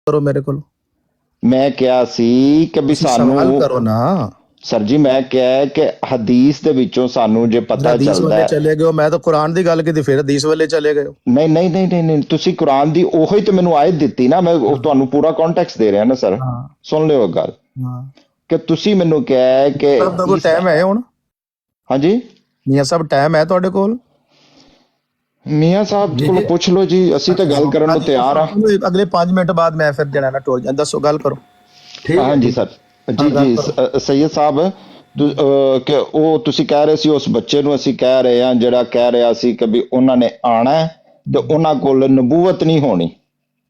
ਕਰੋ ਮੇਰੇ ਕੋਲ। ਮੈਂ ਕਿਹਾ ਸੀ ਕਿ ਵੀ ਸਵਾਲ ਕਰੋ ਨਾ ਸਰ ਜੀ। ਮੈਂ ਕਿਹਾ ਕਿ ਹਦੀਸ ਦੇ ਵਿੱਚੋਂ ਸਾਨੂੰ ਜੇ ਪਤਾ ਚੱਲਦਾ ਹੈ। ਚਲੇ ਗਏ ਮੈਂ ਤਾਂ ਕੁਰਾਨ ਦੀ ਗੱਲ ਕੀਤੀ, ਫਿਰ ਹਦੀਸ ਵਾਲੇ ਚਲੇ ਗਏ। ਨਹੀਂ ਨਹੀਂ ਨਹੀਂ ਨਹੀਂ ਨਹੀਂ, ਤੁਸੀਂ ਕੁਰਾਨ ਦੀ ਉਹੀ ਤੇ ਮੈਨੂੰ ਆਇਤ ਦਿੱਤੀ ਨਾ, ਮੈਂ ਤੁਹਾਨੂੰ ਪੂਰਾ ਕੰਟੈਕਸਟ ਦੇ ਰਿਹਾ ਨਾ ਸਰ। ਸੁਣ ਲਿਓ ਇੱਕ ਗੱਲ ਕਿ ਤੁਸੀਂ ਮੈਨੂੰ ਕਿਹਾ ਕਿ ਟਾਈਮ ਹੈ ਹੁਣ। ਹਾਂਜੀ ਮੀਆਂ ਸਾਹਿਬ ਟਾਈਮ ਹੈ ਤੁਹਾਡੇ ਕੋਲ? ਮੀਆਂ ਸਾਹਿਬ ਕੋਲ ਪੁੱਛ ਲਓ ਜੀ, ਅਸੀਂ ਤਾਂ ਗੱਲ ਕਰਨ ਨੂੰ ਤਿਆਰ ਆ। ਅਗਲੇ 5 ਮਿੰਟ ਬਾਅਦ ਮੈਂ ਫਿਰ ਜਿਹੜਾ ਨਾ ਟੋਲ ਜਾਂਦਾ। ਦੱਸੋ, ਗੱਲ ਕਰੋ। ਹਾਂਜੀ ਸਰ ਜੀ ਜੀ ਸੈਯਦ ਸਾਹਿਬ ਕਿ ਉਹ ਤੁਸੀਂ ਕਹਿ ਰਹੇ ਸੀ ਉਸ ਬੱਚੇ ਨੂੰ ਅਸੀਂ ਕਹਿ ਰਹੇ ਹਾਂ, ਜਿਹੜਾ ਕਹਿ ਰਿਹਾ ਸੀ ਕਿ ਵੀ ਉਹਨਾਂ ਨੇ ਆਣਾ ਤੇ ਉਹਨਾਂ ਕੋਲ ਨਬੂਵਤ ਨਹੀਂ ਹੋਣੀ।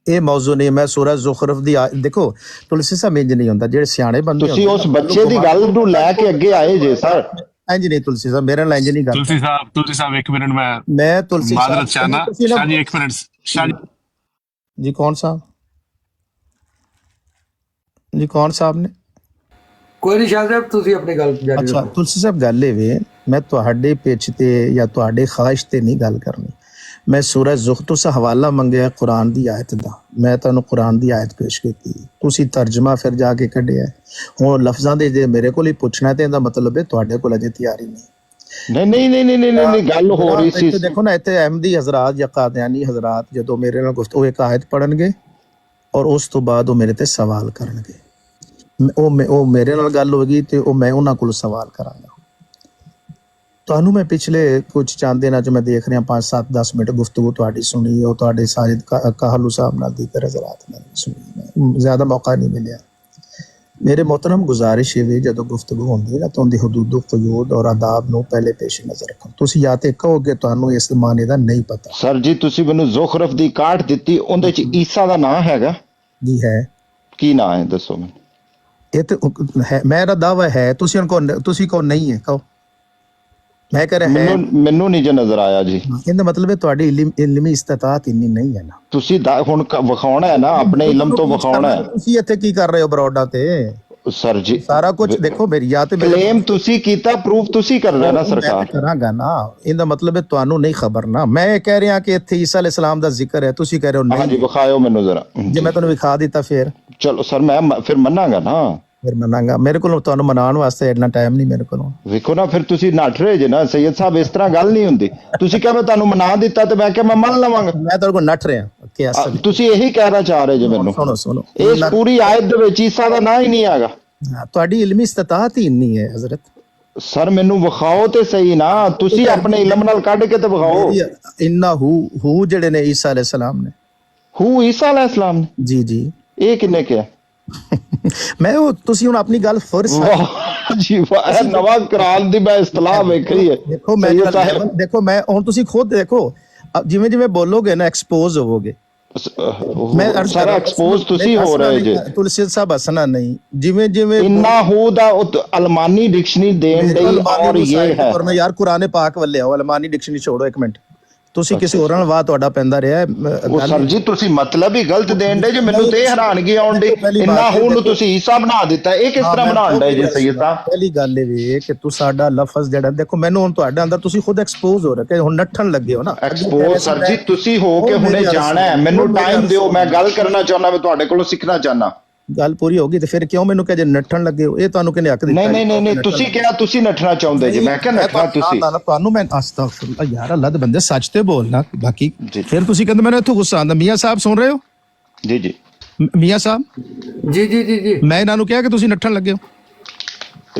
ਇਹ ਮੌਜੂ ਨਹੀਂ। ਮੈਂ ਸੂਰਾ ਜ਼ੁਖਰਫ ਦੀ ਦੇਖੋ, ਤੁਲਸੀ ਸਾਹਿਬ ਇੰਜ ਨਹੀਂ ਹੁੰਦਾ, ਜਿਹੜੇ ਸਿਆਣੇ ਬੰਦੇ ਤੁਸੀਂ ਉਸ ਬੱਚੇ ਦੀ ਗੱਲ ਨੂੰ ਲੈ ਕੇ ਅੱਗੇ ਆਏ ਜੇ ਸਰ। ਇੰਜ ਨਹੀਂ ਤੁਲਸੀ ਸਾਹਿਬ, ਮੇਰੇ ਨਾਲ ਇੰਜ ਨਹੀਂ ਗੱਲ। ਤੁਲਸੀ ਸਾਹਿਬ 1 ਮਿੰਟ ਮੈਂ ਤੁਲਸੀ ਮਾਜ਼ਰਤ ਚਾਹਨਾ। ਸ਼ਾਹ ਜੀ 1 ਮਿੰਟ। ਸ਼ਾਹ ਜੀ ਕੌਣ ਸਾਹਿਬ? ਜੀ ਕੌਣ ਸਾਹਿਬ ਨੇ? ਕੋਈ ਨਹੀਂ ਸ਼ਾਹ ਸਾਹਿਬ, ਤੁਸੀਂ ਆਪਣੀ ਗੱਲ ਜਾਰੀ ਰੱਖੋ। ਅੱਛਾ ਤੁਲਸੀ ਸਾਹਿਬ, ਗੱਲ ਇਹ ਵੇ, ਮੈਂ ਤੁਹਾਡੇ ਪਿੱਛ ਤੇ ਜਾਂ ਤੁਹਾਡੇ ਖਾਹਿਸ਼ ਤੇ ਨਹੀਂ ਗੱਲ ਕਰਨੀ। ਮੈਂ ਸੂਰਾ ਜ਼ੁਖਰਫ ਤੋਂ ਹਵਾਲਾ ਮੰਗਿਆ ਕੁਰਾਨ ਦੀ ਆਇਤ ਦਾ, ਮੈਂ ਤੁਹਾਨੂੰ ਕੁਰਾਨ ਦੀ ਆਇਤ ਪੇਸ਼ ਕੀਤੀ, ਤੁਸੀਂ ਤਰਜਮਾ ਫਿਰ ਜਾ ਕੇ ਕੱਢਿਆ। ਹੁਣ ਲਫ਼ਜ਼ਾਂ ਦੇ ਜੇ ਮੇਰੇ ਕੋਲ ਹੀ ਪੁੱਛਣਾ ਤੇ ਇਹਦਾ ਮਤਲਬ ਹੈ ਤੁਹਾਡੇ ਕੋਲ ਅਜੇ ਤਿਆਰੀ ਨਹੀਂ। ਨਹੀਂ ਨਹੀਂ ਨਹੀਂ ਨਹੀਂ ਨਹੀਂ, ਗੱਲ ਹੋ ਰਹੀ ਸੀ। ਦੇਖੋ ਨਾ, ਇੱਥੇ ਅਹਿਮਦੀ ਹਜ਼ਰਾਤ ਜਾਂ ਕਾਦੀਆਨੀ ਹਜ਼ਰਾਤ ਜਦੋਂ ਮੇਰੇ ਨਾਲ ਗੁਫ਼ਤਗੂ ਇੱਕ ਆਇਤ ਪੜ੍ਹਨਗੇ ਔਰ ਉਸ ਤੋਂ ਬਾਅਦ ਉਹ ਮੇਰੇ ਤੇ ਸਵਾਲ ਕਰਨਗੇ। ਉਹ ਮੇਰੇ ਨਾਲ ਗੱਲ ਹੋਏਗੀ ਤੇ ਉਹ ਮੈਂ ਉਹਨਾਂ ਕੋਲ ਸਵਾਲ ਕਰਾਂਗਾ। ਤੁਹਾਨੂੰ ਮੈਂ ਪਿਛਲੇ ਕੁਝ ਚੰਦ ਦਿਨਾਂ 'ਚ ਮੈਂ ਦੇਖ ਰਿਹਾ 5 7 10 ਮਿੰਟ ਗੁਫ਼ਤਗੂ ਤੁਹਾਡੀ ਸੁਣੀ, ਉਹ ਤੁਹਾਡੇ ਸਾਜਿਦ ਕਾਹਲੂ ਸਾਹਿਬ ਨਾਲ ਦੀਕਰ ਹਜ਼ਰਾਤ ਨਾਲ ਸੁਣੀ, ਜ਼ਿਆਦਾ ਮੌਕਾ ਨਹੀਂ ਮਿਲਿਆ। ਮੇਰੇ ਮੁਹਤਰਮ ਗੁਜ਼ਾਰਿਸ਼ ਇਹ ਜਦੋਂ ਗੁਫ਼ਤਗੂ ਹੁੰਦੀ ਹੈ ਨਾ ਤਾਂ ਉਹਦੀ ਹਦੂਦ ਕਯੂਦ ਔਰ ਆਦਾਬ ਨੂੰ ਪਹਿਲੇ ਪੇਸ਼ ਨਜ਼ਰ ਰੱਖੋ। ਤੁਸੀਂ ਜਾਂ ਤੇ ਕਹੋਗੇ ਤੁਹਾਨੂੰ ਇਸ ਮਾਨੇ ਦਾ ਨਹੀਂ ਪਤਾ। ਸਰ ਜੀ ਤੁਸੀਂ ਮੈਨੂੰ ਜ਼ੁਖਰਫ ਦੀ ਕਾਟ ਦਿੱਤੀ, ਉਹਦੇ 'ਚ ਈਸਾ ਦਾ ਨਾਂ ਹੈਗਾ ਜੀ? ਹੈ। ਕੀ ਨਾਂ ਹੈ ਦੱਸੋ ਮੈਨੂੰ? ਇਹ ਤੇ ਹੈ, ਮੇਰਾ ਦਾਵਾ ਹੈ। ਤੁਸੀਂ ਕੋ ਨਹੀਂ ਹੈ, ਕਹੋ। ਮੈਂ ਕਹ ਰਿਹਾ ਹੈ, ਮੈਨੂੰ ਨਹੀਂ ਜੇ ਨਜ਼ਰ ਆਇਆ ਜੀ। ਇਹਦਾ ਮਤਲਬ ਹੈ ਤੁਹਾਡੀ ਇਲਮੀ ਇਸਤਤਾਅਤ ਇੰਨੀ ਨਹੀਂ ਹੈ ਨਾ। ਤੁਸੀਂ ਹੁਣ ਵਿਖਾਉਣਾ ਹੈ ਨਾ, ਆਪਣੇ ਇਲਮ ਤੋਂ ਵਿਖਾਉਣਾ ਹੈ। ਤੁਸੀਂ ਇੱਥੇ ਕੀ ਕਰ ਰਹੇ ਹੋ ਬਰੋਡਾਂ ਤੇ? ਸਰ ਜੀ ਸਾਰਾ ਕੁਝ ਦੇਖੋ, ਮੇਰੀ ਜਾਂ ਤੇ ਕਲੇਮ ਤੁਸੀਂ ਕੀਤਾ, ਪ੍ਰੂਫ ਤੁਸੀਂ ਕਰ ਰਹੇ ਨਾ ਸਰਕਾਰ। ਕਰਾਂਗਾ ਨਾ, ਇਹਦਾ ਮਤਲਬ ਹੈ ਤੁਹਾਨੂੰ ਨਹੀਂ ਖਬਰ ਨਾ। ਮੈਂ ਇਹ ਕਹਿ ਰਿਹਾ ਕਿ ਇੱਥੇ ਈਸਾ ਅਲੈਹਿਸ ਸਲਾਮ ਦਾ ਜ਼ਿਕਰ ਹੈ, ਤੁਸੀਂ ਕਹਿ ਰਹੇ ਹੋ ਨਹੀਂ। ਹਾਂਜੀ ਵਿਖਾਇਓ ਮੈਨੂੰ ਜ਼ਰਾ। ਜੇ ਮੈਂ ਤੁਹਾਨੂੰ ਵਿਖਾ ਦਿੱਤਾ ਫਿਰ ਚਲੋ ਸਰ, ਮੈਂ ਫਿਰ ਮੰਨਾਂਗਾ ਨਾ। ਫਿਰ ਮੰਨਾਂਗਾ। ਮੇਰੇ ਕੋਲ ਤੁਹਾਨੂੰ ਮਨਾਉਣ ਵਾਸਤੇ ਇੰਨਾ ਟਾਈਮ ਨਹੀਂ ਮੇਰੇ ਕੋਲ। ਵੇਖੋ ਨਾ, ਫਿਰ ਤੁਸੀਂ ਨੱਠ ਰਹੇ ਜੇ ਨਾ ਸੈਯਦ ਸਾਹਿਬ, ਇਸ ਤਰ੍ਹਾਂ ਗੱਲ ਨਹੀਂ ਹੁੰਦੀ। ਤੁਸੀਂ ਕਿਹਾ ਮੈਂ ਤੁਹਾਨੂੰ ਮਨਾ ਦਿੱਤਾ ਤੇ ਮੈਂ ਕਿਹਾ ਮੈਂ ਮੰਨ ਲਵਾਂਗਾ। ਮੈਂ ਤੁਹਾਡੇ ਕੋਲ ਨੱਠ ਰਿਹਾ। ਤੁਸੀਂ ਇਹੀ ਕਹਿਣਾ ਚਾਹ ਰਹੇ ਜੇ ਮੈਨੂੰ? ਸੁਣੋ, ਇਸ ਪੂਰੀ ਆਇਤ ਦੇ ਵਿੱਚ ਈਸਾ ਦਾ ਨਾਂ ਹੀ ਨਹੀਂ ਹੈਗਾ। ਤੁਹਾਡੀ ਇਲਮੀ ਇਸਤਤਾਅਤ ਹੀ ਇੰਨੀ ਹੈ ਹਜ਼ਰਤ। ਸਰ ਮੈਨੂੰ ਵਿਖਾਓ ਤੇ ਸਹੀ ਨਾ, ਤੁਸੀਂ ਆਪਣੇ ਇਲਮ ਨਾਲ ਕੱਢ ਕੇ ਤੇ ਵਿਖਾਓ। ਇੰਨਾ ਹੂ ਜਿਹੜੇ ਨੇ ਈਸਾ ਅਲੈਹਿਸ ਸਲਾਮ ਨੇ। ਹੂ ਈਸਾ ਅਲੈਹਿਸ ਸਲਾਮ ਨੇ? ਜੀ ਜੀ। ਇਹ ਕਿੰਨੇ ਕਿਹਾ? ਮੈਂ ਉਹ ਤੁਸੀਂ ਹੁਣ ਆਪਣੀ ਗੱਲ ਫਰਜ਼ ਜੀ ਵਾਹ, ਨਵਾਂ ਕੁਰਾਨ ਦੀ ਮੈਂ ਇਸਤਲਾਹ ਵੇਖ ਰਹੀ ਹੈ। ਦੇਖੋ ਮੈਂ ਹੁਣ ਤੁਸੀਂ ਖੁਦ ਦੇਖੋ, ਜਿਵੇਂ ਜਿਵੇਂ ਬੋਲੋਗੇ ਨਾ ਐਕਸਪੋਜ਼ ਹੋਵੋਗੇ। ਮੈਂ ਸਾਰਾ ਐਕਸਪੋਜ਼ ਤੁਸੀਂ ਹੋ ਰਹੇ ਜੇ। ਤੁਲਸੀ ਸਾਹਿਬ ਹੱਸਣਾ ਨਹੀਂ, ਜਿਵੇਂ ਜਿਵੇਂ ਇੰਨਾ ਹੂ ਦਾ ਅਲਮਾਨੀ ਡਿਕਸ਼ਨਰੀ ਦੇਣ ਲਈ ਔਰ ਇਹ ਹੈ। ਔਰ ਮੈਂ ਯਾਰ ਕੁਰਾਨ ਪਾਕ ਵੱਲੇ ਆਓ, ਅਲਮਾਨੀ ਡਿਕਸ਼ਨਰੀ ਛੋੜੋ 1 ਮਿੰਟ। ਤੁਸੀਂ ਕਿਸੇ ਹੋਰ ਨਾਲ ਵਾਹ ਤੁਹਾਡਾ ਪੈਂਦਾ ਰਿਹਾ। ਉਹ ਸਰ ਜੀ ਤੁਸੀਂ ਮਤਲਬ ਹੀ ਗਲਤ ਦੇਣ ਦੇ ਜੇ, ਮੈਨੂੰ ਤੇ ਹੈਰਾਨਗੀ ਆਉਣ ਦੀ। ਇੰਨਾ ਹੂ ਨੂੰ ਤੁਸੀਂ ਈਸਾ ਬਣਾ ਦਿੱਤਾ, ਇਹ ਕਿਸ ਤਰ੍ਹਾਂ ਬਣਾਉਣ ਦੇ ਜੇ ਸੈਯਦ ਸਾਹਿਬ? ਪਹਿਲੀ ਗੱਲ ਇਹ ਵੀ ਕਿ ਤੂੰ ਸਾਡਾ ਲਫ਼ਜ਼ ਜਿਹੜਾ ਦੇਖੋ, ਮੈਨੂੰ ਹੁਣ ਤੁਹਾਡੇ ਅੰਦਰ ਤੁਸੀਂ ਖੁਦ ਐਕਸਪੋਜ਼ ਹੋ ਰਹੇ ਕਿ ਹੁਣ ਨੱਠਣ ਲੱਗੇ ਹੋ ਨਾ। ਐਕਸਪੋਜ਼ ਸਰ ਜੀ ਤੁਸੀਂ ਹੋ ਕੇ ਹੁਣੇ ਜਾਣਾ ਹੈ। ਮੈਨੂੰ ਟਾਈਮ ਦਿਓ, ਮੈਂ ਗੱਲ ਕਰਨਾ ਚਾਹੁੰਦਾ, ਮੈਂ ਤੁਹਾਡੇ ਕੋਲੋਂ ਸਿੱਖਣਾ ਚਾਹੁੰਦਾ। ਗੱਲ ਪੂਰੀ ਹੋ ਗਈ ਤੇ ਫਿਰ ਕਿਉਂ ਮੈਨੂੰ ਕਹੇ ਜੇ ਨੱਠਣ ਲੱਗੇ ਹੋ? ਇਹ ਤੁਹਾਨੂੰ ਕਿਹਨੇ ਹੱਕ ਦਿੱਤਾ? ਨਹੀਂ ਨਹੀਂ ਨਹੀਂ, ਤੁਸੀਂ ਕਿਹਾ ਤੁਸੀਂ ਨੱਠਣਾ ਚਾਹੁੰਦੇ ਜੀ, ਮੈਂ ਕਿਹਾ ਨੱਠਣਾ ਤੁਸੀਂ। ਤੁਹਾਨੂੰ ਮੈਂ ਅਸਤਗਫਿਰullah ਯਾਰ, ਅੱਲਾ ਦੇ ਬੰਦੇ ਸੱਚ ਤੇ ਬੋਲਣਾ। ਬਾਕੀ ਫਿਰ ਤੁਸੀਂ ਕਹਿੰਦੇ ਮੈਨੂੰ ਇੱਥੋਂ ਗੁੱਸਾ ਆਉਂਦਾ। ਮੀਆਂ ਸਾਹਿਬ ਸੁਣ ਰਹੇ ਹੋ? ਜੀ ਜੀ ਮੀਆਂ ਸਾਹਿਬ ਜੀ ਜੀ ਜੀ ਜੀ। ਮੈਂ ਇਹਨਾਂ ਨੂੰ ਕਿਹਾ ਕਿ ਤੁਸੀਂ ਨੱਠਣ ਲੱਗੇ ਹੋ?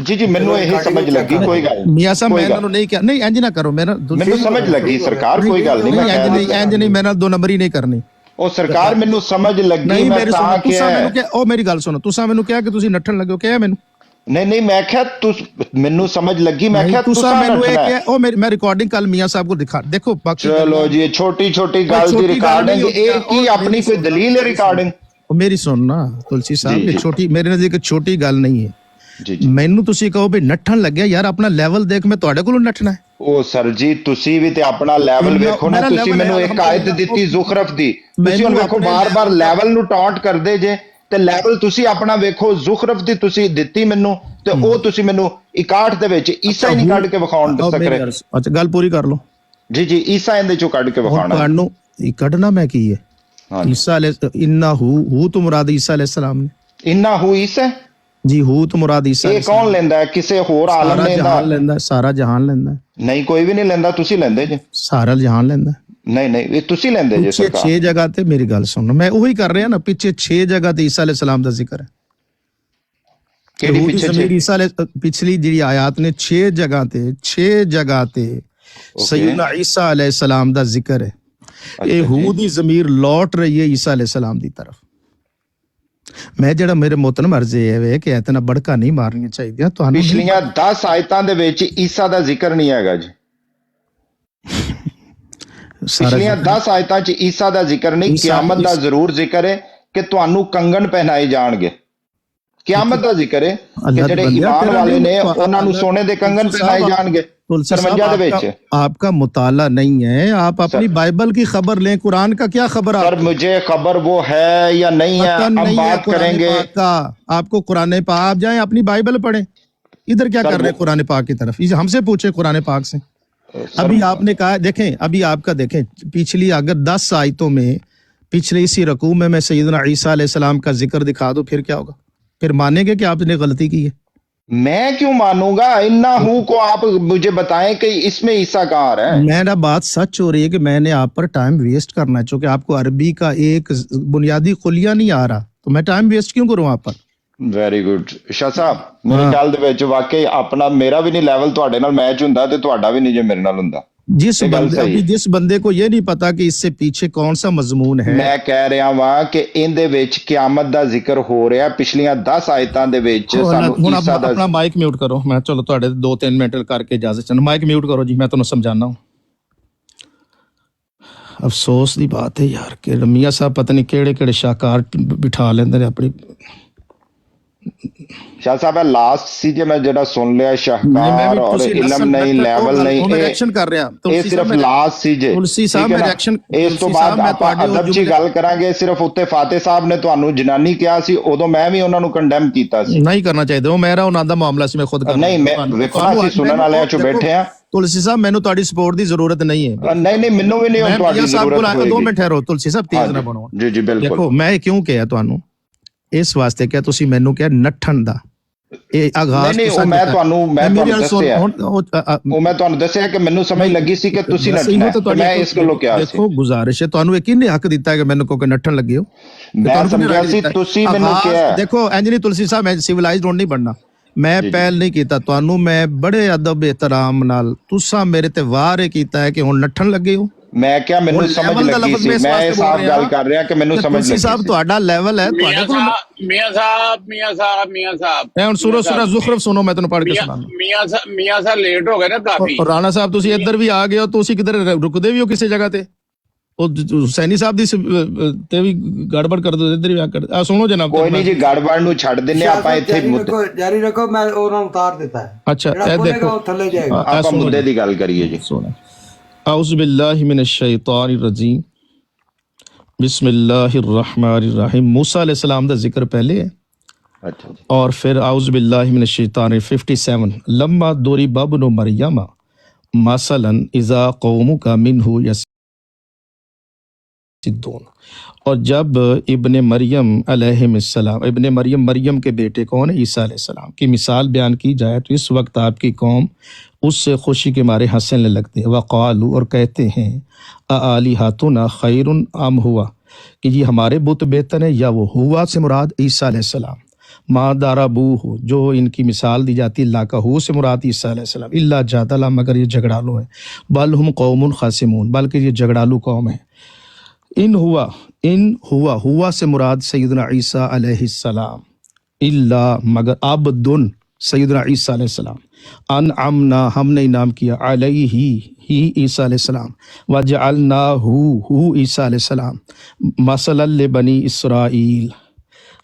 ਜੀ ਜੀ ਮੈਨੂੰ ਇਹ ਸਮਝ ਲੱਗੀ, ਕੋਈ ਗੱਲ ਨਹੀਂ। ਮੀਆਂ ਸਾਹਿਬ ਮੈਂ ਇਹਨਾਂ ਨੂੰ ਨਹੀਂ ਕਿਹਾ, ਨਹੀਂ ਇੰਜ ਨਾ ਕਰੋ। ਮੈਨੂੰ ਸਮਝ ਲੱਗੀ ਸਰਕਾਰ, ਕੋਈ ਗੱਲ ਨਹੀਂ। ਮੈਂ ਇੰਜ ਨਹੀਂ, ਮੇਰੇ ਨਾਲ 2 ਨੰਬਰੀ ਨਹੀਂ ਕਰਨੀ। ਉਹ ਸਰਕਾਰ ਮੈਨੂੰ ਸਮਝ ਲੱਗੀ, ਮੈਂ ਤਾਂ ਕਿਹਾ ਉਹ ਮੇਰੀ ਗੱਲ ਸੁਣੋ। ਤੁਸੀਂ ਮੈਨੂੰ ਕਿਹਾ ਕਿ ਤੁਸੀਂ ਨੱਠਣ ਲੱਗੇ ਹੋ, ਕਿਹਾ ਮੈਨੂੰ? ਨਹੀਂ ਨਹੀਂ, ਮੈਂ ਕਿਹਾ ਮੈਨੂੰ ਸਮਝ ਲੱਗੀ, ਮੈਂ ਕਿਹਾ ਤੁਸੀਂ ਮੈਨੂੰ ਇਹ ਕਿਹਾ। ਉਹ ਮੈਂ ਰਿਕਾਰਡਿੰਗ ਕੱਲ ਮੀਆਂ ਸਾਹਿਬ ਕੋਲ ਦਿਖਾ ਦੇਖੋ। ਚਲੋ ਜੀ, ਛੋਟੀ ਛੋਟੀ ਗੱਲ ਦੀ ਰਿਕਾਰਡਿੰਗ, ਇਹ ਕੀ ਆਪਣੀ ਕੋਈ ਦਲੀਲ ਹੈ ਰਿਕਾਰਡਿੰਗ? ਉਹ ਮੇਰੀ ਸੁਣ ਨਾ ਤੁਲਸੀ ਸਾਹਿਬ, ਇਹ ਛੋਟੀ ਮੇਰੇ ਨਾਲ ਇੱਕ ਛੋਟੀ ਗੱਲ ਨਹੀਂ ਹੈ। ਮੈਨੂੰ ਤੁਸੀਂ ਕਹੋ ਵੀ ਨੱਠਣ ਲੱਗਿਆ, ਯਾਰ ਆਪਣਾ ਲੈਵਲ ਦੇਖ, ਮੈਂ ਤੁਹਾਡੇ ਕੋਲੋਂ ਨੱਠਣਾ ਹੈ? ਉਹ ਸਰ ਜੀ ਤੁਸੀਂ ਵੀ ਤੇ ਆਪਣਾ ਲੈਵਲ ਵੇਖੋ ਨਾ। ਤੁਸੀਂ ਮੈਨੂੰ ਇੱਕ ਆਇਤ ਦਿੱਤੀ ਜ਼ੁਖਰਫ ਦੀ, ਤੁਸੀਂ ਹੁਣ ਵੇਖੋ ਬਾਰ-ਬਾਰ ਲੈਵਲ ਨੂੰ ਟੌਂਟ ਕਰਦੇ ਜੇ। ਤੇ ਲੈਵਲ ਤੁਸੀਂ ਆਪਣਾ ਵੇਖੋ, ਜ਼ੁਖਰਫ ਦੀ ਤੁਸੀਂ ਦਿੱਤੀ ਮੈਨੂੰ ਤੇ ਉਹ ਤੁਸੀਂ ਮੈਨੂੰ 61 ਦੇ ਵਿੱਚ ਈਸਾ ਹੀ ਨਹੀਂ ਕੱਢ ਕੇ ਵਿਖਾਉਣ ਦੇ ਸਕਰੇ। ਅੱਛਾ ਗੱਲ ਪੂਰੀ ਕਰ ਲਓ। ਜੀ ਜੀ, ਈਸਾ ਇਹਦੇ ਚੋਂ ਕੱਢ ਕੇ ਵਿਖਾਉਣਾ। ਤੁਹਾਨੂੰ ਕੱਢਣਾ ਮੈਂ ਕੀ ਹੈ? ہاں جی عیسیٰ علیہ انا ہو تو مراد عیسیٰ علیہ السلام نے انہ ہو اس ہے جی، ہو تو مراد عیسیٰ یہ علیہ السلام کون لیندہ ہے کسے ہور عالم سارا نے جہان لیندہ ہے، سارا جہان لیندہ ہے، نہیں کوئی بھی نہیں لیندہ تسی لیندے جی سارا جہان لیندہ ہے۔ نہیں نہیں یہ تسی لیندے جی پیچھے سرکار 6 جگہ تے میری گل سنو، میں وہی کر رہا نا، پیچھے 6 جگہ تے عیسیٰ علیہ السلام دا ذکر ہے۔ کیڑی یہودی پیچھے ضمیر عیسیٰ علیہ پچھلی جڑی آیات نے 6 جگہ تے سیدنا عیسیٰ علیہ السلام دا ذکر ہے۔ اچھا یہودی ضمیر لوٹ رہی ہے عیسیٰ علیہ السلام دی طرف۔ میں جڑا میرے محترم عرض ہے کہ اتنا بڑکا نہیں مارنی چاہیے تانوں نہیں پچھلیاں 10 آیتاں دے وچ عیسیٰ دا ذکر نہیں ہے گا جی سارا پچھلیاں 10 آیتاں چ عیسیٰ دا ذکر نہیں قیامت دا ضرور ذکر ہے کہ تانوں کنگن پہنائے جان گے قیامت دا ذکر ہے کہ اللہ جڑے دے بندے ایمان تیرا والے نہیں نے انہاں نوں سونے دے کنگن پہنائے جان گے تلسی صاحب 53 دے وچ آپ کا مطالعہ نہیں ہے، آپ اپنی بائبل کی خبر لیں، قرآن کا کیا خبر سر آپ مجھے خبر وہ ہے یا نہیں ہے پتہ ہم نہیں ہے بات کریں قرآن گے پاک کا؟ آپ کو قرآن پاک، آپ جائیں اپنی بائبل پڑھیں، ادھر کیا کر رہے ہیں قرآن پاک کی طرف؟ ہم سے پوچھیں قرآن پاک سے۔ ابھی آپ نے کہا، دیکھیں ابھی آپ کا دیکھیں پچھلی اگر 10 آیتوں میں پچھلے اسی رکوع میں سیدنا عیسیٰ علیہ السلام کا ذکر دکھا دو، پھر کیا ہوگا؟ پھر مانیں گے کہ آپ نے غلطی کی ہے؟ میں کیوں مانوں گا انہ ہوں کو آپ مجھے بتائیں کہ اس میں عیسیٰ کہاں رہا ہے میرا بات سچ ہو رہی ہے کہ میں نے آپ پر ٹائم ویسٹ کرنا ہے، چونکہ آپ کو عربی کا ایک بنیادی خلیہ نہیں آ رہا، تو میں ٹائم ویسٹ کیوں کروں آپ پر؟ ویری گڈ شاہ صاحب میرے خیال دے وچ واقعی اپنا میرا بھی نہیں لیول تواڈے نال میچ ہوندا تے تواڈا بھی نہیں جو میرے نال ہوندا جس بندے کو یہ نہیں پتا کہ اس سے پیچھے کون سا مضمون ہے، میں کہہ رہا وا کہ ان دے وچ قیامت دا ذکر ہو رہا پچھلیاں 10 آیتاں دے وچ سانو ہن عیسیٰ دا اپنا مائک میوٹ کرو، میں چلو تواڈے 2-3 منٹ کر کے اجازت چاہنا، مائک میوٹ کرو جی، میں تانوں سمجھانا ہوں۔ افسوس دی بات ہے یار کہ میاں صاحب پتہ نہیں کیڑے کیڑے شاہکار بٹھا لیندے نے اپنی۔ شاہ صاحب لاسٹ سی جے میں جڑا سن لیا شاہکار اور علم نہیں لیول نہیں ریئیکشن کر رہا یہ صرف لاسٹ سی جے تلسی صاحب میں ریئیکشن اس تو بعد ਆਪਾਂ ادب چی گل کرانگے، صرف اتنے فاتح صاحب نے تانوں جنانی کیا سی ادو میں بھی انہوں نے کنڈیم کیتا سی، نہیں کرنا چاہیے، وہ میرا انہاں دا معاملہ سی، میں خود کرنا نہیں میں ویکھو نا اسی سنن والے چ بیٹھے ہیں تلسی صاحب مینوں تہاڈی سپورٹ دی ضرورت نہیں ہے۔ نہیں مینوں بھی نہیں ہن تہاڈی ضرورت ہوئے 2 منٹ ٹھہرو تلسی صاحب، تیز نہ بنو۔ جی جی بالکل دیکھو میں کیوں کہیا تانوں اس واسطے کہ تسی مینوں کہیا نٹھن دا اے آغاز نہیں وہ میں تانوں دسیا کہ مینوں سمجھ لگی سی کہ تسی نٹھنا ہے، میں اس گلوں کیا سی دیکھو گزارش ہے تانوں ایک نے حق دیتا ہے کہ مینوں کو نٹھن لگے ہو، میں سمجھا سی تسی مینوں کیا دیکھو انجنی تلسی صاحب میں سیولائزڈ نہیں بننا، میں پہل نہیں کیتا تانوں، میں بڑے ادب احترام نال تساں میرے تے وار کیتا ہے کہ ہن نٹھن لگے ہو۔ میں کیا مینوں سمجھ لگی سی، میں صاحب گل کر رہا کہ مینوں سمجھ لگی سی۔ صاحب تہاڈا لیول ہے تہاڈے کول میاں صاحب اے ہن سورہ زخرف سنو، میں تینوں پڑھ کے سنانا۔ میاں صاحب لیٹ ہو گئے نا کافی، اور رانا صاحب تسی ادھر بھی آ گئے ہو، تسی کدھر رکدے بھی ہو کسی جگہ تے؟ او حسینی صاحب دی تے بھی گڑبڑ کر دو، ادھر بھی آ کر سنو جناب۔ کوئی نہیں جی گڑبڑ نو چھڈ دنے آپا ایتھے جاری رکھو، میں انہاں اتار دیتا ہے، اچھا جڑا بولے گا وہ تھلے جائے گا۔ آپا مدے دی گل کریے جی۔ اعوذ باللہ من الشیطان الرجیم، بسم اللہ الرحمن الرحیم۔ موسیٰ علیہ السلام دا ذکر پہلے ہے اچھا جی، اور پھر اعوذ باللہ من الشیطان 57 لما ضرب ابن مریم مثلا اذا قومک منہ یصدون، اور جب ابن مریم علیہ السلام، ابن مریم مریم کے بیٹے کون ہے؟ عیسیٰ علیہ السلام کی مثال بیان کی جائے تو اس وقت آپ کی قوم اس سے خوشی کے مارے ہنسنے لگتے ہیں، وقالو اور کہتے ہیں آلہتنا خیر ام ہوا، کہ یہ ہمارے بت بہتر ہیں یا وہ ہوا سے مراد عیسیٰ علیہ السلام، ما ضربوہ جو ان کی مثال دی جاتی اللہ کا ہو سے مراد عیسیٰ علیہ السلام، الا جادلا مگر یہ جھگڑالو ہیں، بل ہم قوم خاصمون بلکہ یہ جھگڑالو قوم ہے، ان ہوا سے مراد سیدنا عیسیٰ علیہ السلام، الا مگر عبدن سیدنا عیسیٰ علیہ السلام، انعمنا ہم نے انعام کیا علیہ ہی عیسیٰ علیہ السلام، وجعلناہ عیسیٰ علیہ السلام مثلا لبنی اسرائیل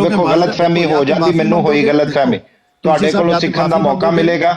ਵੇਖੋ ਗਲਤਫਹਿਮੀ ਹੋ ਜਾਂਦੀ, ਮੈਨੂੰ ਹੋਈ ਗਲਤਫਹਿਮੀ, ਤੁਹਾਡੇ ਕੋਲੋਂ ਸਿੱਖਣ ਦਾ ਮੌਕਾ ਮਿਲੇਗਾ।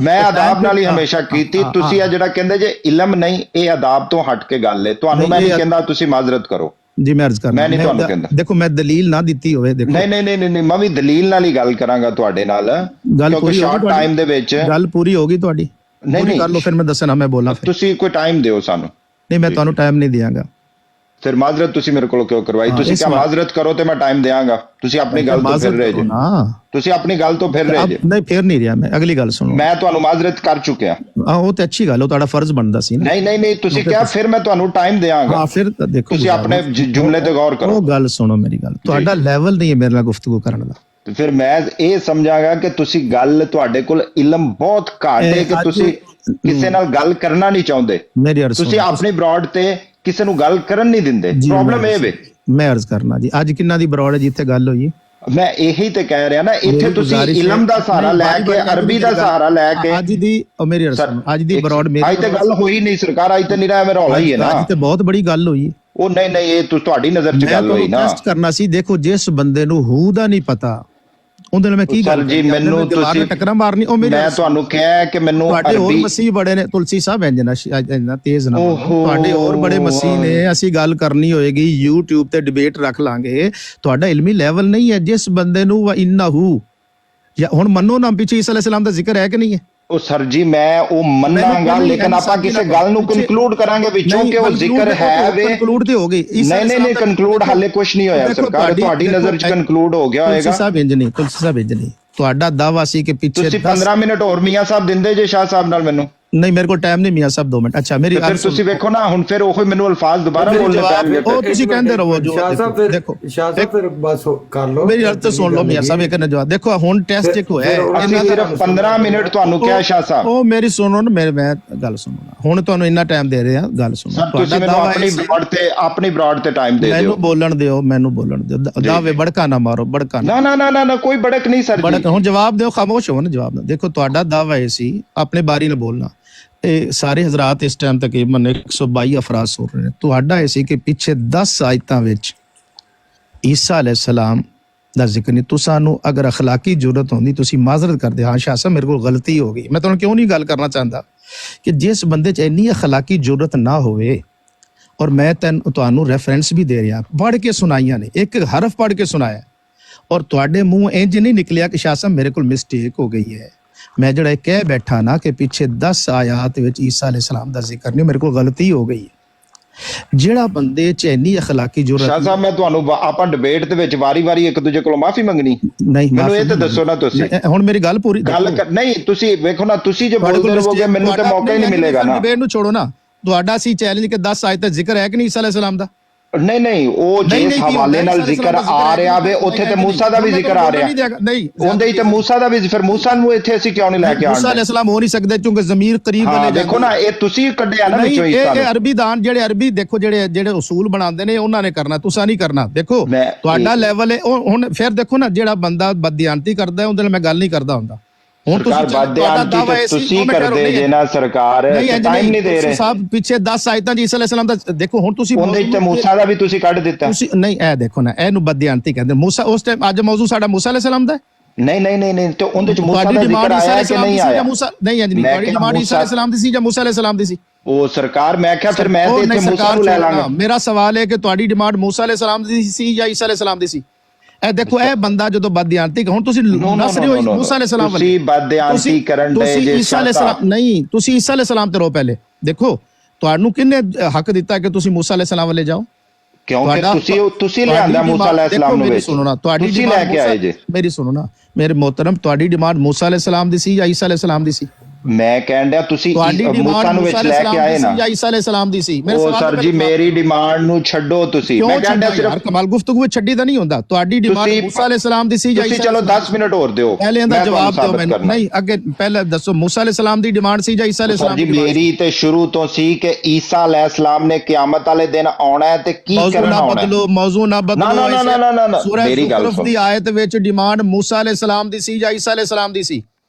ਮੈਂ ਆਦਾਬ ਨਾਲ ਹੀ ਹਮੇਸ਼ਾ ਕੀਤੀ। ਤੁਸੀਂ ਆ ਜਿਹੜਾ ਕਹਿੰਦੇ ਜੇ ਇਲਮ ਨਹੀਂ, ਇਹ ਆਦਾਬ ਤੋਂ ਹਟ ਕੇ ਗੱਲ ਹੈ। ਤੁਹਾਨੂੰ ਮੈਂ ਨਹੀਂ ਕਹਿੰਦਾ ਤੁਸੀਂ ਮਾਜ਼ਰਤ ਕਰੋ ਜੀ, ਮੈਂ ਅਰਜ਼ ਕਰਨਾ, ਮੈਂ ਨਹੀਂ ਤੁਹਾਨੂੰ ਕਹਿੰਦਾ। ਦੇਖੋ ਮੈਂ ਦਲੀਲ ਨਾ ਦਿੱਤੀ ਹੋਵੇ, ਦੇਖੋ ਨਹੀਂ ਮੈਂ ਵੀ ਦਲੀਲ ਨਾਲ ਹੀ ਗੱਲ ਕਰਾਂਗਾ ਤੁਹਾਡੇ ਨਾਲ, ਕਿਉਂਕਿ ਸ਼ਾਰਟ ਟਾਈਮ ਦੇ ਵਿੱਚ ਗੱਲ ਪੂਰੀ ਹੋ ਗਈ ਤੁਹਾਡੀ। ਨਹੀਂ ਕਰ ਲਓ, ਫਿਰ ਮੈਂ ਦੱਸਣਾ, ਮੈਂ ਬੋਲਾਂ। ਤੁਸੀਂ ਕੋਈ ਟਾਈਮ ਦਿਓ ਸਾਨੂੰ। ਨਹੀਂ, ਮੈਂ ਤੁਹਾਨੂੰ ਟਾਈਮ ਨਹੀਂ ਦਿਆਂਗਾ। ਫਿਰ ਮਾਜ਼ਰਤ ਤੁਸੀਂ ਮੇਰੇ ਕੋਲ ਕਿਉਂ ਕਰਵਾਈ? ਤੁਸੀਂ ਕਿਹਾ ਮਾਜ਼ਰਤ ਕਰੋ ਤੇ ਮੈਂ ਟਾਈਮ ਦਿਆਂਗਾ। ਤੁਸੀਂ ਆਪਣੀ ਗੱਲ ਤੋਂ ਫਿਰ ਰਹੇ ਜੇ, ਤੁਸੀਂ ਆਪਣੀ ਗੱਲ ਤੋਂ ਫਿਰ ਰਹੇ ਜੇ। ਨਹੀਂ, ਫਿਰ ਨਹੀਂ ਰਿਹਾ ਮੈਂ, ਅਗਲੀ ਗੱਲ ਸੁਣੋ। ਮੈਂ ਤੁਹਾਨੂੰ ਮਾਜ਼ਰਤ ਕਰ ਚੁੱਕਿਆ। ਉਹ ਤੇ ਅੱਛੀ ਗੱਲ, ਉਹ ਤੁਹਾਡਾ ਫਰਜ਼ ਬਣਦਾ ਸੀ ਨਾ। ਨਹੀਂ ਤੁਸੀਂ ਕਿਹਾ ਫਿਰ ਮੈਂ ਤੁਹਾਨੂੰ ਟਾਈਮ ਦਿਆਂਗਾ। ਹਾਂ, ਫਿਰ ਦੇਖੋ ਤੁਸੀਂ ਆਪਣੇ ਜੁਮਲੇ ਤੇ ਗੌਰ ਕਰੋ। ਉਹ ਗੱਲ ਸੁਣੋ ਮੇਰੀ ਗੱਲ, ਤੁਹਾਡਾ ਲੈਵਲ ਨਹੀਂ ਹੈ ਮੇਰੇ ਨਾਲ ਗੁਫ਼ਤਗੂ ਕਰਨ ਦਾ। ਤੇ ਫਿਰ ਮੈਂ ਇਹ ਸਮਝਾਂਗਾ ਕਿ ਤੁਸੀਂ ਗੱਲ, ਤੁਹਾਡੇ ਕੋਲ ਇਲਮ ਬਹੁਤ ਘੱਟ ਹੈ ਕਿ ਤੁਸੀਂ ਕਿਸੇ ਨਾਲ ਗੱਲ ਕਰਨਾ ਨਹੀਂ ਚਾਹੁੰਦੇ। ਤੁਸੀਂ ਆਪਣੀ ਬਰੋਡ ਤੇ ਕਿਸੇ ਨੂੰ ਗੱਲ ਕਰਨ ਨਹੀਂ ਦਿੰਦੇ। ਪ੍ਰੋਬਲਮ ਇਹ ਵੇ। ਮੈਂ ਅਰਜ਼ ਕਰਨਾ ਜੀ, ਅੱਜ ਕਿੰਨਾ ਦੀ ਬਰੋਡ ਹੈ ਜਿੱਥੇ ਗੱਲ ਹੋਈ? ਮੈਂ ਇਹੀ ਤੇ ਕਹਿ ਰਿਹਾ ਨਾ, ਇੱਥੇ ਤੁਸੀਂ ਇਲਮ ਦਾ ਸਹਾਰਾ ਲੈ ਕੇ, ਅਰਬੀ ਦਾ ਸਹਾਰਾ ਲੈ ਕੇ, ਅੱਜ ਦੀ ਮੇਰੀ ਅਰਜ਼, ਅੱਜ ਦੀ ਬਰੋਡ ਮੇਰੀ, ਅੱਜ ਤੇ ਗੱਲ ਹੋਈ ਨਹੀਂ ਸਰਕਾਰ, ਅੱਜ ਤੇ ਨਹੀਂ ਰਿਹਾ, ਮੇਰਾ ਹੌਲਾ ਹੀ ਹੈ ਨਾ। ਅੱਜ ਤੇ ਬਹੁਤ ਬੜੀ ਗੱਲ ਹੋਈ। ਉਹ ਨਹੀਂ ਇਹ ਤੁਹਾਡੀ ਨਜ਼ਰ 'ਚ ਗੱਲ ਹੋਈ ਨਾ। ਮੈਂ ਟੈਸਟ ਕਰਨਾ ਸੀ। ਦੇਖੋ, ਜਿਸ ਬੰਦੇ ਨੂੰ ਹੂ ਦਾ ਨਹੀਂ ਪਤਾ, ਉਹਦੇ ਨਾਲ ਮੈਂ ਕੀ ਗੱਲ ਜੀ? ਮੈਨੂੰ ਤੁਸੀਂ ਟੱਕਰਾਂ ਮਾਰਨੀ, ਉਹ ਮੇਰੇ, ਮੈਂ ਤੁਹਾਨੂੰ ਕਿਹਾ ਕਿ ਮੈਨੂੰ ਤੁਹਾਡੇ ਹੋਰ ਮਸੀਹ ਬੜੇ ਨੇ ਤੁਲਸੀ ਸਾਹਿਬ, ਇੰਨਾ ਤੇਜ਼ ਨਾ, ਤੁਹਾਡੇ ਹੋਰ ਬੜੇ ਮਸੀਹ ਨੇ। ਅਸੀਂ ਗੱਲ ਕਰਨੀ ਹੋਏਗੀ YouTube ਤੇ ਡਿਬੇਟ ਰੱਖ ਲਾਂਗੇ। ਤੁਹਾਡਾ ਇਲਮੀ ਲੈਵਲ ਨਹੀਂ ਹੈ। ਜਿਸ ਬੰਦੇ ਨੂੰ ਵਾ ਇਨਹੂ, ਜਾਂ ਹੁਣ ਮੰਨੋ ਨਾ, ਪਿੱਛੇ ਈਸਾ ਅਲੈਹਿਸਸਲਾਮ ਦਾ ਜ਼ਿਕਰ ਹੈ ਕਿ ਨਹੀਂ ਹੈ? ਉਹ ਸਰ ਜੀ ਮੈਂ ਉਹ ਮੰਨਾਂਗਾ, ਲੇਕਿਨ ਆਪਾਂ ਕਿਸੇ ਗੱਲ ਨੂੰ ਕਨਕਲੂਡ ਕਰਾਂਗੇ ਵਿੱਚੋਂ ਕਿ ਉਹ ਜ਼ਿਕਰ ਹੈ ਵੇ। ਕਨਕਲੂਡ ਤੇ ਹੋ ਗਈ। ਨਹੀਂ ਕਨਕਲੂਡ ਹਾਲੇ ਕੁਝ ਨਹੀਂ ਹੋਇਆ ਸਰਕਾਰ, ਤੁਹਾਡੀ ਨਜ਼ਰ 'ਚ ਕਨਕਲੂਡ ਹੋ ਗਿਆ ਹੋਏਗਾ। ਤੁਲਸੀ ਸਾਹਿਬ ਇੰਜ ਨਹੀਂ, ਤੁਹਾਡਾ ਦਾਵਾ ਸੀ ਕਿ ਪਿੱਛੇ ਤੁਸੀਂ 15 ਮਿੰਟ ਹੋਰ ਮੀਆਂ ਸਾਹਿਬ ਦਿੰਦੇ ਜੇ ਸ਼ਾਹ ਸਾਹਿਬ ਨਾਲ ਮੈਨੂੰ। ਨਹੀਂ, ਮੇਰੇ ਕੋਲ ਟਾਈਮ ਨਹੀਂ ਮੀਆਂ ਸਾਹਿਬ, 2 ਮਿੰਟ। ਅੱਛਾ, ਮੇਰੀ ਫਿਰ ਤੁਸੀਂ ਵੇਖੋ ਨਾ, ਹੁਣ ਫਿਰ ਉਹ ਮੈਨੂੰ ਅਲਫਾਜ਼ ਦੁਬਾਰਾ ਬੋਲਣੇ ਪੈਣਗੇ। ਉਹ ਤੁਸੀਂ ਕਹਿੰਦੇ ਰਹੋ ਜੋ ਸ਼ਾਹ ਸਾਹਿਬ, ਦੇਖੋ ਸ਼ਾਹ ਸਾਹਿਬ ਫਿਰ ਬਸ ਕਰ ਲਓ, ਮੇਰੀ ਗੱਲ ਤਾਂ ਸੁਣ ਲਓ ਮੀਆਂ ਸਾਹਿਬ, ਇੱਕ ਨਾ ਜਵਾਬ ਦੇਖੋ। ਹੁਣ ਟੈਸਟ ਇੱਕ ਹੋਇਆ, ਅਸੀਂ ਸਿਰਫ 15 ਮਿੰਟ ਤੁਹਾਨੂੰ ਕਿਹਾ ਸ਼ਾਹ ਸਾਹਿਬ। ਉਹ ਮੇਰੀ ਸੁਣੋ ਨਾ, ਮੈਂ ਗੱਲ ਸੁਣੋ ਨਾ। ਹੁਣ ਤੁਹਾਨੂੰ ਇੰਨਾ ਟਾਈਮ ਦੇ ਰਹੇ ਆ, ਗੱਲ ਸੁਣੋ। ਤੁਸੀਂ ਮੈਨੂੰ ਆਪਣੀ ਬਰੋਡ ਤੇ ਟਾਈਮ ਦੇ ਦਿਓ। ਮੈਨੂੰ ਬੋਲਣ ਦਿਓ। ਦਾਵੇ ਬੜਕਾ ਨਾ ਮਾਰੋ, ਬੜਕਾ ਨਾ ਕੋਈ ਬੜਕ ਨਹੀਂ ਸਰ ਜੀ। ਹੁਣ ਜਵਾਬ ਦਿਓ, ਖਾਮੋਸ਼ ਹੋ ਨਾ, ਜਵਾਬ ਦਿਓ। ਦੇਖੋ, ਤੁਹਾਡਾ ਦਾਵਾ ਇਹ ਸੀ, ਆਪਣੇ ਬਾਰੀ ਨਾਲ ਬੋਲਣਾ। ਇਹ ਸਾਰੇ ਹਜ਼ਰਾਤ ਇਸ ਟਾਈਮ ਤਕਰੀਬਨ 122 ਅਫਰਾਦ ਸੁਣ ਰਹੇ ਨੇ। ਤੁਹਾਡਾ ਇਹ ਸੀ ਕਿ ਪਿੱਛੇ 10 ਆਇਤਾਂ ਵਿੱਚ ਈਸਾ ਅਲੈਹਿਸਸਲਾਮ ਦਾ ਜ਼ਿਕਰ ਨਹੀਂ। ਤੁਹਾਨੂੰ ਅਗਰ ਅਖਲਾਕੀ ਜ਼ਰੂਰਤ ਹੁੰਦੀ, ਤੁਸੀਂ ਮਾਜ਼ਰਤ ਕਰਦੇ, ਹਾਂ ਸ਼ਾਹ ਸਾਹਿਬ ਮੇਰੇ ਕੋਲ ਗਲਤੀ ਹੋ ਗਈ। ਮੈਂ ਤੁਹਾਨੂੰ ਕਿਉਂ ਨਹੀਂ ਗੱਲ ਕਰਨਾ ਚਾਹੁੰਦਾ ਕਿ ਜਿਸ ਬੰਦੇ 'ਚ ਇੰਨੀ ਅਖਲਾਕੀ ਜ਼ਰੂਰਤ ਨਾ ਹੋਵੇ, ਔਰ ਮੈਂ ਤੁਹਾਨੂੰ ਰੈਫਰੈਂਸ ਵੀ ਦੇ ਰਿਹਾ, ਪੜ੍ਹ ਕੇ ਸੁਣਾਈਆਂ ਨੇ, ਇੱਕ ਹਰਫ ਪੜ੍ਹ ਕੇ ਸੁਣਾਇਆ, ਔਰ ਤੁਹਾਡੇ ਮੂੰਹ ਇੰਜ ਨਹੀਂ ਨਿਕਲਿਆ ਕਿ ਸ਼ਾਹ ਸਾਹਿਬ ਮੇਰੇ ਕੋਲ ਮਿਸਟੇਕ ਹੋ ਗਈ ਹੈ। ਮੈਂ ਜਿਹੜਾ ਕਹਿ ਬੈਠਾ ਨਾ ਕਿ ਪਿੱਛੇ 10 ਆਇਤ ਵਿੱਚ ਈਸਾ ਅਲੈਹਿਸਸਲਾਮ ਦਾ ਜ਼ਿਕਰ ਨਹੀਂ, ਮੇਰੇ ਕੋਲ ਗਲਤੀ ਹੋ ਗਈ। ਜਿਹੜਾ ਬੰਦੇ 'ਚ ਇੰਨੀ ਅਖਲਾਕੀ ਜ਼ਰੂਰਤ। ਸ਼ਾਹ ਸਾਹਿਬ, ਮੈਂ ਤੁਹਾਨੂੰ ਆਪਾਂ ਡਿਬੇਟ ਦੇ ਵਿੱਚ ਵਾਰੀ-ਵਾਰੀ ਇੱਕ ਦੂਜੇ ਕੋਲੋਂ ਮਾਫੀ ਮੰਗਣੀ? ਨਹੀਂ, ਮੈਨੂੰ ਇਹ ਤਾਂ ਦੱਸੋ ਨਾ ਤੁਸੀਂ। ਹੁਣ ਮੇਰੀ ਗੱਲ ਪੂਰੀ ਨਹੀਂ, ਤੁਸੀਂ ਵੇਖੋ ਨਾ, ਤੁਸੀਂ ਜੇ ਬੋਲਦੇ ਰਹੋਗੇ ਮੈਨੂੰ ਤਾਂ ਮੌਕਾ ਹੀ ਨਹੀਂ ਮਿਲੇਗਾ ਨਾ। ਡਿਬੇਟ ਨੂੰ ਛੋੜੋ ਨਾ। ਤੁਹਾਡਾ ਸੀ ਚੈਲੰਜ ਕਿ 10 ਆਇਤ ਦਾ ਜ਼ਿਕਰ ਹੈ ਕਿ ਨਹੀਂ ਈਸਾ ਅਲੈਹਿਸਸਲਾਮ ਦਾ? ਨਹੀਂ ਨਹੀਂ, ਉਹ ਜਿਸ ਹਵਾਲੇ ਨਾਲ ਜ਼ਿਕਰ ਆ ਰਿਹਾ ਵੇ ਉੱਥੇ ਤੇ ਮੂਸਾ ਦਾ ਵੀ ਜ਼ਿਕਰ ਆ ਰਿਹਾ, ਨਹੀਂ ਉਹਦੇ ਹੀ ਤੇ ਮੂਸਾ ਦਾ ਵੀ, ਫਿਰ ਮੂਸਾ ਨੂੰ ਇੱਥੇ ਅਸੀਂ ਕਿਉਂ ਨਹੀਂ ਲੈ ਕੇ ਮੂਸਾ ਆਉਂਦੇ? ਅਲੈਹਿਸਲਾਮ ਹੋ ਨਹੀਂ ਸਕਦੇ ਕਿਉਂਕਿ ਜ਼ਮੀਰ ਕਰੀਬ ਵਾਲੇ ਦੇਖੋ ਨਾ, ਇਹ ਤੁਸੀਂ ਕੱਢਿਆ ਨਾ ਵਿੱਚੋਂ ਇਹ ਹਿੱਸਾ। ਅਰਬੀ ਦਾਨ ਜਿਹੜੇ ਅਰਬੀ ਦੇਖੋ ਜਿਹੜੇ ਉਸੂਲ ਬਣਾਉਂਦੇ ਨੇ ਉਹਨਾਂ ਨੇ ਕਰਨਾ, ਤੁਸੀਂ ਨਹੀਂ ਕਰਨਾ। ਦੇਖੋ ਮੈਂ ਤੁਹਾਡਾ ਲੈਵਲ ਹੈ ਹੁਣ ਫਿਰ ਦੇਖੋ ਨਾ, ਜਿਹੜਾ ਬੰਦਾ ਬਦਿਆਨਤੀ ਕਰਦਾ ਉਹਦੇ ਨਾਲ ਮੈਂ ਗੱਲ ਨਹੀਂ ਕਰਦਾ ਹੁੰਦਾ। ਹੁਣ ਸਰਕਾਰ ਬਦਿਆਨਤੀ ਤੇ ਤੁਸੀਂ ਕਰਦੇ ਜੇ ਨਾ, ਸਰਕਾਰ ਟਾਈਮ ਨਹੀਂ ਦੇ ਰਹੇ ਸਾਹਿਬ। ਪਿੱਛੇ 10 ਆਇਤਾਂ ਜੀ ਈਸਾ ਅਲੈਹਿਸਲਾਮ ਦਾ ਦੇਖੋ, ਹੁਣ ਤੁਸੀਂ ਉਹਦੇ ਤੇ ਮੂਸਾ ਦਾ ਵੀ ਤੁਸੀਂ ਕੱਢ ਦਿੱਤਾ। ਤੁਸੀਂ ਨਹੀਂ, ਇਹ ਦੇਖੋ ਨਾ, ਇਹਨੂੰ ਬਦਿਆਨਤੀ ਕਹਿੰਦੇ। ਮੂਸਾ ਉਸ ਟਾਈਮ, ਅੱਜ ਮੌਜੂ ਸਾਡਾ ਮੂਸਾ ਅਲੈਹਿਸਲਾਮ ਦਾ ਨਹੀਂ ਨਹੀਂ ਨਹੀਂ ਨਹੀਂ, ਤੇ ਉਹਦੇ ਚ ਮੂਸਾ ਦਾ ਜ਼ਿਕਰ ਆਇਆ ਕਿ ਨਹੀਂ ਆਇਆ? ਨਹੀਂ ਅੱਜ ਨਹੀਂ, ਤੁਹਾਡੀ ਡਿਮਾਂਡ ਈਸਾ ਅਲੈਹਿਸਲਾਮ ਦੀ ਸੀ ਜਾਂ ਮੂਸਾ ਅਲੈਹਿਸਲਾਮ ਦੀ ਸੀ? ਉਹ ਸਰਕਾਰ, ਮੈਂ ਕਿਹਾ ਫਿਰ ਮੈਂ ਤੇ ਇੱਥੇ ਮੂਸਾ ਨੂੰ ਲੈ ਲਾਂਗਾ। ਮੇਰਾ ਸਵਾਲ ਹੈ ਕਿ ਤੁਹਾਡੀ ਡਿਮਾਂਡ ਮੂਸਾ ਅਲੈਹਿਸਲਾਮ ਦੀ ਸੀ ਜਾਂ ਈਸਾ ਅਲੈਹਿਸਲਾਮ ਦੀ ਸੀ? ਇਹ ਦੇਖੋ, ਇਹ ਬੰਦਾ ਜਦੋਂ ਬਦਿਆਨਤੀ, ਹੁਣ ਤੁਸੀਂ ਨਸ ਰਹੇ ਹੋ ਮੂਸਾ ਅਲੈਹਿਸਲਾਮ ਵਾਲੇ, ਤੁਸੀਂ ਬਦਿਆਨਤੀ ਕਰਨ ਦੇ ਜੇ ਈਸਾ ਅਲੈਹਿਸਲਾਮ ਨਹੀਂ, ਤੁਸੀਂ ਈਸਾ ਅਲੈਹਿਸਲਾਮ ਤੇ ਰਹੋ। ਪਹਿਲੇ ਦੇਖੋ ਤੁਹਾਨੂੰ ਕਿੰਨੇ ਹੱਕ ਦਿੱਤਾ ਕਿ ਤੁਸੀਂ ਮੂਸਾ ਅਲੈਹਿਸਲਾਮ ਵਾਲੇ ਜਾਓ? ਕਿਉਂਕਿ ਤੁਸੀਂ ਲਿਆਂਦਾ ਮੂਸਾ ਅਲੈਹਿਸਲਾਮ ਨੂੰ ਵਿੱਚ, ਸੁਣੋ ਨਾ, ਤੁਹਾਡੀ ਤੁਸੀਂ ਲੈ ਕੇ ਆਏ ਜੇ। ਮੇਰੀ ਸੁਣੋ ਨਾ ਮੇਰੇ ਮੁਹਤਰਮ, ਤੁਹਾਡੀ ਡਿਮਾਂਡ ਮੂਸਾ ਅਲੈਹਿਸਲਾਮ ਦੀ ਸੀ ਜਾਂ ਈਸਾ ਅਲੈਹਿਸਲਾਮ ਦੀ ਸੀ? ਮੈਂ ਕਹਿਣ ਡਿਆ ਤੁਸੀਂ ਮੂਸਾ ਨੂੰ ਵਿੱਚ ਲੈ ਕੇ ਆਏ ਨਾ, ਜਾਂ ਈਸਾ ਅਲੈਹਿਸਲਾਮ ਦੀ ਸੀ? ਉਹ ਸਰ ਜੀ, ਮੇਰੀ ਡਿਮਾਂਡ ਨੂੰ ਛੱਡੋ ਤੁਸੀਂ। ਮੈਂ ਕਹਿਣ ਡਿਆ ਸਿਰਫ ਕਮਾਲ ਗੁਫ਼ਤਗੂ ਵਿੱਚ ਛੱਡੀ ਤਾਂ ਨਹੀਂ ਹੁੰਦਾ। ਤੁਹਾਡੀ ਡਿਮਾਂਡ ਮੂਸਾ ਅਲੈਹਿਸਲਾਮ ਦੀ ਸੀ ਜਾਂ ਤੁਸੀਂ ਚਲੋ 10 ਮਿੰਟ ਹੋਰ ਦਿਓ, ਪਹਿਲੇ ਇਹਦਾ ਜਵਾਬ ਦਿਓ ਮੈਨੂੰ। ਨਹੀਂ, ਅੱਗੇ ਪਹਿਲੇ ਦੱਸੋ, ਮੂਸਾ ਅਲੈਹਿਸਲਾਮ ਦੀ ਡਿਮਾਂਡ ਸੀ ਜਾਂ ਈਸਾ ਅਲੈਹਿਸਲਾਮ ਦੀ? ਮੇਰੀ ਤੇ ਸ਼ੁਰੂ ਤੋਂ ਸੀ ਕਿ ਈਸਾ ਅਲੈਹਿਸਲਾਮ ਨੇ ਕਿਆਮਤ ਵਾਲੇ ਦਿਨ ਆਉਣਾ ਹੈ ਤੇ ਕੀ ਕਰਨਾ ਹੋਣਾ ਹੈ। ਮੌਜ਼ੂ ਨਾ ਬਦਲੋ। ਨਾ, ਸੂਰਹ ਮੇਰੀ ਗੱਲ ਜ਼ੁਖਰਫ ਦੀ ਆਇਤ ਵਿੱਚ ਡਿਮਾਂਡ ਮੂਸਾ ਅਲੈਹਿਸਲਾਮ ਦੀ ਸੀ ਜਾਂ ਈਸਾ ਅਲੈਹਿਸਲਾਮ ਦੀ ਸੀ?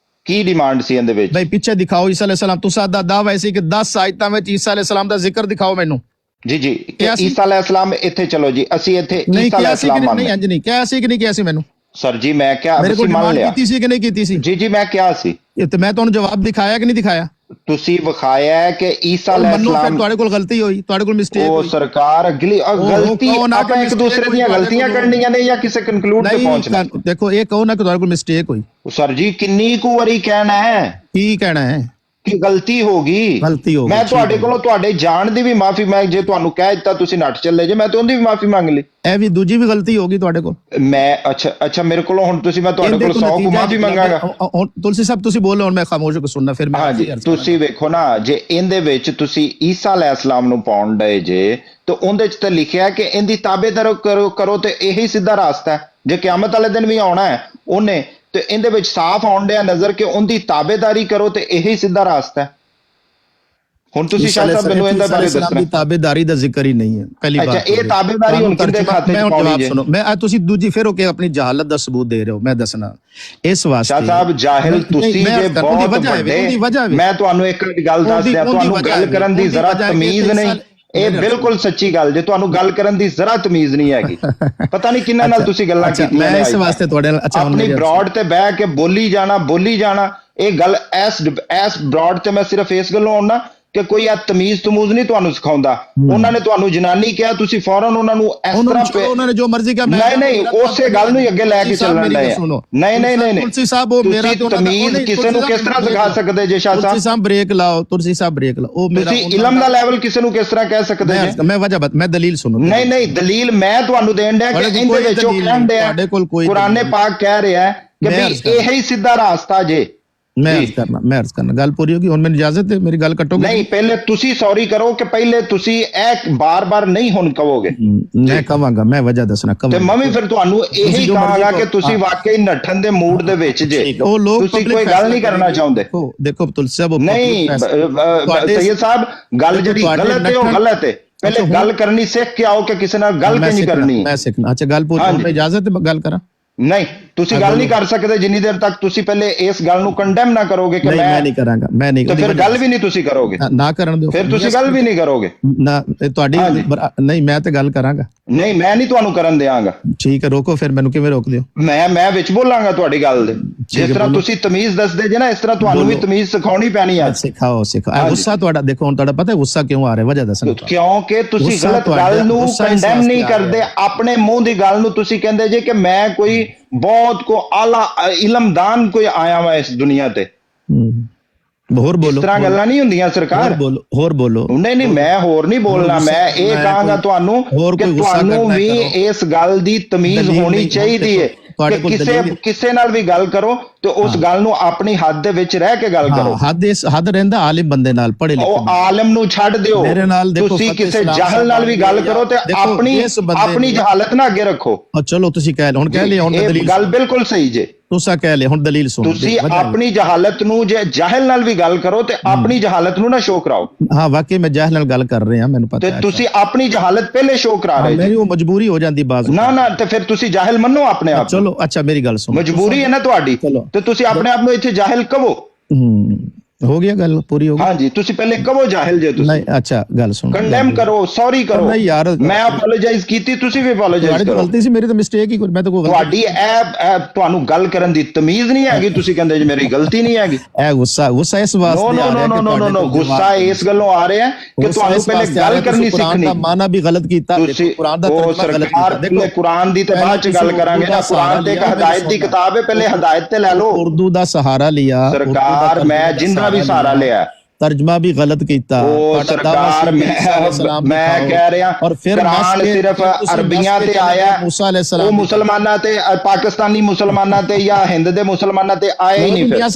ਕੀ ਡਿਮਾਂਡ ਸੀ ਇਹਦੇ ਵਿੱਚ? ਭਾਈ ਪਿੱਛੇ ਦਿਖਾਓ ਈਸਾ ਅਲੈਹਿਸਲਾਮ। ਤੁਸੀਂ ਦਾ ਦਾਅਵਾ ਹੈ ਸੀ ਕਿ 10 ਆਇਤਾਂ ਵਿੱਚ ਈਸਾ ਅਲੈਹਿਸਲਾਮ ਦਾ ਜ਼ਿਕਰ ਦਿਖਾਓ ਮੈਨੂੰ। ਜੀ ਈਸਾ ਅਲੈਹਿਸਲਾਮ ਇੱਥੇ ਚਲੋ ਜੀ, ਅਸੀਂ ਇੱਥੇ ਈਸਾ ਅਲੈਹਿਸਲਾਮ ਨਹੀਂ ਇੰਜ ਨਹੀਂ ਕਿਹਾ ਸੀ ਕਿ ਨਹੀਂ ਕਿਹਾ ਸੀ ਮੈਨੂੰ? ਸਰ ਜੀ ਮੈਂ ਕਿਹਾ ਅਸੀਂ ਮੰਨ ਲਿਆ। ਕੀਤੀ ਸੀ ਕਿ ਨਹੀਂ ਕੀਤੀ ਸੀ? ਜੀ ਮੈਂ ਕਿਹਾ ਸੀ। ਤੇ ਮੈਂ ਤੁਹਾਨੂੰ ਜਵਾਬ ਦਿਖਾਇਆ ਕਿ ਨਹੀਂ ਦਿਖਾਇਆ? ਤੁਸੀਂ ਵਿਖਾਇਆ ਹੈ ਕਿ ਈਸਾ ਅਲੈਹਿਸਲਾਮ, ਤੁਹਾਡੇ ਕੋਲ ਗਲਤੀ ਹੋਈ, ਤੁਹਾਡੇ ਕੋਲ ਮਿਸਟੇਕ ਹੋਈ। ਉਹ ਸਰਕਾਰ ਗਲਤੀ, ਆਪਾਂ ਇੱਕ ਦੂਸਰੇ ਦੀਆਂ ਗਲਤੀਆਂ ਕਰਨੀਆਂ ਨੇ ਜਾਂ ਕਿਸੇ ਕੰਕਲੂਡ ਤੇ ਪਹੁੰਚਣਾ? ਦੇਖੋ, ਇਹ ਕਹੋ ਨਾ ਕਿ ਤੁਹਾਡੇ ਕੋਲ ਮਿਸਟੇਕ ਹੋਈ। ਸਰ ਜੀ ਕਿੰਨੀ ਕੁ ਵਾਰੀ ਕਹਿਣਾ ਹੈ? ਕੀ ਕਹਿਣਾ ਹੈ? ਕਿ ਗਲਤੀ ਹੋ ਗਈ। ਮੈਂ ਤੁਹਾਡੇ ਕੋਲੋਂ ਤੁਹਾਡੇ ਜਾਣ ਦੀ ਵੀ ਮਾਫੀ, ਮੈਂ ਜੇ ਤੁਹਾਨੂੰ ਕਹਿ ਦਿੱਤਾ ਤੁਸੀਂ ਨੱਠ ਚੱਲੇ ਜੇ, ਮੈਂ ਤੇ ਉਹਦੀ ਵੀ ਮਾਫੀ ਮੰਗ ਲਈ। ਇਹ ਵੀ ਦੂਜੀ ਵੀ ਗਲਤੀ ਹੋਗੀ ਤੁਹਾਡੇ ਕੋਲ। ਮੈਂ ਅੱਛਾ ਮੇਰੇ ਕੋਲੋਂ ਹੁਣ ਤੁਸੀਂ, ਮੈਂ ਤੁਹਾਡੇ ਕੋਲ 100 ਕੁ ਮਾਫੀ ਮੰਗਾਂਗਾ। ਤੁਲਸੀ ਸਾਹਿਬ ਤੁਸੀਂ ਬੋਲੋ, ਹੁਣ ਮੈਂ ਖਾਮੋਸ਼ ਹੋ ਕੇ ਸੁਣਨਾ। ਫਿਰ ਮੈਂ ਹਾਂਜੀ, ਤੁਸੀਂ ਵੇਖੋ ਨਾ, ਜੇ ਇਹਦੇ ਵਿੱਚ ਤੁਸੀਂ ਈਸਾ ਅਲੈਹਿਸਲਾਮ ਨੂੰ ਪਾਉਣ ਡਏ ਜੇ ਤੇ ਉਹਦੇ ਚ ਤਾਂ ਲਿਖਿਆ ਕਿ ਇਹਦੀ ਤਾਬੇਦਾਰੀ ਕਰੋ ਤੇ ਇਹੀ ਸਿੱਧਾ ਰਾਸਤਾ ਹੈ। ਜੇ ਕਿਆਮਤ ਵਾਲੇ ਦਿਨ ਵੀ ਆਉਣਾ ਹੈ ਉਹਨੇ, ਤੇ ਇਹਦੇ ਵਿੱਚ ਸਾਫ਼ ਆਉਣ ਡਿਆ ਨਜ਼ਰ ਕਿ ਉਹਦੀ ਤਾਬੇਦਾਰੀ ਕਰੋ ਤੇ ਇਹੀ ਸਿੱਧਾ ਰਾਸਤਾ ਹੈ। ਹੁਣ ਤੁਸੀਂ ਸ਼ਾਹ ਸਾਹਿਬ ਮੈਨੂੰ ਇਹਦੇ ਬਾਰੇ ਦੱਸਣਾ। ਤਾਬੇਦਾਰੀ ਦਾ ਜ਼ਿਕਰ ਹੀ ਨਹੀਂ ਹੈ ਪਹਿਲੀ ਵਾਰ। ਅੱਛਾ, ਇਹ ਤਾਬੇਦਾਰੀ ਹੁਣ ਕਿਹਦੇ ਖਾਤੇ ਚ ਪਾਉਣੀ ਜੇ? ਸੁਣੋ, ਮੈਂ ਤੁਸੀਂ ਦੂਜੀ ਫਿਰ ਕੇ ਆਪਣੀ ਜਹਾਲਤ ਦਾ ਸਬੂਤ ਦੇ ਰਹੇ ਹੋ। ਮੈਂ ਦੱਸਣਾ ਇਸ ਵਾਸਤੇ ਸ਼ਾਹ ਸਾਹਿਬ ਜਾਹਿਲ ਤੁਸੀਂ ਜੇ ਬਹੁਤ ਵੱਡੇ। ਮੈਂ ਤੁਹਾਨੂੰ ਇੱਕ ਗੱਲ ਦੱਸ ਦਿਆਂ, ਤੁਹਾਨੂੰ ਗੱਲ ਕਰਨ ਦੀ ਜ਼ਰਾ ਤਮੀਜ਼ ਨਹੀਂ। ਇਹ ਬਿਲਕੁਲ ਸੱਚੀ ਗੱਲ ਜੇ, ਤੁਹਾਨੂੰ ਗੱਲ ਕਰਨ ਦੀ ਜ਼ਰਾ ਤਮੀਜ਼ ਨਹੀਂ ਹੈਗੀ। ਪਤਾ ਨਹੀਂ ਕਿੰਨਾਂ ਨਾਲ ਤੁਸੀਂ ਗੱਲਾਂ ਕੀਤੀਆਂ। ਮੈਂ ਇਸ ਵਾਸਤੇ ਤੁਹਾਡੇ ਨਾਲ ਆਪਣੀ ਬ੍ਰੌਡ ਤੇ ਬਹਿ ਕੇ ਬੋਲੀ ਜਾਣਾ। ਇਹ ਗੱਲ ਐਸ ਬ੍ਰੌਡ ਤੇ ਮੈਂ ਸਿਰਫ ਇਸ ਗੱਲੋਂ ਆਉਣਾ ਕਿ ਕੋਈ ਆ ਤਮੀਜ਼ ਤਮੂਜ਼ ਨਹੀਂ ਤੁਹਾਨੂੰ ਸਿਖਾਉਂਦਾ। ਉਹਨਾਂ ਨੇ ਤੁਹਾਨੂੰ ਜਨਾਨੀ ਕਿਹਾ, ਤੁਸੀਂ ਫੌਰਨ ਉਹਨਾਂ ਨੂੰ ਇਸ ਤਰ੍ਹਾਂ ਉਹਨਾਂ ਨੇ ਜੋ ਮਰਜ਼ੀ ਕਿਹਾ। ਨਹੀਂ ਉਸੇ ਗੱਲ ਨੂੰ ਅੱਗੇ ਲੈ ਕੇ ਚੱਲਣ ਡਏ ਆ। ਨਹੀਂ ਤੁਲਸੀ ਸਾਹਿਬ, ਉਹ ਮੇਰਾ ਤਮੀਜ਼ ਕਿਸੇ ਨੂੰ ਕਿਸ ਤਰ੍ਹਾਂ ਸਿਖਾ ਸਕਦੇ ਜੇ? ਸ਼ਾਹ ਤੁਲਸੀ ਸਾਹਿਬ ਬ੍ਰੇਕ ਲਾਓ, ਤੁਲਸੀ ਸਾਹਿਬ ਬ੍ਰੇਕ ਲਾਓ। ਉਹ ਮੇਰਾ ਤੁਸੀਂ ਇਲਮ ਦਾ ਲੈਵਲ ਕਿਸੇ ਨੂੰ ਕਿਸ ਤਰ੍ਹਾਂ ਕਹਿ ਸਕਦੇ ਜੇ? ਮੈਂ ਵਜ੍ਹਾ ਮੈਂ ਦਲੀਲ ਸੁਣੋ। ਨਹੀਂ ਦਲੀਲ ਮੈਂ ਤੁਹਾਨੂੰ ਦੇਣ ਡਿਆ ਕਿ ਇਹਦੇ ਵਿੱਚ ਉਹ ਕਹਿਣ ਡਿਆ, ਕੁਰਾਨੇ ਪਾਕ ਕਹਿ ਰਿਹਾ ਕਿ ਵੀ ਇਹੀ ਸਿੱਧਾ ਰਾਸਤਾ ਜੇ। ਮੈਂ ਅਰਜ਼ ਕਰਨਾ ਗੱਲ ਪੂਰੀ ਹੋਗੀ। ਹੁਣ ਮੈਨੂੰ ਇਜਾਜ਼ਤ ਹੈ, ਮੇਰੀ ਗੱਲ ਕੱਟੋਗੇ? ਨਹੀਂ, ਪਹਿਲੇ ਤੁਸੀਂ ਸੌਰੀ ਕਰੋ ਕਿ ਪਹਿਲੇ ਤੁਸੀਂ ਇਹ ਬਾਰ-ਬਾਰ ਨਹੀਂ ਹੁਣ ਕਹੋਗੇ। ਮੈਂ ਕਹਾਂਗਾ, ਮੈਂ ਵਜ੍ਹਾ ਦੱਸਣਾ ਤੇ ਮੰਮੀ ਫਿਰ ਤੁਹਾਨੂੰ ਇਹੀ ਕਹਾਂਗਾ ਕਿ ਤੁਸੀਂ ਵਾਕਈ ਨੱਠਣ ਦੇ ਮੂਡ ਦੇ ਵਿੱਚ ਜੇ। ਤੁਸੀਂ ਕੋਈ ਗੱਲ ਨਹੀਂ ਕਰਨਾ ਚਾਹੁੰਦੇ। ਦੇਖੋ ਤੁਲਸੀ ਸਾਹਿਬ, ਨਹੀਂ ਸੈਯਦ ਸਾਹਿਬ, ਗੱਲ ਜਿਹੜੀ ਗਲਤ ਹੈ ਉਹ ਗਲਤ ਹੈ। ਪਹਿਲੇ ਗੱਲ ਕਰਨੀ ਸਿੱਖ ਕੇ ਆਓ ਕਿ ਕਿਸੇ ਨਾਲ ਗੱਲ ਕਿਵੇਂ ਕਰਨੀ ਹੈ। ਮੈਂ ਸਿੱਖਣਾ। ਅੱਛਾ, ਗੱਲ ਪੂਰੀ, ਇਜਾਜ਼ਤ ਹੈ ਗੱਲ ਕਰਾਂ? ਨਹੀਂ, ਤੁਸੀਂ ਗੱਲ ਨਹੀਂ ਕਰ ਸਕਦੇ ਜਿੰਨੀ ਦੇਰ ਤੱਕ ਤੁਸੀਂ ਪਹਿਲੇ ਇਸ ਗੱਲ ਨੂੰ ਕੰਡੈਮ ਨਾ ਕਰੋਗੇ ਕਿ ਮੈਂ ਨਹੀਂ ਕਰਾਂਗਾ। ਮੈਂ ਨਹੀਂ, ਤੇ ਫਿਰ ਗੱਲ ਵੀ ਨਹੀਂ ਤੁਸੀਂ ਕਰੋਗੇ। ਨਾ ਕਰਨ ਦਿਓ, ਫਿਰ ਤੁਸੀਂ ਗੱਲ ਵੀ ਨਹੀਂ ਕਰੋਗੇ ਨਾ। ਤੁਹਾਡੀ ਨਹੀਂ, ਮੈਂ ਤੇ ਗੱਲ ਕਰਾਂਗਾ। ਨਹੀਂ, ਮੈਂ ਨਹੀਂ ਤੁਹਾਨੂੰ ਕਰਨ ਦਿਆਂਗਾ। ਠੀਕ ਹੈ, ਰੋਕੋ ਫਿਰ ਮੈਨੂੰ। ਕਿਵੇਂ ਰੋਕ ਦਿਓ? ਮੈਂ ਵਿੱਚ ਬੋਲਾਂਗਾ ਤੁਹਾਡੀ ਗੱਲ ਦੇ। ਜਿਸ ਤਰ੍ਹਾਂ ਤੁਸੀਂ ਤਮੀਜ਼ ਦੱਸਦੇ ਜੇ ਨਾ, ਇਸ ਤਰ੍ਹਾਂ ਤੁਹਾਨੂੰ ਵੀ ਤਮੀਜ਼ ਸਿਖਾਉਣੀ ਪੈਣੀ ਆ। ਸਿਖਾਓ। ਗੁੱਸਾ ਤੁਹਾਡਾ ਦੇਖੋ, ਹੁਣ ਤੁਹਾਡਾ ਪਤਾ ਗੁੱਸਾ ਕਿਉਂ ਆ ਰਿਹਾ? ਵਜ੍ਹਾ ਦੱਸਣਾ। ਕਿਉਂਕਿ ਤੁਸੀਂ ਗਲਤ ਗੱਲ ਨੂੰ ਕੰਡੈਮ ਨਹੀਂ ਕਰਦੇ। ਆਪਣੇ ਮੂੰਹ ਦੀ ਗੱਲ ਨੂੰ ਤੁਸੀਂ ਕਹਿੰਦੇ ਜੇ ਕਿ ਮੈਂ ਕੋਈ ਬਹੁਤ ਕੋ ਆਲਾ ਇਲਮਦਾਨ ਕੋਈ ਆਇਆ ਵਾ ਇਸ ਦੁਨੀਆ ਤੇ। ਹੋਰ ਬੋਲੋ। ਇਸ ਤਰ੍ਹਾਂ ਗੱਲਾਂ ਨਹੀਂ ਹੁੰਦੀਆਂ ਸਰਕਾਰ। ਹੋਰ ਬੋਲੋ। ਨਹੀਂ, ਮੈਂ ਹੋਰ ਨਹੀਂ ਬੋਲਣਾ। ਮੈਂ ਇਹ ਕਹਾਂਗਾ ਤੁਹਾਨੂੰ ਕਿ ਤੁਹਾਨੂੰ ਵੀ ਇਸ ਗੱਲ ਦੀ ਤਮੀਜ਼ ਹੋਣੀ ਚਾਹੀਦੀ ਹੈ ਤੁਹਾਡੇ ਕਿ ਕੋਲ ਦਲੀਲ ਕਿਸੇ ਨਾਲ ਵੀ ਗੱਲ ਕਰੋ ਤੇ ਉਸ ਗੱਲ ਨੂੰ ਆਪਣੀ ਹੱਦ ਦੇ ਵਿੱਚ ਰਹਿ ਕੇ ਗੱਲ ਕਰੋ। ਹੱਦ ਰਹਿੰਦਾ ਆਲਿਮ ਬੰਦੇ ਨਾਲ, ਪੜ੍ਹੇ ਲਿਖੇ ਉਹ ਆਲਮ ਨੂੰ ਛੱਡ ਦਿਓ, ਮੇਰੇ ਨਾਲ ਦੇਖੋ ਤੁਸੀਂ ਫਤਿਹ ਕਿਸੇ ਸਲਾਮ ਜਾਹਲ ਨਾਲ ਵੀ ਗੱਲ ਕਰੋ ਤੇ ਆਪਣੀ ਜਹਾਲਤ ਨਾ ਅੱਗੇ ਰੱਖੋ। ਚਲੋ ਤੁਸੀਂ ਕਹਿ ਲਓ, ਹੁਣ ਕਹਿ ਲਿਆ, ਹੁਣ ਇਹ ਦਲੀਲ ਗੱਲ ਬਿਲਕੁਲ ਸਹੀ ਜੇ। ਤੁਸੀਂ ਕਹਿ ਲਿਆ, ਹੁਣ ਦਲੀਲ ਸੁਣੋ। ਤੁਸੀਂ ਆਪਣੀ ਜਹਾਲਤ ਨੂੰ ਜੇ ਜਾਹਿਲ ਨਾਲ ਵੀ ਗੱਲ ਕਰੋ ਤੇ ਆਪਣੀ ਜਹਾਲਤ ਨੂੰ ਨਾ ਸ਼ੋਅ ਕਰਾਓ। ਹਾਂ ਵਾਕਈ ਮੈਂ ਜਾਹਿਲ ਨਾਲ ਗੱਲ ਕਰ ਰਿਹਾ, ਮੈਨੂੰ ਪਤਾ ਤੇ ਹੈ। ਤੁਸੀਂ ਆਪਣੀ ਜਹਾਲਤ ਪਹਿਲੇ ਸ਼ੋਅ ਕਰਾ ਰਹੇ ਮੇਰੀ ਜੀ। ਉਹ ਮਜਬੂਰੀ ਹੋ ਜਾਂਦੀ ਬਾਜ਼ੂ। ਨਾ ਤੇ ਫਿਰ ਤੁਸੀਂ ਜਾਹਿਲ ਮੰਨੋ ਆਪਣੇ ਆਪ ਨੂੰ। ਚਲੋ ਅੱਛਾ ਮੇਰੀ ਗੱਲ ਸੁਣੋ, ਮਜਬੂਰੀ ਹੈ ਨਾ ਤੁਹਾਡੀ, ਤੇ ਤੁਸੀਂ ਆਪਣੇ ਆਪ ਨੂੰ ਇੱਥੇ ਜਾਹਿਲ ਕਹੋ। ਹੋ ਗਿਆ, ਗੱਲ ਪੂਰੀ ਹੋ ਗਈ। ਹਾਂਜੀ, ਤੁਸੀਂ ਪਹਿਲੇ ਕਹੋ ਜਾਹਿਲ ਜੇ ਤੁਸੀਂ। ਨਹੀਂ ਅੱਛਾ ਗੱਲ ਸੁਣੋ, ਕੰਡੈਮ ਕਰੋ, ਸੌਰੀ ਕਰੋ। ਨਹੀਂ ਯਾਰ, ਮੈਂ ਅਪੋਲੋਜਾਈਜ਼ ਕੀਤੀ, ਤੁਸੀਂ ਵੀ ਅਪੋਲੋਜਾਈਜ਼ ਕਰੋ। ਗਲਤੀ ਸੀ ਮੇਰੀ, ਤਾਂ ਮਿਸਟੇਕ ਹੀ ਕੋਈ, ਮੈਂ ਤਾਂ ਕੋਈ ਤੁਹਾਡੀ ਇਹ ਤੁਹਾਨੂੰ ਗੱਲ ਕਰਨ ਦੀ ਤਮੀਜ਼ ਨਹੀਂ ਹੈਗੀ, ਤੁਸੀਂ ਕਹਿੰਦੇ ਜੀ ਮੇਰੀ ਗਲਤੀ ਨਹੀਂ ਹੈਗੀ। ਇਹ ਗੁੱਸਾ ਇਸ ਵਾਸਤੇ ਨੋ ਗੁੱਸਾ ਇਸ ਗੱਲੋਂ ਆ ਰਿਹਾ ਕਿ ਤੁਹਾਨੂੰ ਪਹਿਲੇ ਗੱਲ ਕਰਨੀ ਸਿੱਖਣੀ। ਕੁਰਾਨ ਦਾ ਮਾਨਾ ਵੀ ਗਲਤ ਕੀਤਾ, ਕੁਰਾਨ ਦਾ ਤਰਜਮਾ ਗਲਤ ਕੀਤਾ। ਦੇਖੋ ਕੁਰਾਨ ਦੀ ਤੇ ਬਾਅਦ ਚ ਗੱਲ ਕਰਾਂਗੇ ਨਾ। ਕੁਰਾਨ ਤੇ ਇੱਕ ਹਦਾਇਤ ਦੀ ਕਿਤਾਬ ਹੈ, ਪਹਿਲੇ ਹਦਾਇਤ ਤੇ ਲੈ ਲਓ। ਉਰਦੂ ਦਾ ਸਹਾਰਾ ਲਿਆ ਸਰਕਾਰ, ਮੈਂ ਜਿੰਦਾ ਵੀ ਸਹਾਰਾ ਲਿਆ, ਤਰਜਮਾ ਵੀ ਗਲਤ ਕੀਤਾ। ਸਰਕਾਰ ਮੈਂ ਕਹਿ ਰਿਹਾ ਕੁਰਾਨ ਸਿਰਫ ਅਰਬੀਆਂ ਤੇ ਆਇਆ, ਉਹ ਮੁਸਲਮਾਨਾਂ ਤੇ, ਪਾਕਿਸਤਾਨੀ ਮੁਸਲਮਾਨਾਂ ਤੇ ਜਾਂ ਹਿੰਦ ਦੇ ਮੁਸਲਮਾਨਾਂ ਤੇ ਆਇਆ ਹੀ ਨਹੀਂ। ਮੀਆਂ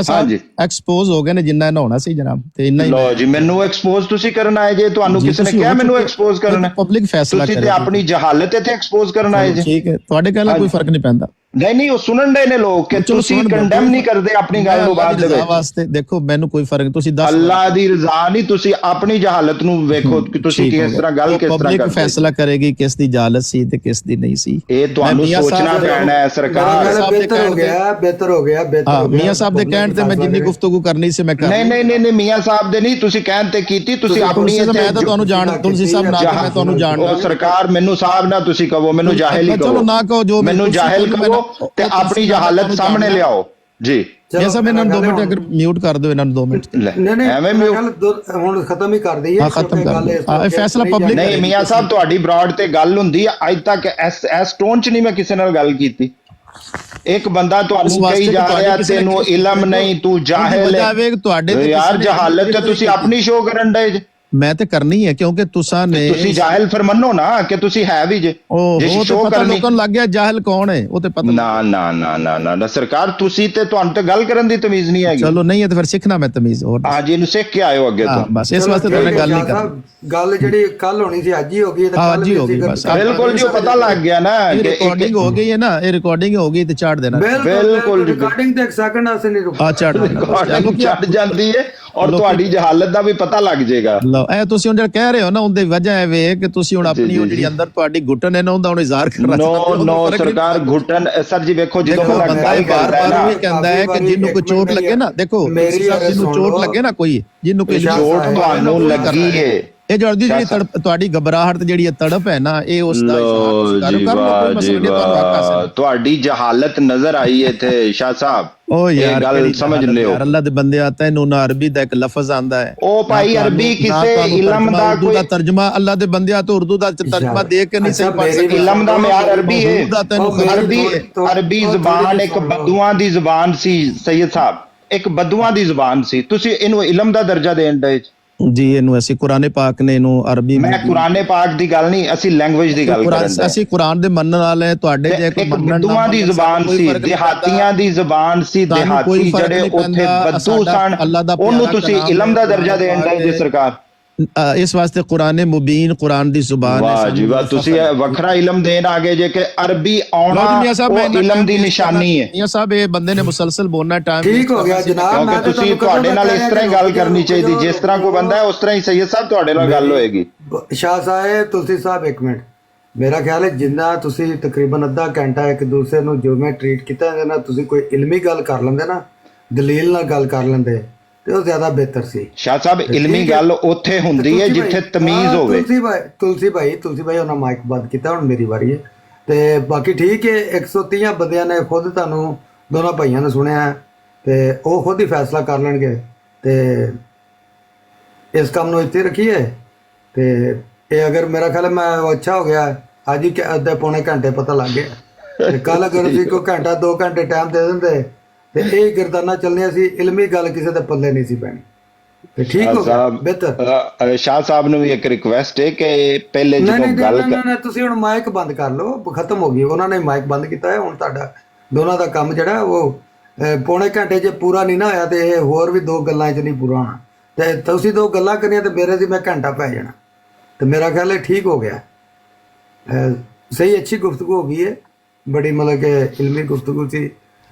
ਸਾਹਿਬ ਐਕਸਪੋਜ਼ ਹੋ ਗਏ ਨੇ, ਜਿੰਨਾ ਨਹਾਉਣਾ ਸੀ ਜਨਾਬ, ਤੇ ਇੰਨਾ ਹੀ। ਲੋ ਜੀ, ਮੈਨੂੰ ਐਕਸਪੋਜ਼ ਤੁਸੀਂ ਕਰਨ ਆਏ ਜੇ? ਤੁਹਾਨੂੰ ਕਿਸੇ ਨੇ ਕਿਹਾ ਮੈਨੂੰ ਐਕਸਪੋਜ਼ ਕਰਨਾ? ਪਬਲਿਕ ਫੈਸਲਾ ਤੁਸੀਂ ਤੇ ਆਪਣੀ ਜਹਾਲਤ ਇੱਥੇ ਐਕਸਪੋਜ਼ ਕਰਨ ਆਏ ਜੇ। ਠੀਕ ਹੈ, ਤੁਹਾਡੇ ਕਹਿਣ ਨਾਲ ਕੋਈ ਫਰਕ ਨਹੀਂ ਪੈਂਦਾ। ਨਹੀਂ ਉਹ ਸੁਣਨ ਦੇ ਨੇ ਲੋਕ ਕਿ ਤੁਸੀਂ ਕੰਡੈਮ ਨਹੀਂ ਕਰਦੇ ਆਪਣੀ ਗੱਲ ਨੂੰ ਬਾਅਦ ਦੇ ਵਿੱਚ। ਵਾਸਤੇ ਦੇਖੋ ਮੈਨੂੰ ਕੋਈ ਫਰਕ ਨਹੀਂ, ਤੁਸੀਂ ਦੱਸ। ਅੱਲਾਹ ਦੀ ਰਜ਼ਾ ਨਹੀਂ, ਤੁਸੀਂ ਆਪਣੀ ਜਹਾਲਤ ਨੂੰ ਵੇਖੋ ਕਿ ਤੁਸੀਂ ਕਿਸ ਤਰ੍ਹਾਂ ਗੱਲ ਕਿਸ ਤਰ੍ਹਾਂ ਕਰਦੇ। ਪਬਲਿਕ ਫੈਸਲਾ ਕਰੇਗੀ ਕਿਸ ਦੀ ਜਹਾਲਤ ਸੀ ਤੇ ਕਿਸ ਦੀ ਨਹੀਂ ਸੀ। ਇਹ ਤੁਹਾਨੂੰ ਸੋਚਣਾ ਪੈਣਾ ਹੈ। ਸਰਕਾਰ ਬਿਹਤਰ ਹੋ ਗਿਆ। ਮੀਆਂ ਸਾਹਿਬ ਦੇ ਕਹਿਣ ਤੇ ਮੈਂ ਜਿੰਨੀ ਗੁਫ਼ਤਗੂ ਕਰਨੀ ਸੀ ਮੈਂ ਕਰ। ਨਹੀਂ ਮੀਆਂ ਸਾਹਿਬ ਦੇ ਨਹੀਂ, ਤੁਸੀਂ ਕਹਿਣ ਤੇ ਕੀਤੀ। ਤੁਸੀਂ ਆਪਣੀ ਮੈਂ ਤਾਂ ਤੁਹਾਨੂੰ ਜਾਣ, ਤੁਲਸੀ ਸਾਹਿਬ ਨਾਲ ਮੈਂ ਤੁਹਾਨੂੰ ਜਾਣਦਾ। ਸਰਕਾਰ ਮੈਨੂੰ ਸਾਹਿਬ ਨਾ ਤੁਸੀਂ ਕਹੋ, ਮੈਨੂੰ ਜਾਹਿਲ ਹੀ ਕਹੋ। ਚਲੋ ਨਾ ਕਹੋ, ਜੋ ਮੈਨੂੰ ਜਾਹਿਲ ਕਹੋ ਤੇ ਆਪਣੀ ਜਹਾਲਤ ਸਾਹਮਣੇ ਲਿਆਓ ਜੀ। ਜੈਸਾ ਇਹਨਾਂ ਨੂੰ 2 ਮਿੰਟ ਅਗਰ ਮਿਊਟ ਕਰ ਦਿਓ, ਇਹਨਾਂ ਨੂੰ 2 ਮਿੰਟ। ਨਹੀਂ ਐਵੇਂ ਹੁਣ ਖਤਮ ਹੀ ਕਰ ਦਈਏ। ਖਤਮ ਕਰ ਦਿਓ, ਇਹ ਫੈਸਲਾ ਪਬਲਿਕ। ਨਹੀਂ ਮੀਆਂ ਸਾਹਿਬ, ਤੁਹਾਡੀ ਬਰਾਡ ਤੇ ਗੱਲ ਹੁੰਦੀ ਹੈ। ਅੱਜ ਤੱਕ ਇਸ ਟੋਨ ਚ ਨਹੀਂ ਮੈਂ ਕਿਸੇ ਨਾਲ ਗੱਲ ਕੀਤੀ। ਇੱਕ ਬੰਦਾ ਤੁਹਾਨੂੰ ਕਹੀ ਜਾ ਰਿਹਾ ਤੈਨੂੰ ਇਲਮ ਨਹੀਂ, ਤੂੰ ਜਾਹਿਲ ਹੈ। ਯਾਰ ਜਹਾਲਤ ਤੇ ਤੁਸੀਂ ਆਪਣੀ ਸ਼ੋਅ ਕਰਨ ਡਏ ਜੇ। ਮੈਂ ਤੇ ਕਰਨੀ ਹੈ ਕਿਉਂਕਿ ਤੁਸੀਂ ਜਾਹਿਲ ਫਿਰ ਮੰਨੋ ਨਾ ਕਿ ਤੁਸੀਂ ਹੈ ਵੀ ਜੇ। ਉਹ ਤੇ ਪਤਾ ਲੋਕਾਂ ਨੂੰ ਲੱਗ ਗਿਆ ਜਾਹਿਲ ਕੌਣ ਹੈ, ਉਹ ਤੇ ਪਤਾ। ਨਾ ਸਰਕਾਰ, ਤੁਸੀਂ ਤੇ ਤੁਹਾਨੂੰ ਤੇ ਗੱਲ ਕਰਨ ਦੀ ਤਮੀਜ਼ ਨਹੀਂ ਹੈਗੀ। ਚਲੋ ਨਹੀਂ ਹੈ ਤੇ ਫਿਰ ਸਿੱਖਣਾ ਮੈਂ ਤਮੀਜ਼। ਹੋਰ ਹਾਂਜੀ, ਇਹਨੂੰ ਸਿੱਖ ਕੇ ਆਇਓ ਅੱਗੇ ਤੋਂ। ਬਸ ਇਸ ਵਾਸਤੇ ਤੁਹਾਡੇ ਗੱਲ ਨਹੀਂ ਕਰ। ਗੱਲ ਜਿਹੜੀ ਕੱਲ ਹੋਣੀ ਸੀ ਅੱਜ ਹੀ ਹੋ ਗਈ। ਅੱਜ ਹੀ ਹੋ ਗਈ ਬਸ। ਬਿਲਕੁਲ ਜੀ, ਪਤਾ ਲੱਗ ਗਿਆ ਨਾ ਕਿ ਰਿਕਾਰਡਿੰਗ ਹੋ ਗਈ ਹੈ ਨਾ। ਇਹ ਰਿਕਾਰਡਿੰਗ ਹੋ ਗਈ ਤੇ ਛੱਡ ਦੇਣਾ। ਬਿਲਕੁਲ ਰਿਕਾਰਡਿੰਗ ਤੇ 1 ਸੈਕਿੰਡ ਆਸੇ ਨਹੀਂ ਰੁਕਦਾ। ਛੱਡ ਦੇਣਾ, ਛੱਡ ਜਾਂਦੀ ਹੈ ਔਰ ਤੁਹਾਡੀ ਜਹਾਲਤ ਦਾ ਵੀ ਪਤਾ ਲੱਗ ਜਾਏਗਾ। ਲਓ, ਇਹ ਤੁਸੀਂ ਹੁਣ ਜਿਹੜਾ ਕਹਿ ਰਹੇ ਹੋ ਨਾ, ਉਹਦੀ ਵਜ੍ਹਾ ਇਹ ਵੇ ਕਿ ਤੁਸੀਂ ਹੁਣ ਆਪਣੀ ਉਹ ਜਿਹੜੀ ਅੰਦਰ ਤੁਹਾਡੀ ਘੁੱਟਣ ਹੈ ਨਾ, ਉਹਦਾ ਹੁਣ ਇਜ਼ਹਾਰ ਕਰਨਾ। ਨੋ ਸਰਕਾਰ, ਘੁੱਟਣ ਸਰ ਜੀ ਵੇਖੋ, ਜਦੋਂ ਬੰਦਾ ਬਾਰ-ਬਾਰ ਕਹਿੰਦਾ ਹੈ ਕਿ ਜਿਹਨੂੰ ਕੋਈ ਚੋਟ ਲੱਗੇ ਨਾ, ਦੇਖੋ ਜਿਹਨੂੰ ਚੋਟ ਲੱਗੇ ਨਾ, ਕੋਈ ਜਿਹਨੂੰ ਕੋਈ ਚੋਟ ਤੁਹਾਨੂੰ ਲੱਗੀ ਹੈ, ਇਹ ਜਿਹੜੀ ਤੁਹਾਡੀ ਘਬਰਾਹਟ ਤੇ ਜਿਹੜੀ ਤੜਪ ਹੈ ਨਾ, ਇਹ ਉਸ ਦਾ ਤੁਹਾਡੀ ਜਹਾਲਤ ਨਜ਼ਰ ਆਈ ਇੱਥੇ ਸ਼ਾਹ ਸਾਹਿਬ। ਉਹ ਯਾਰ ਗੱਲ ਸਮਝ ਲਿਓ, ਅੱਲਾਹ ਦੇ ਬੰਦੇ ਆਤਾ ਹੈ, ਨਾ ਅਰਬੀ ਦਾ ਇੱਕ ਲਫ਼ਜ਼ ਆਂਦਾ ਹੈ। ਉਹ ਭਾਈ ਅਰਬੀ ਕਿਸੇ ਇਲਮ ਦਾ ਕੋਈ ਤਰਜਮਾ, ਅੱਲਾਹ ਦੇ ਬੰਦਿਆਂ ਤੋਂ ਉਰਦੂ ਦਾ ਤਰਜਮਾ ਦੇਖ ਕੇ ਨਹੀਂ ਸਹੀ ਪੜ੍ਹ ਸਕਦੇ। ਇਲਮ ਦਾ ਮਿਆਰ ਅਰਬੀ ਹੈ। ਅਰਬੀ ਜ਼ਬਾਨ ਇੱਕ ਬਦੂਆਂ ਦੀ ਜ਼ਬਾਨ ਸੀ ਸੈਯਦ ਸਾਹਿਬ, ਇੱਕ ਬਦੂਆਂ ਦੀ ਜ਼ਬਾਨ ਸੀ। ਤੁਸੀਂ ਇਹਨੂੰ ਇਲਮ ਦਾ ਦਰਜਾ ਦੇਣ ਦੇ ਜੀ। ਇਹਨੂੰ ਅਸੀਂ ਕੁਰਾਨੇ ਪਾਕ ਨੇ ਇਹਨੂੰ ਅਰਬੀ, ਮੈਂ ਕੁਰਾਨੇ ਪਾਕ ਦੀ ਗੱਲ ਨਹੀਂ, ਅਸੀਂ ਲੈਂਗੁਏਜ ਦੀ ਗੱਲ ਕਰ ਰਹੇ। ਅਸੀਂ ਕੁਰਾਨ ਦੇ ਮੰਨਣ ਵਾਲੇ, ਤੁਹਾਡੇ ਜੇ ਕੋਈ ਬਦੂਆਂ ਦੀ ਜ਼ਬਾਨ ਸੀ, ਦਿਹਾਤੀਆਂ ਦੀ ਜ਼ਬਾਨ ਸੀ, ਦਿਹਾਤੀ ਜਿਹੜੇ ਉੱਥੇ ਬਦੂ ਸਨ, ਉਹਨੂੰ ਤੁਸੀਂ ਇਲਮ ਦਾ ਦਰਜਾ ਦੇਣ ਦੇ ਜੀ ਸਰਕਾਰ। ਇਸ ਵਾਸਤੇ ਕੁਰਾਨ ਮੁਬੀਨ, ਕੁਰਾਨ ਦੀ ਜ਼ੁਬਾਨ ਹੈ। ਵਾਹ ਜੀ ਵਾਹ, ਤੁਸੀਂ ਵੱਖਰਾ ਇਲਮ ਦੇਣ ਆ ਗਏ ਜੇ ਕਿ ਅਰਬੀ ਆਉਣਾ ਉਹ ਇਲਮ ਦੀ ਨਿਸ਼ਾਨੀ ਹੈ। ਮੀਆਂ ਸਾਹਿਬ ਇਹ ਬੰਦੇ ਨੇ ਮੁਸਲਸਲ ਬੋਲਣਾ ਟਾਈਮ ਠੀਕ ਹੋ ਗਿਆ ਜਨਾਬ। ਮੈਂ ਤੁਸੀਂ ਤੁਹਾਡੇ ਨਾਲ ਇਸ ਤਰ੍ਹਾਂ ਹੀ ਗੱਲ ਕਰਨੀ ਚਾਹੀਦੀ, ਜਿਸ ਤਰ੍ਹਾਂ ਕੋਈ ਬੰਦਾ ਹੈ ਉਸ ਤਰ੍ਹਾਂ ਹੀ ਸੈਯਦ ਸਾਹਿਬ ਤੁਹਾਡੇ ਨਾਲ ਗੱਲ ਹੋਏਗੀ। ਸ਼ਾਹ ਸਾਹਿਬ, ਤੁਲਸੀ ਸਾਹਿਬ, 1 ਮਿੰਟ। ਮੇਰਾ ਖਿਆਲ ਹੈ ਜਿੰਨਾ ਤੁਸੀਂ ਤਕਰੀਬਨ ਅੱਧਾ ਘੰਟਾ ਇੱਕ ਦੂਸਰੇ ਨੂੰ ਜਿਵੇਂ ਟ੍ਰੀਟ ਕੀਤਾ ਇਹਦੇ ਨਾਲ, ਤੁਸੀਂ ਕੋਈ ਇਲਮੀ ਗੱਲ ਕਰ ਲੈਂਦੇ ਨਾ, ਦਲੀਲ ਨਾਲ ਗੱਲ ਕਰ ਲੈਂਦੇ ਤੇ ਉਹ ਜ਼ਿਆਦਾ ਬਿਹਤਰ ਸੀ। ਸ਼ਾਹ ਸਾਹਿਬ, ਇਲਮੀ ਗੱਲ ਉੱਥੇ ਹੁੰਦੀ ਹੈ ਜਿੱਥੇ ਤਮੀਜ਼ ਹੋਵੇ। ਤੁਲਸੀ ਭਾਈ ਉਹਨਾਂ ਮਾਈਕ ਬੰਦ ਕੀਤਾ, ਹੁਣ ਮੇਰੀ ਵਾਰੀ ਹੈ। ਤੇ ਬਾਕੀ ਠੀਕ ਹੈ, 130 ਬੰਦਿਆਂ ਨੇ ਖੁਦ ਤੁਹਾਨੂੰ ਦੋਨਾਂ ਭਾਈਆਂ ਨੇ ਸੁਣਿਆ ਤੇ ਉਹ ਖੁਦ ਹੀ ਫੈਸਲਾ ਕਰ ਲੈਣਗੇ। ਤੇ ਇਸ ਕੰਮ ਨੂੰ ਇੱਥੇ ਰੱਖੀਏ ਤੇ ਇਹ ਅਗਰ ਮੇਰਾ ਖਿਆਲ ਹੈ ਮੈਂ ਅੱਛਾ ਹੋ ਗਿਆ, ਅੱਜ ਹੀ ਅੱਧੇ ਪੌਣੇ ਘੰਟੇ ਪਤਾ ਲੱਗ ਗਿਆ। ਤੇ ਕੱਲ ਅਗਰ ਅਸੀਂ ਕੋਈ ਘੰਟਾ 2 ਘੰਟੇ ਟਾਈਮ ਦੇ ਦਿੰਦੇ ਤੇ ਇਹ ਗਿਰਦਾਨਾ ਚੱਲਣੀਆਂ ਸੀ, ਇਲਮੀ ਗੱਲ ਕਿਸੇ ਦੇ ਪੱਲੇ ਨਹੀਂ ਸੀ ਪੈਣੀ। ਤੇ ਠੀਕ ਹੋ ਗਿਆ ਬਿਹਤਰ। ਸ਼ਾਹ ਸਾਹਿਬ ਨੂੰ ਵੀ ਇੱਕ ਰਿਕੁਐਸਟ ਹੈ ਕਿ ਪਹਿਲੇ ਨਹੀਂ ਜਦੋਂ ਨਹੀਂ ਗੱਲ ਨਹੀਂ ਨਹੀਂ, ਤੁਸੀਂ ਹੁਣ ਮਾਈਕ ਬੰਦ ਕਰ ਲਓ, ਖਤਮ ਹੋ ਗਈ, ਉਹਨਾਂ ਨੇ ਮਾਈਕ ਬੰਦ ਕੀਤਾ ਹੈ। ਹੁਣ ਤੁਹਾਡਾ ਦੋਨਾਂ ਦਾ ਕੰਮ ਜਿਹੜਾ ਉਹ ਪੌਣੇ ਘੰਟੇ 'ਚ ਪੂਰਾ ਨਹੀਂ ਨਾ ਹੋਇਆ, ਤੇ ਇਹ ਹੋਰ ਵੀ 2 ਗੱਲਾਂ 'ਚ ਨਹੀਂ ਪੂਰਾ ਹੋਣਾ, ਤੇ ਤੁਸੀਂ 2 ਗੱਲਾਂ ਕਰੀਆਂ ਤੇ ਮੇਰੇ ਦੀ ਮੈਂ ਘੰਟਾ ਪੈ ਜਾਣਾ, ਤੇ ਮੇਰਾ ਖਿਆਲ ਹੈ ਠੀਕ ਹੋ ਗਿਆ। ਸਹੀ ਅੱਛੀ ਗੁਫ਼ਤਗੂ ਹੋ ਗਈ ਹੈ, ਬੜੀ ਮਤਲਬ ਕਿ ਇਲਮੀ ਗੁਫ਼ਤਗੂ ਸੀ,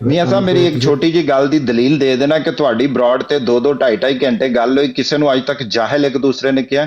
ਮੀਆਂ ਸਾਹਿਬ ਮੇਰੀ ਇੱਕ ਛੋਟੀ ਜੀ ਗੱਲ ਦੀ ਦਲੀਲ ਦੇ ਦੇਣਾ ਕਿ ਤੁਹਾਡੀ ਬ੍ਰੌਡ ਤੇ 2-2 2.5 ਘੰਟੇ ਗੱਲ ਹੋਈ, ਕਿਸੇ ਨੂੰ ਅੱਜ ਤੱਕ ਜਾਹਿਲ ਇੱਕ ਦੂਸਰੇ ਨੇ ਕਿਹਾ?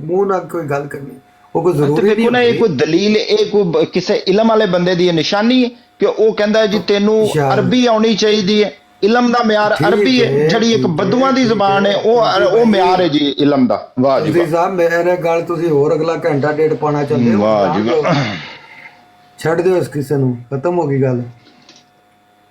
ਮੂੰਹ ਨਾਲ ਕੋਈ ਗੱਲ ਕਰਨੀ ਉਹ ਕੋਈ ਜ਼ਰੂਰੀ ਨਹੀਂ। ਦੇਖੋ ਨਾ, ਇਹ ਕੋਈ ਦਲੀਲ, ਇਹ ਕੋਈ ਕਿਸੇ ਇਲਮ ਵਾਲੇ ਬੰਦੇ ਦੀ ਨਿਸ਼ਾਨੀ ਹੈ ਕਿ ਉਹ ਕਹਿੰਦਾ ਜੀ ਤੈਨੂੰ ਅਰਬੀ ਆਉਣੀ ਚਾਹੀਦੀ ਹੈ। ਇਲਮ ਦਾ ਮਿਆਰ ਅਰਬੀ ਹੈ, ਜਿਹੜੀ ਇੱਕ ਬਦੂਆਂ ਦੀ ਜ਼ੁਬਾਨ ਹੈ, ਉਹ ਮਿਆਰ ਹੈ ਜੀ ਇਲਮ ਦਾ। ਵਾਹ ਜੀ ਜੀ ਸਾਹਿਬ, ਮੇਰੇ ਗੱਲ ਤੁਸੀਂ ਹੋਰ ਅਗਲਾ ਘੰਟਾ ਡੇਢ ਪਾਣਾ ਚਾਹੁੰਦੇ ਹੋ? ਵਾਹ ਜੀ ਵਾਹ, ਛੱਡ ਦਿਓ ਇਸ ਕਿਸੇ ਨੂੰ, ਖਤਮ ਹੋ ਗਈ ਗੱਲ,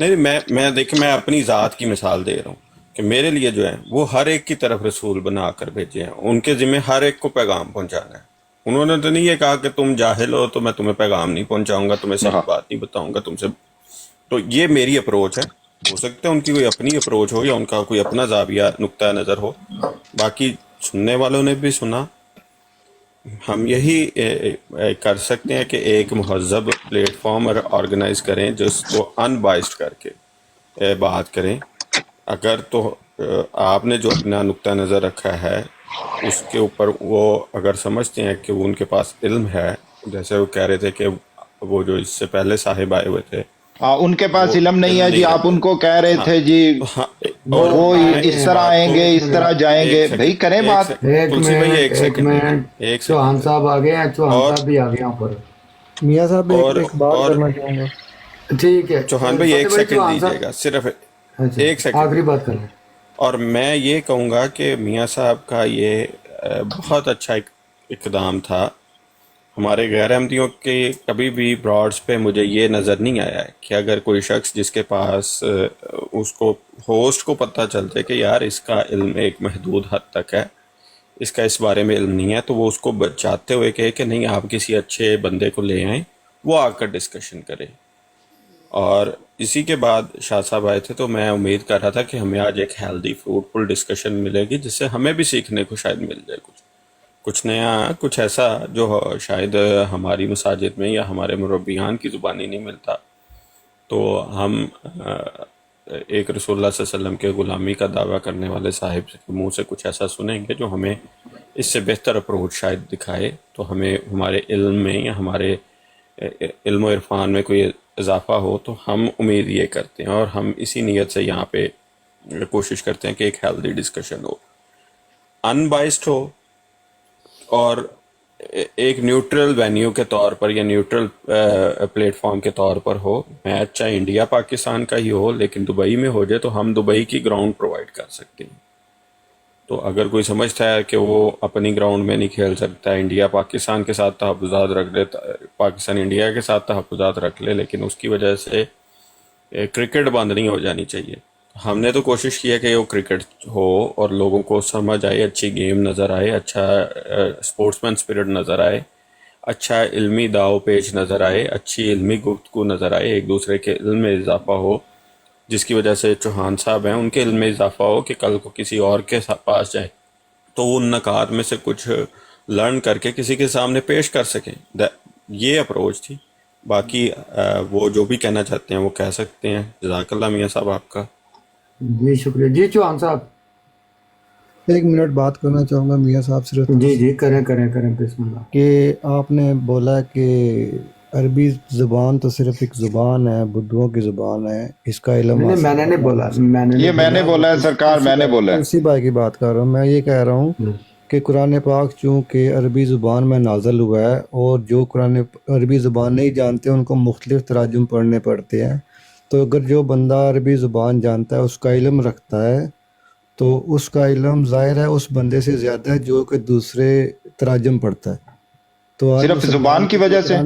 نہیں میں دیکھیں میں اپنی ذات کی مثال دے رہا ہوں کہ میرے لیے جو ہے وہ ہر ایک کی طرف رسول بنا کر بھیجے ہیں، ان کے ذمہ ہر ایک کو پیغام پہنچانا ہے۔ انہوں نے تو نہیں یہ کہا کہ تم جاہل ہو تو میں تمہیں پیغام نہیں پہنچاؤں گا، تمہیں صحیح بات نہیں بتاؤں گا تم سے۔ تو یہ میری اپروچ ہے، ہو سکتا ہے ان کی کوئی اپنی اپروچ ہو یا ان کا کوئی اپنا زاویہ نقطہ نظر ہو، باقی سننے والوں نے بھی سنا۔ ہم یہی کر سکتے ہیں کہ ایک مہذب پلیٹ فارم آرگنائز کریں جس کو ان بائسڈ کر کے بات کریں۔ اگر تو آپ نے جو اپنا نقطہ نظر رکھا ہے اس کے اوپر وہ اگر سمجھتے ہیں کہ وہ ان کے پاس علم ہے، جیسے وہ کہہ رہے تھے کہ وہ جو اس سے پہلے صاحب آئے ہوئے تھے ان کے پاس وہ علم نہیں ہے جی، آپ ان کو کہہ رہے تھے جی اور وہ اس طرح آئیں گے، اس طرح جائیں گے، بھائی کریں بات۔ تلسی بھائی ایک سیکنڈ، چوہان صاحب آ گئے ہیں، چوہان صاحب بھی آ گئے ہیں اوپر۔ میاں صاحب ایک بات کرنا چاہوں گا۔ ٹھیک ہے چوہان بھائی ایک سیکنڈ دیجیے گا، صرف ایک سیکنڈ، آخری بات کر لیں۔ اور میں یہ کہوں گا کہ میاں صاحب کا یہ بہت اچھا اقدام تھا۔ ہمارے غیر احمدیوں کے کبھی بھی براڈز پہ مجھے یہ نظر نہیں آیا ہے کہ اگر کوئی شخص جس کے پاس اس کو ہوسٹ کو پتہ چلتے کہ یار اس کا علم ایک محدود حد تک ہے، اس کا اس بارے میں علم نہیں ہے، تو وہ اس کو بچاتے ہوئے کہے کہ نہیں آپ کسی اچھے بندے کو لے آئیں، وہ آ کر ڈسکشن کرے۔ اور اسی کے بعد شاہ صاحب آئے تھے تو میں امید کر رہا تھا کہ ہمیں آج ایک ہیلدی فروٹفل ڈسکشن ملے گی جس سے ہمیں بھی سیکھنے کو شاید مل جائے کچھ نیا، کچھ ایسا جو شاید ہماری مساجد میں یا ہمارے مربیان کی زبانی نہیں ملتا۔ تو ہم ایک رسول اللہ صلی اللہ علیہ وسلم کے غلامی کا دعویٰ کرنے والے صاحب کے منہ سے کچھ ایسا سنیں گے جو ہمیں اس سے بہتر اپروچ شاید دکھائے، تو ہمیں ہمارے علم میں یا ہمارے علم و عرفان میں کوئی اضافہ ہو۔ تو ہم امید یہ کرتے ہیں اور ہم اسی نیت سے یہاں پہ کوشش کرتے ہیں کہ ایک ہیلدی ڈسکشن ہو، ان بائسڈ ہو، اور ایک نیوٹرل وینیو کے طور پر یا نیوٹرل پلیٹ فارم کے طور پر ہو۔ میچ چاہے انڈیا پاکستان کا ہی ہو لیکن دبئی میں ہو جائے تو ہم دبئی کی گراؤنڈ پرووائڈ کر سکتے ہیں۔ تو اگر کوئی سمجھتا ہے کہ وہ اپنی گراؤنڈ میں نہیں کھیل سکتا، انڈیا پاکستان کے ساتھ تحفظات رکھ لے، پاکستان انڈیا کے ساتھ تحفظات رکھ لے، لیکن اس کی وجہ سے کرکٹ بند نہیں ہو جانی چاہیے۔ ہم نے تو کوشش کی ہے کہ وہ کرکٹ ہو اور لوگوں کو سمجھ آئے، اچھی گیم نظر آئے، اچھا اسپورٹس مین اسپرٹ نظر آئے، اچھا علمی داؤ پیچ نظر آئے، اچھی علمی گفتگو نظر آئے، ایک دوسرے کے علم میں اضافہ ہو، جس کی وجہ سے چوہان صاحب ہیں ان کے علم میں اضافہ ہو کہ کل کو کسی اور کے پاس جائیں تو وہ ان نکات میں سے کچھ لرن کر کے کسی کے سامنے پیش کر سکیں۔ یہ اپروچ تھی۔ باقی وہ جو بھی کہنا چاہتے ہیں وہ کہہ سکتے ہیں۔ جزاک اللہ میاں صاحب آپ کا۔ جی شکریہ۔ جی چوہان صاحب ایک منٹ بات کرنا چاہوں گا میاں صاحب صرف، جی کریں بسم اللہ۔ کہ آپ نے بولا کہ عربی زبان تو صرف ایک زبان ہے، بدھوؤں کی زبان ہے، اس کا علم نہیں میں نے نہیں بولا، یہ میں نے بولا ہے سرکار، میں نے بولا ہے۔ اسی بھائی کی بات کر رہا ہوں۔ میں یہ کہہ رہا ہوں کہ قرآن پاک چونکہ عربی زبان میں نازل ہوا ہے اور جو قرآن عربی زبان نہیں جانتے ان کو مختلف تراجم پڑھنے پڑتے ہیں، تو اگر جو بندہ عربی زبان جانتا ہے، اس کا علم رکھتا ہے، تو اس کا علم ظاہر ہے اس بندے سے زیادہ ہے جو کہ دوسرے تراجم پڑھتا ہے۔ تو صرف زبان کی وجہ سے؟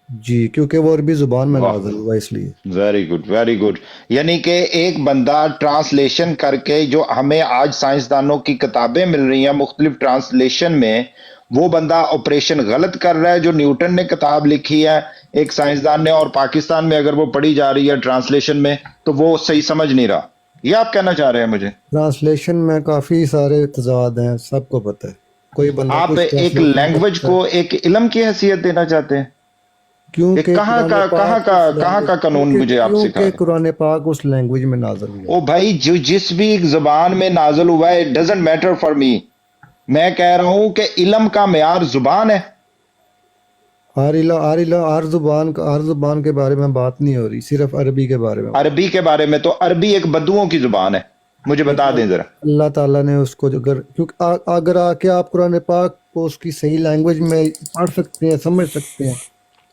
جی، کیونکہ وہ عربی زبان میں نازل ہوا اس لیے۔ Very good very good. یعنی کہ ایک بندہ ٹرانسلیشن کر کے، جو ہمیں آج سائنسدانوں کی کتابیں مل رہی ہیں مختلف ٹرانسلیشن میں، وہ بندہ آپریشن غلط کر رہا ہے۔ جو نیوٹن نے کتاب لکھی ہے ایک سائنسدان نے، اور پاکستان میں اگر وہ پڑھی جا رہی ہے ٹرانسلیشن میں، تو وہ صحیح سمجھ نہیں رہا۔ یہ آپ کہنا چاہ رہے ہیں مجھے؟ ٹرانسلیشن میں کافی سارے تضاد ہیں، سب کو پتہ ہے۔ کوئی بندہ آپ ایک لینگویج کو ایک علم کی حیثیت دینا چاہتے ہیں؟ کیونکہ کہاں کا قانون مجھے آپ سکھا رہے ہیں؟ قرآن پاک اس لینگویج میں نازل ہوا۔ او بھائی، جو جس بھی زبان میں نازل ہوا ہے، it doesn't matter for me۔ میں کہہ رہا ہوں کہ علم کا معیار زبان ہے۔ ہر زبان کے بارے میں بات نہیں ہو رہی، صرف عربی کے بارے میں۔ عربی کے بارے میں تو عربی ایک بدوؤں کی زبان ہے، مجھے بتا دیں ذرا۔ اللہ تعالیٰ نے اس کو اگر آ کے آپ قرآن پاک کو اس کی صحیح لینگویج میں پڑھ سکتے ہیں، سمجھ سکتے ہیں،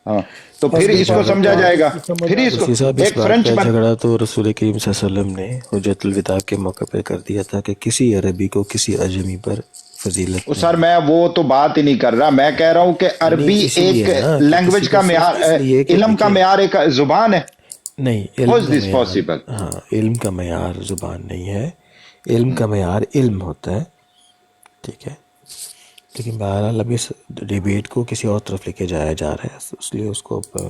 ہاں تو پھر اس کو سمجھا جائے گا۔ پھر اس کو صاحب اس ایک بات فرینچ کا جھگڑا تو رسول کریم صلی اللہ علیہ وسلم نے حجت الوداع کے موقع پہ کر دیا تھا کہ کسی عربی کو کسی اجمی پر فضیلت۔ سر میں وہ تو بات ہی نہیں کر رہا، میں کہہ رہا ہوں کہ عربی ایک لینگویج کا معیار، علم کا معیار ایک زبان ہے۔ نہیں، How علم is کا this معیار، possible? ہاں علم کا معیار زبان نہیں ہے، علم کا معیار علم ہوتا ہے، ٹھیک ہے، لیکن بہرحال اب اس ڈیبیٹ کو کسی اور طرف لے کے جایا جا رہا ہے، اس لیے اس کو اب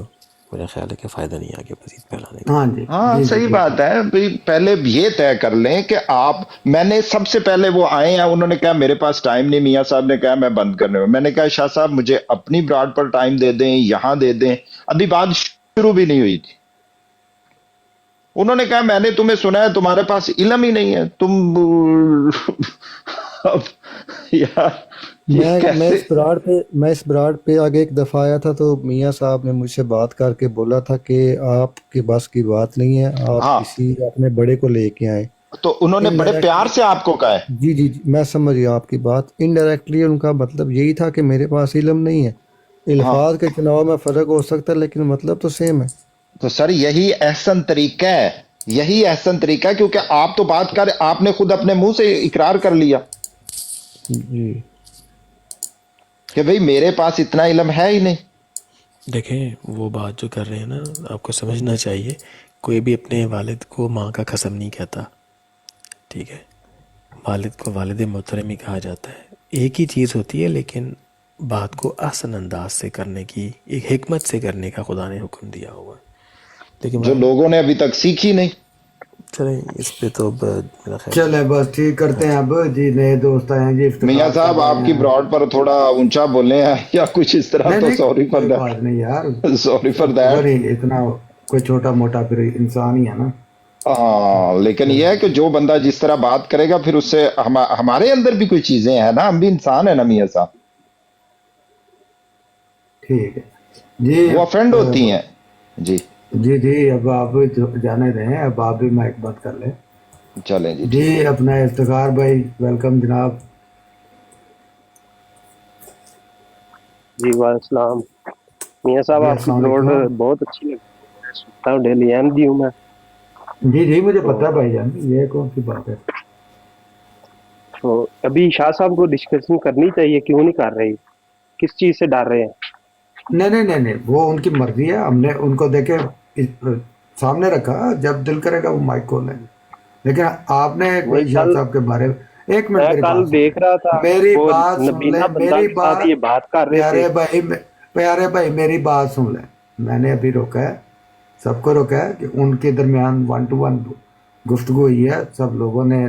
میرا خیال ہے کہ فائدہ نہیں آگے مزید پھیلانے کا۔ ہاں جی ہاں جی جی صحیح جی بات ہے بھئی، پہلے یہ طے کر لیں کہ آپ، میں نے سب سے پہلے وہ آئے ہیں، انہوں نے کہا میرے پاس ٹائم نہیں، میاں صاحب نے کہا میں بند کرنے میں نے کہا شاہ صاحب مجھے اپنی براڈ پر ٹائم دے دیں، یہاں دے دیں، ابھی بات شروع بھی نہیں ہوئی تھی، انہوں نے کہا میں نے تمہیں سنا ہے تمہارے پاس علم ہی نہیں ہے، تم اب یار یہ میں کیسے؟ اس براڈ پہ آگے ایک دفعہ آیا تھا تو میاں صاحب نے مجھ سے بات کر کے بولا تھا کہ آپ کے بس کی بات نہیں ہے، آپ ہاں کسی اپنے بڑے کو لے کے آئیں۔ تو انہوں نے بڑے پیار انڈائریکٹلی سے آپ کو کہا ہے، جی جی جی میں سمجھ گیا آپ کی بات، انڈائریکٹلی ان کا مطلب یہی تھا کہ میرے پاس علم نہیں ہے، ہاں الفاظ کے چناؤ میں فرق ہو سکتا ہے لیکن مطلب تو سیم ہے۔ تو سر یہی احسن طریقہ ہے، یہی احسن طریقہ ہے، کیونکہ آپ تو بات کر، آپ نے خود اپنے منہ سے اقرار کر لیا جی کہ بھئی میرے پاس اتنا علم ہے ہی نہیں۔ دیکھیں وہ بات جو کر رہے ہیں نا، آپ کو سمجھنا چاہیے، کوئی بھی اپنے والد کو ماں کا قسم نہیں کہتا، ٹھیک ہے، والد کو والد محترم ہی کہا جاتا ہے، ایک ہی چیز ہوتی ہے، لیکن بات کو احسن انداز سے کرنے کی، ایک حکمت سے کرنے کا خدا نے حکم دیا ہوا ہے، لیکن جو لوگوں نے ابھی تک سیکھی نہیں۔ چلیں اس پہ تو اب میرا خیال چلیں بس ٹھیک کرتے ہیں اب جی، نئے دوست آئے ہیں جی، میاں افتخار صاحب کر آپ رہے کی ہیں۔ براڈ پر تھوڑا اونچا بولے ہیں یا کچھ اس طرح، نہیں تو نہیں سوری فار کوئی بات نہیں یار، دیٹ، سوری فار خبر دیٹ۔ ہی اتنا کوئی چھوٹا موٹا پھر انسان ہی ہے نا۔ ہاں لیکن یہ ہے کہ جو بندہ جس طرح بات کرے گا پھر اس سے ہمارے اندر بھی کوئی چیزیں ہیں نا، ہم بھی انسان ہیں نا میاں صاحب، ٹھیک ہے جی وہ افینڈ ہوتی ہیں جی۔ جی جی اب آپ جانے رہے ہیں، اب آپ بھی مائک بند کر لیں چلیں جی جی۔ ٹھیک ہے۔ اپنا افتخار بھائی ویلکم جناب۔ جی وعلیکم السلام میاں صاحب، جی آپ کی السلام بروڈ علیکم۔ بہت اچھی لگتی ہے، سنتا ہوں ڈیلی، احمدی ہوں میں، جی جی مجھے تو پتہ ہے بھائی جان، یہ کون سی بات ہے۔ تو ابھی شاہ صاحب کو ڈسکشن کرنی چاہیے، کیوں نہیں کر رہی، کس چیز سے ڈر رہے ہیں؟ نہیں نہیں نہیں نہیں، وہ ان کی مرضی ہے، ہم نے ان کو دیکھے سامنے رکھا، جب دل کرے گا وہ مائک کھولیں گے، لیکن آپ نے وہی کوئی شاہ کل صاحب کے بارے میں، ایک منٹ میں میری کل بات سن لیں، دیکھ رہا تھا، میری وہ بات سن لیں، نبینا بندہ میری کے ساتھ بات، یہ بات کر رہے تھے۔ پیارے بھائی میری بات سن لیں، میں نے ابھی روکا ہے، سب کو روکا ہے کہ ان کے درمیان 1 to 1 گفتگو ہوئی ہے، سب لوگوں نے،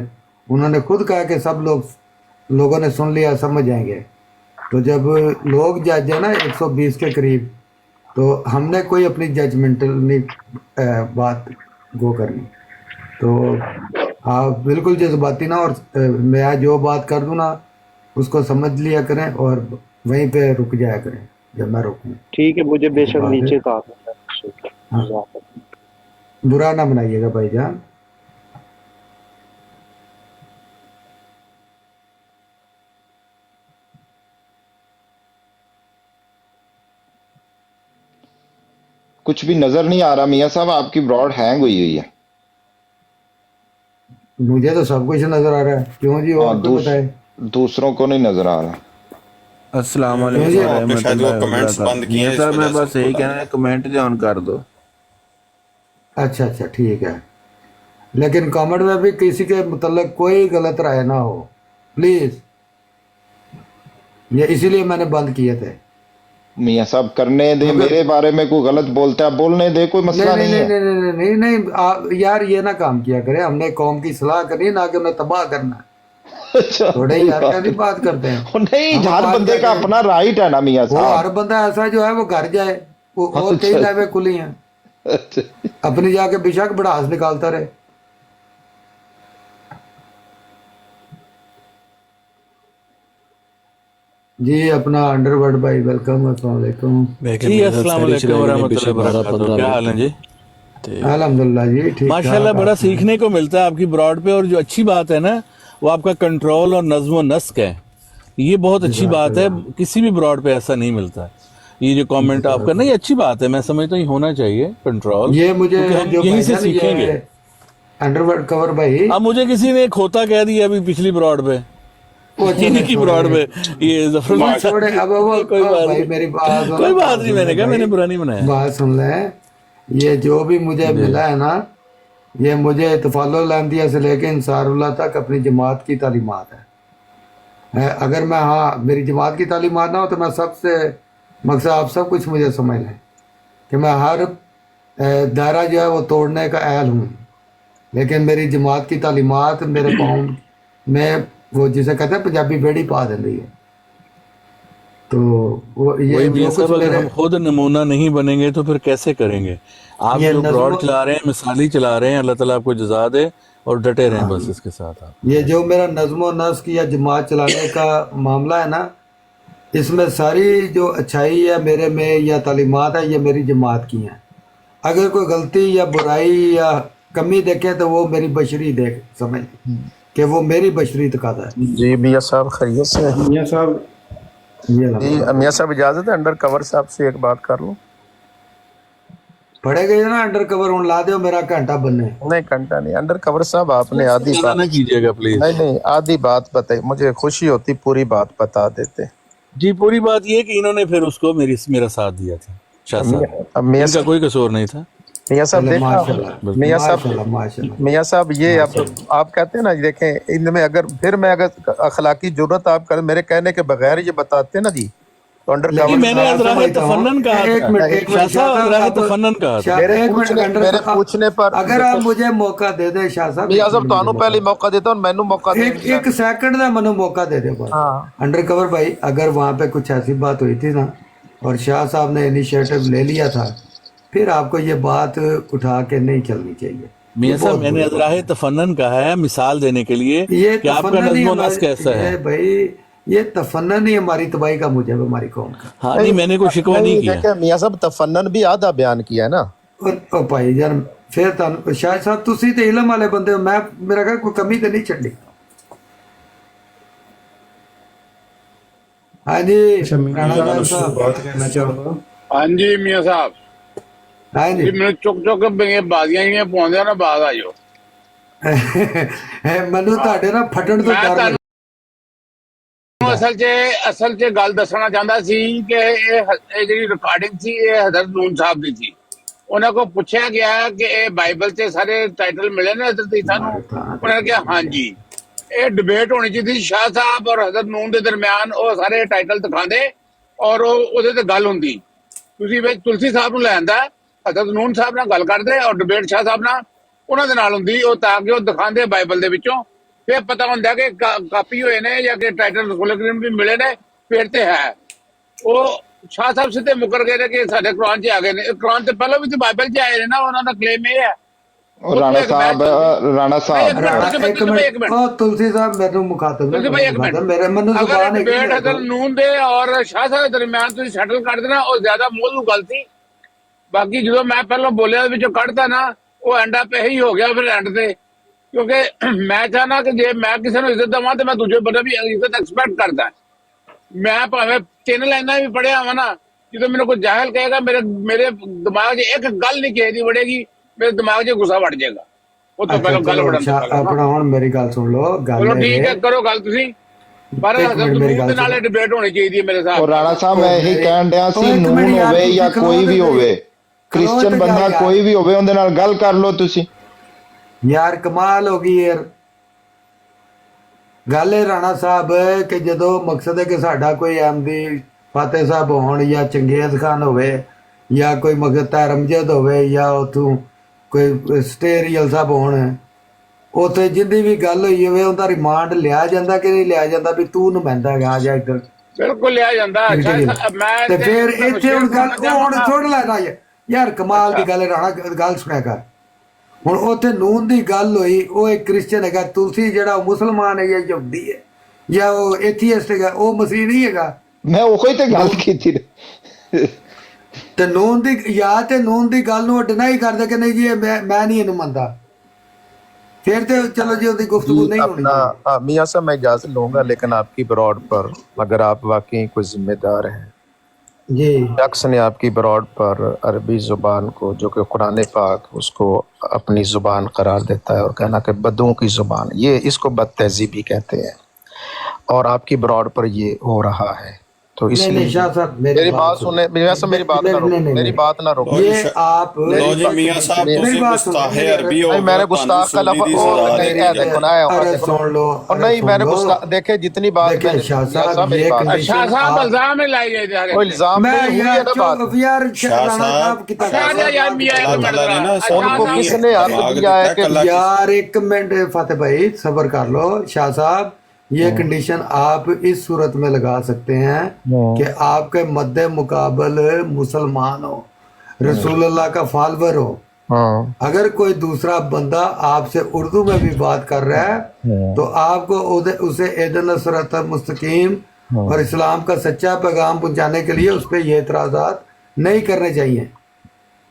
انہوں نے خود کہا کہ سب لوگوں نے سن لیا، سمجھ جائیں گے، تو جب لوگ جج ہیں نا 120 کے قریب، تو ہم نے کوئی اپنی ججمنٹل نہیں بات گو کرنی، تو آپ بالکل جذباتی نہ، اور میں جو بات کر دوں نا اس کو سمجھ لیا کریں اور وہیں پہ رک جایا کریں جب میں روکوں، ٹھیک ہے، مجھے بے یہ شک بات ہے۔ نیچے تو آتا ہاں ہے۔ برا نہ بنائیے گا بھائی جان۔ کچھ بھی نظر نہیں آ رہا میاں صاحب، آپ کی براڈ ہینگ ہوئی ہے۔ مجھے تو سب کچھ نظر آ رہا ہے، کیوں جی اور کوئی بتائے؟ دوسروں کو نہیں نظر آ رہا۔ السلام کیوں علیکم جی؟ آپ نے ورحمۃ شاید وہ اللہ کمنٹس وبرکاتہ۔ بند کیے میاں ہیں، اس صاحب میں وجہ سے بس ہم کو یہی لگ کہنا رہا ہے کمنٹ آن کر دو۔ اچھا اچھا ٹھیک ہے، لیکن کامنٹ میں بھی کسی کے متعلق کوئی غلط رائے نہ ہو پلیز، یہ اسی لیے میں نے بند کیے تھے، میاں صاحب کرنے دے، کیونکہ میرے بارے میں کوئی غلط بولتا ہے بولنے دے، کوئی مسئلہ نہیں نہیں نہیں نہیں ہے۔ نہیں نہیں نہیں نہیں یار یہ نہ کام کیا کرے، ہم نے قوم کی صلاح کرنی، نہ کہ انہیں تباہ کرنا ہے، اچھا تھوڑے کوئی یار بات کیسی بات کرتے ہیں نہیں، نہیں ہم ہر آواز بندے کر کا کے، اپنا رائٹ ہے نا میاں وہ صاحب۔ ہر بندہ ایسا جو ہے وہ گھر جائے، وہ اور کئی اچھا لائبیں کھلی ہیں، اچھا اپنی جا کے بے شک بڑاس نکالتا رہے۔ جی اپنا انڈر ورڈ بھائی ویلکم، السلام علیکم۔ بیگم جی میاں صاحب السلام ساری علیکم چلائے گئے ورحمۃ بے اللہ شک 12-15 وبرکاتہ، کیا حال ہے منٹ جی؟ تے الحمدللہ جی ٹھیک ماشاءاللہ، ٹھاک، بڑا آپ سنائیں۔ سیکھنے کو ملتا ہے آپ کی براڈ پہ، اور جو اچھی بات ہے نا وہ آپ کا کنٹرول اور نظم و نسق ہے، یہ بہت اچھی جزاک بات ہے، اللہ، کسی بھی براڈ پہ ایسا نہیں ملتا ہے۔ یہ جو کامنٹ آپ جزاک کرنا، یہ اللہ۔ اچھی بات ہے، میں سمجھتا ہوں یہ ہونا چاہیے کنٹرول، یہ مجھے کیونکہ ہم جو یہیں بھائی سے جان سیکھیں گے۔ یہ انڈر ورڈ کور بھائی، اب مجھے کسی نے کھوتا کہہ دیا ابھی پچھلی براڈ پہ، وہ انہی چلے کی چھوڑے، براڈ پہ، یہ ظفر وہ اللہ چھوڑے، صاحب اب کی، وہ کوئی بات بھائی نہیں، میری بات سنو، کوئی بات بات نہیں، سن میں لیں نے کہا میں بھائی، نے برا نہیں بنایا۔ بات سن لیں، یہ جو بھی مجھے ملا ہے نا، یہ مجھے اطفال الحمدیہ سے لے کے انصار اللہ تک اپنی جماعت کی تعلیمات ہے۔ اگر میں میری جماعت کی تعلیمات نہ ہو تو میں سب سے مقصد آپ سب کچھ مجھے سمجھ لیں کہ میں ہر دائرہ جو ہے وہ توڑنے کا اہل ہوں، لیکن میری جماعت کی تعلیمات میرے پاؤں میں وہ جسے کہتے ہیں پنجابی بیڑی پا دے رہی ہے۔ تو وہ یہ وہی جو میاں کچھ صاحب اگر میرے ہم خود نمونہ نہیں بنیں گے تو پھر کیسے کریں گے؟ آپ یہ جو نظم براڈ چلا رہے ہیں، مثالی چلا رہے ہیں، اللہ تعالیٰ آپ کو جزا دے اور ڈٹے رہیں بس اس کے ساتھ آپ۔ یہ جو میرا نظم و نسق یا جماعت چلانے کا معاملہ ہے نا، اس میں ساری جو اچھائی ہے میرے میں یا تعلیمات ہے یہ میری جماعت کی ہیں۔ اگر کوئی غلطی یا برائی یا کمی دیکھے تو وہ میری بشری دیکھ سمجھ کہ وہ میری بشری تقاضا ہے۔ جی میاں صاحب خیریت سے ہیں؟ میاں صاحب جی میاں صاحب اجازت ہے انڈر کور صاحب سے ایک بات کر لوں؟ پڑے گئے نا انڈر کور ہوں لا دیو میرا گھنٹہ بننے۔ نہیں گھنٹہ نہیں، انڈر کور صاحب آپ نے آدھی منع بات، نہ کیجیے گا پلیز۔ نہیں آدھی بات بتائی، مجھے خوشی ہوتی پوری بات بتا دیتے۔ جی پوری بات یہ کہ انہوں نے پھر اس کو میرا ساتھ دیا تھا، شاہ صاحب میاں ان کا کوئی قصور نہیں تھا۔ میاں صاحب چلے دیکھا، ماشاء اللہ میاں ماشاء صاحب اللہ ماشاء اللہ میاں صاحب یہ اب ماشاء اللہ۔ آپ کہتے ہیں نا، دیکھیں ان میں اگر پھر میں اگر اخلاقی جرت آپ کر میرے کہنے کے بغیر یہ بتاتے نا جی تو انڈر نہیں، کور میں نے میں ازراہ سمجھتا ہوں تفنن کہا ایک تھا، منٹ ایک شاہ منٹ شاہ صاحب صاحب ازراہ آپ تفنن کہا تھا۔ ایک منٹ انڈر میرے پوچھنے پر اگر آپ مجھے موقع دے دیں شاہ صاحب، میاں ایک صاحب منٹ مجھے تانوں موقع پہلے دیں، موقع دیتا ہوں، مینوں موقع دیں ایک سیکنڈ دا منو موقع دے دے بس۔ ہاں انڈر کور بھائی اگر وہاں پہ کچھ ایسی بات ہوئی تھی نا اور شاہ صاحب نے انیشیٹو لے لیا تھا، پھر آپ کو یہ بات اٹھا کے نہیں چلنی چاہیے، یہ میاں صاحب بہت میں نے بری ازراہ بات ہے۔ تفنن کہا ہے مثال دینے کے لیے یہ کہ آپ کا تفنن ہی نظم و نسق کیسا ہے۔ یہ بھائی یہ تفنن ہی ہماری تباہی کا موجب ہے ہماری قوم کا۔ ہاں نہیں، میں نے کوئی شکوہ نہیں کیا۔ دیکھیں میاں صاحب تفنن بھی آدھا بیان کیا ہے نا۔ اور بھائی جان پھر شاہ صاحب تسی تے علم والے بندے ہو، میں میرا کہ کوئی کمی تے نہیں چڑھی۔ ہاں جی اچھا میاں رانا صاحب صاحب میں بات کہنا چاہوں گا۔ ہاں جی میاں صاحب ہاں جی جی میں چک چک کے بازیاں جڑیاں پاؤندے نا باز آ جاؤ۔ منو تہاڈے نا پھٹن تو میں ڈر تہانوں لگدا اصل چ گل دسنا چاہتا سی کہ یہ جی ریکارڈنگ سی یہ حضرت نون صاحب دی تھی۔ انہوں کو پوچھا گیا کہ اے بائبل سے سارے ٹائٹل ملے نے حضرت عیسیٰ نو؟ انہوں نے کہا ہاں جی۔ یہ ڈبیٹ ہونی چاہیے شاہ صاحب اور حضرت نون دے درمیان، وہ سارے ٹائٹل دکھا دے اور وہ گل ہوں۔ تسی تلسی صاحب نو لے آندا، حضرت نون صاحب نال گل کر دے اور ڈبیٹ شاہ صاحب نال انہاں دے نال ہوندی، او تاکہ وہ دکھا دے بائبل دے وچوں، پھر پتہ ہوندا کہ کاپی ہوئے نے یا کہ ٹائٹل رسول کریم بھی ملے نے، پھر تے ہے۔ وہ شاہ صاحب سیدھے مکر گئے کہ سارے قرآن چ آ گئے نے، قرآن تے پہلے بھی تو بائبل چ آئے نے نا، انہاں دا کلیم یہ ہے۔ رانا صاحب ایک منٹ او تلسی صاحب میرے مخاطب تلسی بھائی ایک منٹ، میرے منو اگر زبان ہے ڈبیٹ حضرت نون دے اور شاہ صاحب دے درمیان تسی سیٹل کر دینا، وہ زیادہ موضوع گل سی۔ باقی جدو میں پہلو بولیا وچوں کڈتا نا، وہ اینڈا پہ ہی ہو گیا پھر اینڈ تے، کیونکہ میں چاہنا کہ جے میں کسی نو عزت دواں تے میں دوجے بندے بھی عزت ایکسپیکٹ کردا ہاں۔ میں پاویں 3 لائناں بھی پڑھیا ہوا نا، جدو میرے کوئی جاہل کہے گا میرے دماغ 'چ ایک گل نہیں کہے دی بڑھے گی، میرے دماغ 'چ غصہ وڑ جائے گا۔ وہ تو پہلو گل وڑن تو پہلو اپنا ہن میری گل سن لو، گل چلو ٹھیک ہے کرو گل تسی، پر ایک حضرت منٹ میری نون گل دے نال سنو۔ ڈبیٹ ہونی چاہیے میرے اور ساتھ۔ رانا صاحب میں یہی کہن ڈیا سی، ایک منٹ نون یار ہوئے یا تسی کوئی بھی ہوئے، کرسچن کھلو تے بندہ یار۔ کوئی بھی ہوئے، اندے نال گل کر لو تسی۔ یار کمال ہو گئی یار، گل ہے رانا صاحب کہ جدو مقصد ہے کہ ساڈا کوئی احمدی فاتح صاحب ہون یا چنگیز خان ہوئے یا کوئی مقصد طاہر امجد ہوئے یا اتوں کوئی سٹیریل صاحب ہون، اتنے جدی بھی گل ہوئی ہوئے ان کا ریمانڈ لیا جاتا کہ نہیں لیا جاتا بھی تو نمائندہ ہے آ جا ادھر بالکل لیا جاتا تے پھر اتنے ہوں گل ہوں سن لینا یار کمال کی گل ہے رانا، گل سنیا کر ہوں اتنے نون دی گل ہوئی، وہ ایک کرسچن ہے، تلسی جہاں وہ مسلمان ہے یا یہودی ہے یا وہ ایتھیسٹ ہے، وہ مسیح نہیں ہے۔ میں وہی تے گل کیتی تے نون دی یا تے نون دی گل نو ڈینائی کر دے کہ نہیں جی میں نہیں انہوں منتا، پھر تے چلو جی اس گفتگو نہیں ہونی چاہیے۔ میاں صاحب میں اجازت لوں گا، لیکن آپ کی براڈ پر اگر آپ واقعی کوئی ذمہ دار ہیں، جی شخص نے آپ کی براڈ پر عربی زبان کو جو کہ قرآن پاک اس کو اپنی زبان قرار دیتا ہے اور کہنا کہ بدوں کی زبان، یہ اس کو بد تہذیبی کہتے ہیں، اور آپ کی براڈ پر یہ ہو رہا ہے، تو اس نہیں لیے نہیں شاہ صاحب میری بات سنیں میاں صاحب، میری بات نہ روکیں، میری بات نہ روکیں۔ یہ آپ لو جی میاں صاحب میری تسی بات سنو، گستاخ میری- عربی ہو نہیں میں نے گئے، گستاخ کا تانوں لفظ سولی دی او سزا نہیں دی اے ہے۔ دیکھو نا ارے سن لو، اور نہیں میں نے گستاخ دیکھے جتنی بات دیکھیں میں نے شاہ میاں صاحب صاحب میری یہ بات condition شاہ صاحب آپ- الزام میں لائیے جا رہے کوئی الزام میں نہیں ہوئی ہے یار نا بات، یار شاہ صاحب کی طرح شاہ صاحب یار میاں ایک اللہ منٹ تعالیٰ نے نا ذرا، ان کو شاہ کس صاحب نے حق دماغ دیا ہے دیتا کہ کلا یار ایک منٹ فاتح بھائی صبر کر لو شاہ صاحب، یہ کنڈیشن آپ اس صورت میں لگا سکتے ہیں کہ آپ کے مد مقابل مسلمان ہو، رسول اللہ کا فالور ہو، ہاں اگر کوئی دوسرا بندہ آپ سے اردو میں بھی بات کر رہا ہے تو آپ کو اسے اہدنا الصراط المستقیم اور اسلام کا سچا پیغام پہنچانے کے لیے اس پہ یہ اعتراضات نہیں کرنے چاہیے۔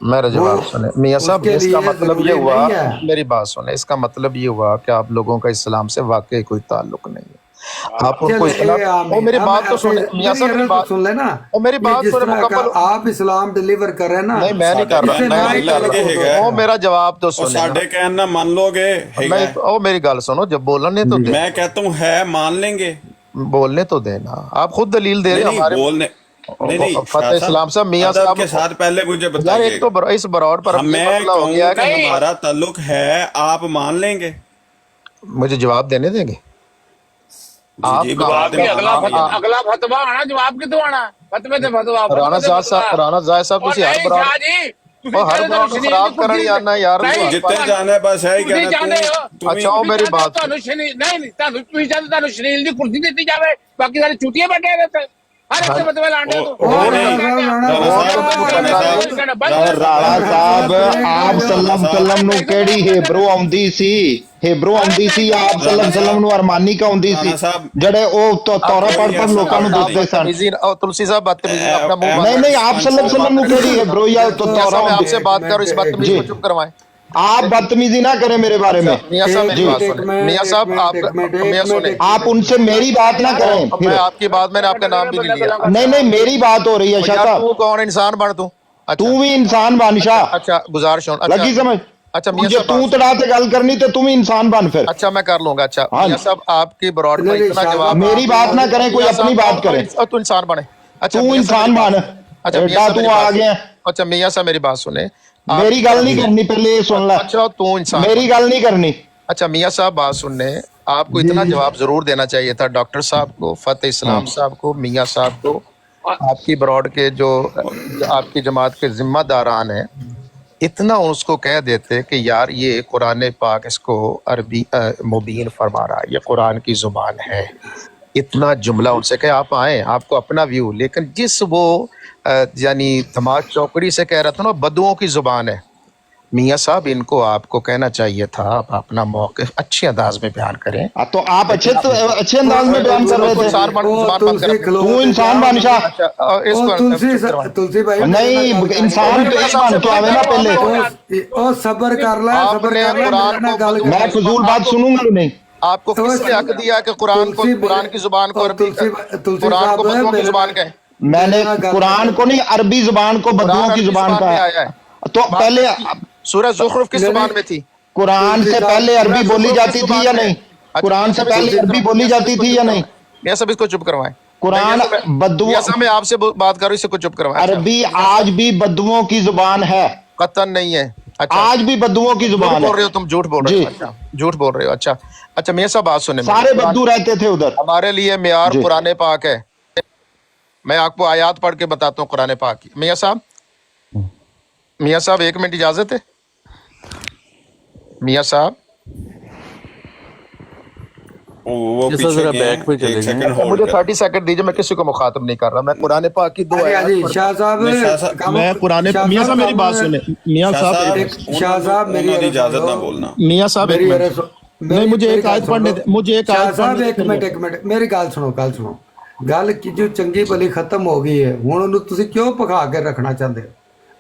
میرا جواب سنیں میاں اس صاحب، کے اس کا لیے مطلب ضروری یہ ہوا، نہیں ہے۔ میری بات سنیں، اس کا مطلب یہ ہوا کہ آپ لوگوں کا اسلام سے واقعی کوئی تعلق نہیں ہے، آپ ان کو اسلام اور میری بات تو سنیں میاں صاحب، میری بات سن لینا، اور میری بات جس سنیں طرح کا مکمل، آپ اسلام ڈیلیور کر رہے ہیں نا، نہیں میں نہیں کر اس سے رہا، نہ ہی تعلق ہوتا ہے۔ او میرا جواب تو اور سنیں نا، ساڈے کہنا مان لو گے نہیں او میری گل سنو، جب بولنے تو دے، میں کہتا ہوں ہے مان لیں گے، بولنے تو دینا، آپ خود دلیل دے رہے نہیں ہمارے بولنے نہیں فتح اسلام صاحب، میاں ادب صاحب کے ساتھ پہلے مجھے یار بتائیے ایک تو اس براڈ پر اب یہ میں مسئلہ ہو گیا کہوں ہے کہ کہ ہمارا تعلق ہے، آپ مان لیں گے؟ مجھے جواب دینے دیں گے آپ جی کا جواب بتا کی دیں اگلا فتوا آنا، جواب کتوں آنا؟ فتوے تے فتوا، رانا فتوے تے زاہد فتوا۔ صاحب، رانا زاہد صاحب اور تسی ہر نہیں براڈ شاہ جی، تسی اور ہر چاہتے براڈ تو کو خراب کرن ہی آنا یار، نہیں جتنے جانا ہے بس ہے ہی تسی کہنا چاہتے ہو، اچھا وہ میری بات تانوں شنیل نہیں تسی چاہتے تانوں شنیل دی کرسی دتی جاوے، باقی سارے چوٹیاں بیٹھے رہتے ہر ایک سے فتوے لانڈے تو وہ نہیں رانا صاحب راڑا صاحب آپ سلم سلم نو کیڑی ہیبرو آندی سی، ہیبرو آندی سی، آپ سلم سلم نو ارمانی کا آندی سی، رانا صاحب جڑے او تورا پڑھ پڑھ لوکاں نو دسدے سن۔ بدتمیزی اور تلسی صاحب بدتمیزی اپنا منہ بند نہیں نہیں آپ سلم سلم نو کیڑی ہیبرو یا تو میاں تورا صاحب میں آپ آندی، سے بات کروں، اس بدتمیز کو چپ کروائیں۔ آپ بدتمیزی نہ کریں میرے بارے میں، میاں صاحب میری بات سنیں، میاں صاحب آپ میاں سنیں، آپ ان سے میری بات نہ کریں پھر، میں آپ کی بات، میں نے آپ کا نام بھی نہیں لیا، نہیں نہیں میری بات ہو رہی ہے شاہ یار صاحب، تو کون انسان بن تو، تو بھی انسان بن شاہ، اچھا گزارش ہوں، اچھا لگی سمجھ، اچھا میاں جے صاحب تو تڑا تے گل کرنی تے تم انسان بن پھر، اچھا میں کر لوں گا، اچھا ہاں میاں صاحب آپ کی براڈ میں نہیں، اتنا شاہ جواب، صاحب، میری بات نہ کریں، کوئی میاں اپنی صاحب بات کرے، تو انسان بنے، اچھا تو میاں صاحب انسان میری بن، بات، اچھا میاں ایڈا صاحب تو میری آ بات، گیا، اچھا میاں صاحب میری بات سنیں، میری گل نہیں کرنی، پہلے یہ سن لے، اچھا تو انسان میری گل نہیں کرنی، اچھا میاں صاحب بات سننے، آپ کو جی اتنا جی جواب ضرور دینا چاہیے تھا ڈاکٹر صاحب کو، فتح اسلام صاحب کو، میاں صاحب کو، آپ کی براڈ کے جو آپ کی جماعت کے ذمہ داران ہیں، اتنا اس کو کہہ دیتے کہ یار یہ قرآن پاک اس کو عربی مبین فرما رہا ہے، یہ قرآن کی زبان ہے، اتنا جملہ ان سے کہ آپ آئیں، آپ کو اپنا ویو، لیکن جس وہ یعنی دماغ چوکڑی سے کہہ رہا تھا نا بدوؤں کی زبان ہے، میاں صاحب ان کو آپ کو کہنا چاہیے تھا آپ اپنا موقف اچھے انداز میں بیان کریں، تو آپ اچھے انداز میں بیان کر رہے تھے، زبان بند کریں، تو انسان بن شاہ، اچھا اس کو چپ کروائیں، تلسی بھائی نہیں انسان تو یہ بن کے آوے نا پہلے، او صبر کر لے، آپ صبر نے کر لے، قرآن میرے کو نال گل میں کر، فضول بات سنوں گا نہیں، آپ کو کس نے حق دیا کہ قرآن کو، قرآن کی زبان کو عربی، قرآن کو بدوؤں کی زبان کہیں، میں نے قرآن کو نہیں عربی زبان کو بدوؤں قرآن کی عربی زبان زبان کا میں ہے، آیا ہے، تو پہلے سورہ زخرف کس زبان میں تھی؟ قرآن سے پہلے عربی بولی جاتی تھی یا نہیں؟ قرآن سے پہلے عربی بولی جاتی تھی یا نہیں؟ میاں صاحب اس کو چپ کروائیں، قرآن بدو، میاں صاحب میں آپ سے بات کروں، اس کو چپ کروائیں، عربی آج بھی بدوؤں کی زبان ہے، قطن نہیں ہے، اچھا آج بھی بدوؤں کی جھوٹ زبان بول رہے ہے، ہو تم، جھوٹ بول رہے جی ہو، اچھا جھوٹ بول رہے ہو، اچھا اچھا میاں صاحب بات سنیں، سارے بدو رہتے تھے ادھر، ہمارے لیے معیار جی قرآن پاک ہے، میں آپ کو آیات پڑھ کے بتاتا ہوں قرآن پاک کی، میاں صاحب ایک منٹ اجازت ہے، میاں صاحب وہ یہ سب پیچھے ذرا گئے بیک پہ ہیں، چلے ایک گئے سیکنڈ اچھا ہولڈ مجھے کریں، 30 سیکنڈ دیجیے، میں کسی کو مخاطب نہیں کر رہا، میں قرآن پاک کی 2 آیات جی پڑھ، شاہ صاحب میں شاہ صاحب میں قرآن میاں صاحب میری بات سنیں، میاں شاہ صاحب صاحب شاہ صاحب میری انہوں نے عرض اجازت سن نہ لو، بولنا، میاں صاحب ایک میری منٹ، عرض نہیں مجھے ایک آیت پڑھنے دیں، مجھے ایک شاہ آیت صاحب پڑھنے ایک دیں، منٹ میری گل سنو، گل کی جو چنگی بلی ختم ہو گئی ہے، ہوں انہوں تسی کیوں پکا کے رکھنا چاہتے ہو؟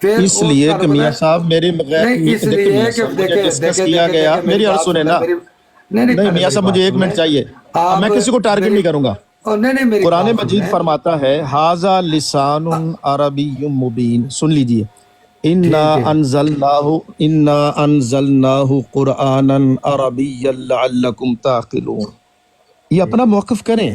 پھر اس لیے کہ میاں صاحب میرے نہیں اس دیکھیں لیے میاں کہ صاحب مجھے دیکھیں ڈسکس کیا گیا، میری عرض سنیں نا، نہیں میاں صاحب مجھے ایک منٹ چاہیے، اب میں کسی کو ٹارگٹ نہیں کروں گا، نہیں قرآن مجید فرماتا ہے ھذا لسان عربی مبین، سن لیجئے، انا انزلناہ قرآنا عربیا لعلکم تعقلون، یہ اپنا موقف کریں،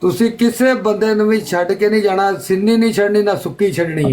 ਤੁਸੀਂ ਕਿਸੇ ਬੰਦੇ ਨੂੰ ਵੀ ਛੱਡ ਕੇ ਨਹੀਂ ਜਾਣਾ, ਸਿੰਨੀ ਨਹੀਂ ਛੱਡਣੀ ਨਾ ਸੁੱਕੀ ਛੱਡਣੀ ਹੈ।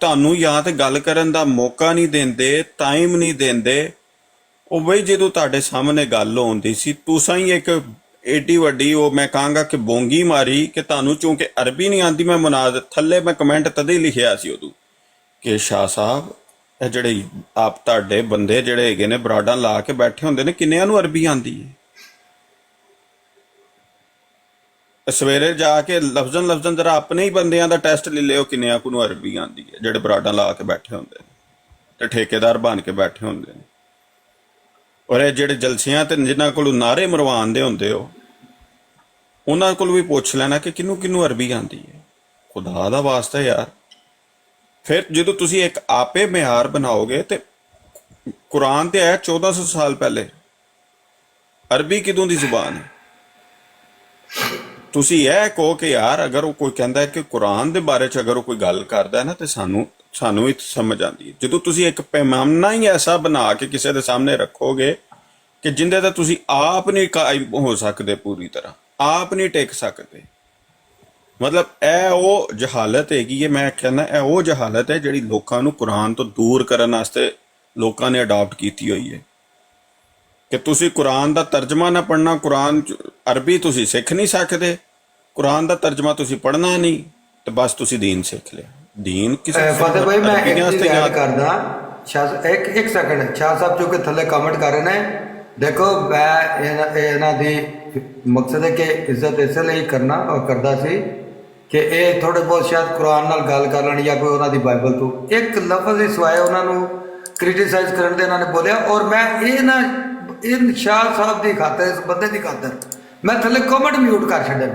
ਤੁਹਾਨੂੰ ਜਾਂ ਤੇ ਗੱਲ ਕਰਨ ਦਾ ਮੌਕਾ ਨਹੀਂ ਦਿੰਦੇ, ਟਾਈਮ ਨਹੀਂ ਦਿੰਦੇ। ਉਹ ਬਈ ਜਦੋਂ ਤੁਹਾਡੇ ਸਾਹਮਣੇ ਗੱਲ ਹੁੰਦੀ ਸੀ, ਤੁਸੀਂ ਹੀ ਇੱਕ ਏਡੀ ਵੱਡੀ ਉਹ ਮੈਂ ਕਹਾਂਗਾ ਕਿ ਬੋਂਗੀ ਮਾਰੀ ਕਿ ਤੁਹਾਨੂੰ ਚੂੰਕਿ ਅਰਬੀ ਨਹੀਂ ਆਂਦੀ। ਮੈਂ ਮੁਨਾਦ ਥੱਲੇ ਮੈਂ ਕਮੈਂਟ ਤਦੇ ਹੀ ਲਿਖਿਆ ਸੀ ਉਦੋਂ ਕਿ ਸ਼ਾਹ ਸਾਹਿਬ ਇਹ ਜਿਹੜੇ ਆਪ ਤੁਹਾਡੇ ਬੰਦੇ ਜਿਹੜੇ ਹੈਗੇ ਨੇ ਬਰਾਡਾਂ ਲਾ ਕੇ ਬੈਠੇ ਹੁੰਦੇ ਨੇ, ਕਿੰਨਿਆਂ ਨੂੰ ਅਰਬੀ ਆਂਦੀ ਹੈ? ਸਵੇਰੇ ਜਾ ਕੇ ਲਫ਼ਜ਼ਨ ਜਰਾ ਆਪਣੇ ਹੀ ਬੰਦਿਆਂ ਦਾ ਟੈਸਟ ਲੈ ਲਿਓ ਕਿੰਨਿਆਂ ਕੁ ਨੂੰ ਅਰਬੀ ਆਉਂਦੀ ਹੈ, ਜਿਹੜੇ ਬਰਾਡਾਂ ਲਾ ਕੇ ਬੈਠੇ ਹੁੰਦੇ ਨੇ ਤੇ ਠੇਕੇਦਾਰ ਬਣ ਕੇ ਬੈਠੇ ਹੁੰਦੇ ਨੇ। ਔਰ ਇਹ ਜਿਹੜੇ ਜਲਸਿਆਂ ਤੇ ਜਿਨ੍ਹਾਂ ਕੋਲ ਨਾਰੇ ਮਰਵਾਉਂਦੇ ਹੁੰਦੇ ਹੋ, ਉਹਨਾਂ ਕੋਲ ਵੀ ਪੁੱਛ ਲੈਣਾ ਕਿ ਕਿਹਨੂੰ ਕਿਹਨੂੰ ਅਰਬੀ ਆਉਂਦੀ ਹੈ, ਖੁਦਾ ਦਾ ਵਾਸਤਾ ਯਾਰ। ਫਿਰ ਜਦੋਂ ਤੁਸੀਂ ਇੱਕ ਆਪੇ ਮਿਆਰ ਬਣਾਓਗੇ ਤੇ ਕੁਰਾਨ ਤੇ ਆਇਆ 1400 ਸਾਲ ਪਹਿਲੇ, ਅਰਬੀ ਕਿਦੋਂ ਦੀ ਜ਼ੁਬਾਨ ਹੈ? ਤੁਸੀਂ ਇਹ ਕਹੋ ਕਿ ਯਾਰ ਅਗਰ ਉਹ ਕੋਈ ਕਹਿੰਦਾ ਹੈ ਕਿ ਕੁਰਾਨ ਦੇ ਬਾਰੇ 'ਚ ਅਗਰ ਉਹ ਕੋਈ ਗੱਲ ਕਰਦਾ ਹੈ ਨਾ ਤੇ ਸਾਨੂੰ ਵੀ ਸਮਝ ਆਉਂਦੀ ਹੈ। ਜਦੋਂ ਤੁਸੀਂ ਇੱਕ ਪੈਮਾਨਾ ਹੀ ਐਸਾ ਬਣਾ ਕੇ ਕਿਸੇ ਦੇ ਸਾਹਮਣੇ ਰੱਖੋਗੇ ਕਿ ਜਿੰਦੇ ਤੇ ਤੁਸੀਂ ਆਪ ਨਹੀਂ ਕਾਇਮ ਹੋ ਸਕਦੇ, ਪੂਰੀ ਤਰ੍ਹਾਂ ਆਪ ਨਹੀਂ ਟਿਕ ਸਕਦੇ, ਮਤਲਬ ਇਹ ਉਹ ਜਹਾਲਤ ਹੈਗੀ ਹੈ। ਮੈਂ ਕਹਿੰਦਾ ਇਹ ਉਹ ਜਹਾਲਤ ਹੈ ਜਿਹੜੀ ਲੋਕਾਂ ਨੂੰ ਕੁਰਾਨ ਤੋਂ ਦੂਰ ਕਰਨ ਵਾਸਤੇ ਲੋਕਾਂ ਨੇ ਅਡਾਪਟ ਕੀਤੀ ਹੋਈ ਹੈ ਕਿ ਤੁਸੀਂ ਕੁਰਾਨ ਦਾ ਤਰਜਮਾ ਨਾ ਪੜ੍ਹਨਾ, ਕੁਰਾਨ ਅਰਬੀ ਤੁਸੀਂ ਸਿੱਖ ਨਹੀਂ ਸਕਦੇ, ਕੁਰਾਨ ਦਾ ਤਰਜਮਾ ਤੁਸੀਂ ਪੜ੍ਹਨਾ ਨਹੀਂ ਤੇ ਬਸ ਤੁਸੀਂ ਦੀਨ ਸਿੱਖ ਲਿਆ। ਦੀਨ ਕਿਸੇ ਫਤਿਹ ਭਾਈ ਮੈਂ ਇੱਕ ਚੀਜ਼ ਯਾਦ ਕਰਦਾ, ਸ਼ਾਹ ਇੱਕ ਸੈਕਿੰਡ, ਸ਼ਾਹ ਸਾਹਿਬ ਜੋ ਕਿ ਥੱਲੇ ਕਮੈਂਟ ਕਰ ਰਹੇ ਨੇ, ਦੇਖੋ ਮੈਂ ਇਹਨਾਂ ਦੀ ਮਕਸਦ ਹੈ ਕਿ ਇੱਜ਼ਤ ਇਸ ਲਈ ਕਰਦਾ ਸੀ ਕਿ ਇਹ ਥੋੜੇ ਬਹੁਤ ਸ਼ਾਇਦ ਕੁਰਾਨ ਨਾਲ ਗੱਲ ਕਰ ਲੈਣ ਜਾਂ ਕੋਈ ਉਹਨਾਂ ਦੀ ਬਾਈਬਲ ਤੋਂ ਇੱਕ ਲਫ਼ਜ਼ ਹੀ ਸਿਵਾਏ ਉਹਨਾਂ ਨੂੰ ਕ੍ਰਿਟੀਸਾਈਜ਼ ਕਰਨ ਦੇ ਇਹਨਾਂ ਨੇ ਬੋਲਿਆ। ਔਰ ਮੈਂ ਇਹ ਸ਼ਾਹ ਸਾਹਿਬ ਦੀ ਖਾਤਰ, ਇਸ ਬੰਦੇ ਦੀ ਖਾਤਰ ਮੈਂ ਥੱਲੇ ਕਮੈਂਟ ਮਿਊਟ ਕਰ ਛੱਡੇ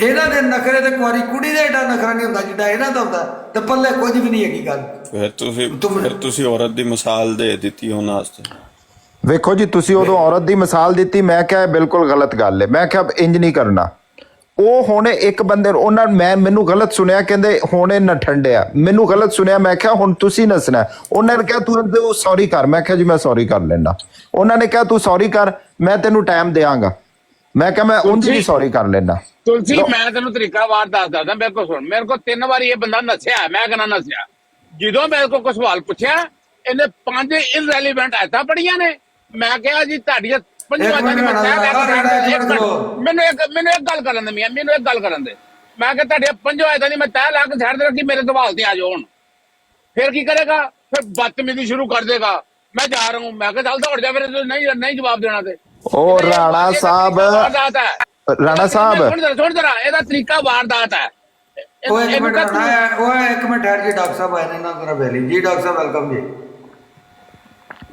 ਇਹਨਾਂ ਦੇ ਨਖਰੇ ਤੇ ਕੁਆਰੀ ਕੁੜੀ ਦਾ ਏਡਾ ਨਖਰਾ ਨਹੀਂ ਹੁੰਦਾ ਜਿੱਡਾ ਇਹਨਾਂ ਦਾ ਹੁੰਦਾ, ਤੇ ਪੱਲੇ ਕੁਝ ਵੀ ਨਹੀਂ ਹੈਗੀ ਗੱਲ। ਫਿਰ ਤੁਸੀਂ ਔਰਤ ਦੀ ਮਿਸਾਲ ਦੇ ਦਿੱਤੀ ਉਹਨਾਂ ਵਾਸਤੇ। ਵੇਖੋ ਜੀ, ਤੁਸੀਂ ਉਦੋਂ ਔਰਤ ਦੀ ਮਿਸਾਲ ਦਿੱਤੀ, ਮੈਂ ਕਿਹਾ ਬਿਲਕੁਲ ਗਲਤ ਗੱਲ ਹੈ, ਮੈਂ ਕਿਹਾ ਇੰਜ ਨਹੀਂ ਕਰਨਾ। ਉਹ ਹੁਣ ਇੱਕ ਬੰਦੇ ਉਹਨਾਂ ਮੈਨੂੰ ਗਲਤ ਸੁਣਿਆ, ਕਹਿੰਦੇ ਹੁਣ ਇਹ ਨਾ ਠੰਡਿਆ, ਮੈਨੂੰ ਗਲਤ ਸੁਣਿਆ, ਮੈਂ ਕਿਹਾ ਹੁਣ ਤੁਸੀਂ ਨਸਣਾ। ਉਹਨਾਂ ਨੇ ਕਿਹਾ ਤੂੰ ਸੌਰੀ ਕਰ, ਮੈਂ ਕਿਹਾ ਜੀ ਮੈਂ ਸੌਰੀ ਕਰ ਲੈਣਾ। ਉਹਨਾਂ ਨੇ ਕਿਹਾ ਤੂੰ ਸੌਰੀ ਕਰ, ਮੈਂ ਤੈਨੂੰ ਟਾਈਮ ਦਿਆਂਗਾ, ਮੈਂ ਕਿਹਾ ਮੈਂ ਉਂਝ ਵੀ ਸੌਰੀ ਕਰ ਲੈਣਾ। ਤੁਲਸੀ ਮੈਂ ਤੈਨੂੰ ਤਰੀਕਾ ਵਾਰ ਦੱਸਦਾ, ਮੇਰੇ ਕੋਲ ਸੁਣ, ਮੇਰੇ ਕੋਲ 3 ਵਾਰੀ ਇਹ ਬੰਦਾ ਨਸਿਆ, ਮੈਂ ਕਹਿੰਦਾ ਨਸਿਆ। ਜਦੋਂ ਮੇਰੇ ਕੋਲ ਕੋਈ ਸਵਾਲ ਪੁੱਛਿਆ, ਇਹਨੇ 5 ਇਨਰੈਲੀਵੈਂਟ ਆਇਤਾਂ ਪੜੀਆਂ ਨੇ। ਮੈਂ ਕਿਹਾ ਜੀ ਤੁਹਾਡੀਆਂ 5 ਆਇਤਾਂ ਦੀ ਮੈਨੂੰ ਇੱਕ ਗੱਲ ਕਰਨ ਦੇ, ਮੈਨੂੰ ਇੱਕ ਗੱਲ ਕਰਨ ਦੇ। ਮੈਂ ਕਿਹਾ ਤੁਹਾਡੀਆਂ 5 ਆਇਤਾਂ ਦੀ ਮੈਂ ਤੈਅ ਲਾ ਕੇ ਛੱਡ ਦੇਣਾ ਕਿ ਮੇਰੇ ਸਵਾਲ ਤੇ ਆ ਜਾਓ। ਹੁਣ ਫਿਰ ਕੀ ਕਰੇਗਾ? ਫਿਰ ਬਦਤਮੀਜ਼ੀ ਸ਼ੁਰੂ ਕਰ ਦੇਗਾ, ਮੈਂ ਜਾ ਰਹਾ ਹੂੰ। ਮੈਂ ਕਿਹਾ ਚੱਲ ਦੌੜ ਜਾ, ਫਿਰ ਨਹੀਂ ਜਵਾਬ ਦੇਣਾ ਤੇ। ਉਹ ਰਾਣਾ ਸਾਹਿਬ ਸੁਣ ਜਰਾ, ਇਹਦਾ ਤਰੀਕਾ ਵਾਰਦਾਤ ਹੈ। ਇੱਕ ਮਿੰਟ ਠਹਿਰ ਜੀ, ਡਾਕਟਰ ਸਾਹਿਬ ਆਏ ਨੇ ਨਾ ਜ਼ਰਾ ਬੈਲੀ ਜੀ। ਡਾਕਟਰ ਸਾਹਿਬ ਵੈਲਕਮ ਜੀ।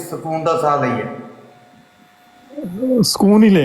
ਸਕੂਨ ਦਾ ਸਾਹ ਲਈਏ। ਸਕੂਨ ਹੀ ਲੈ।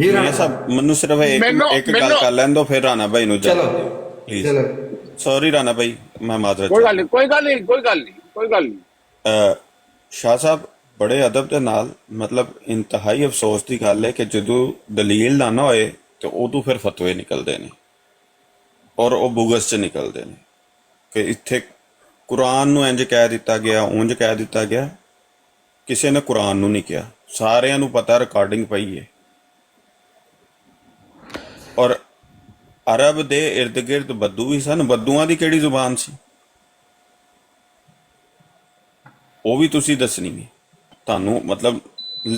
ਇਹ ਸਭ ਮੈਨੂੰ ਸਿਰਫ ਇੱਕ ਗੱਲ ਕਰ ਲੈਣ ਦਿਓ, ਫਿਰ ਰਾਣਾ ਭਾਈ ਨੂੰ ਚਲੋ ਪਲੀਜ਼। ਚਲੋ ਸੌਰੀ ਰਾਣਾ ਭਾਈ, ਮੈਂ ਮਾਜ਼ਰਤ। ਕੋਈ ਗੱਲ ਨਹੀਂ। ਸ਼ਾਹ ਸਾਹਿਬ ਬੜੇ ਅਦਬ ਦੇ ਨਾਲ, ਮਤਲਬ ਇੰਤਹਾਈ ਅਫਸੋਸ ਦੀ ਗੱਲ ਹੈ ਕਿ ਜਦੋਂ ਦਲੀਲ ਨਾ ਹੋਏ ਤੇ ਉਦੋਂ ਫਿਰ ਫਤਵੇ ਨਿਕਲਦੇ ਨੇ ਔਰ ਉਹ ਬੁਗਸ 'ਚ ਨਿਕਲਦੇ ਨੇ ਕਿ ਇੱਥੇ ਕੁਰਾਨ ਨੂੰ ਇੰਜ ਕਹਿ ਦਿੱਤਾ ਗਿਆ, ਉਂਝ ਕਹਿ ਦਿੱਤਾ ਗਿਆ। ਕਿਸੇ ਨੇ ਕੁਰਾਨ ਨੂੰ ਨਹੀਂ ਕਿਹਾ, ਸਾਰਿਆਂ ਨੂੰ ਪਤਾ, ਰਿਕਾਰਡਿੰਗ ਪਈ ਹੈ। ਔਰ ਅਰਬ ਦੇ ਇਰਦ ਗਿਰਦ ਬੱਦੂ ਵੀ ਸਨ, ਬੱਦੂਆਂ ਦੀ ਕਿਹੜੀ ਜ਼ੁਬਾਨ ਸੀ ਉਹ ਵੀ ਤੁਸੀਂ ਦੱਸਣੀ ਹੈ ਤੁਹਾਨੂੰ। ਮਤਲਬ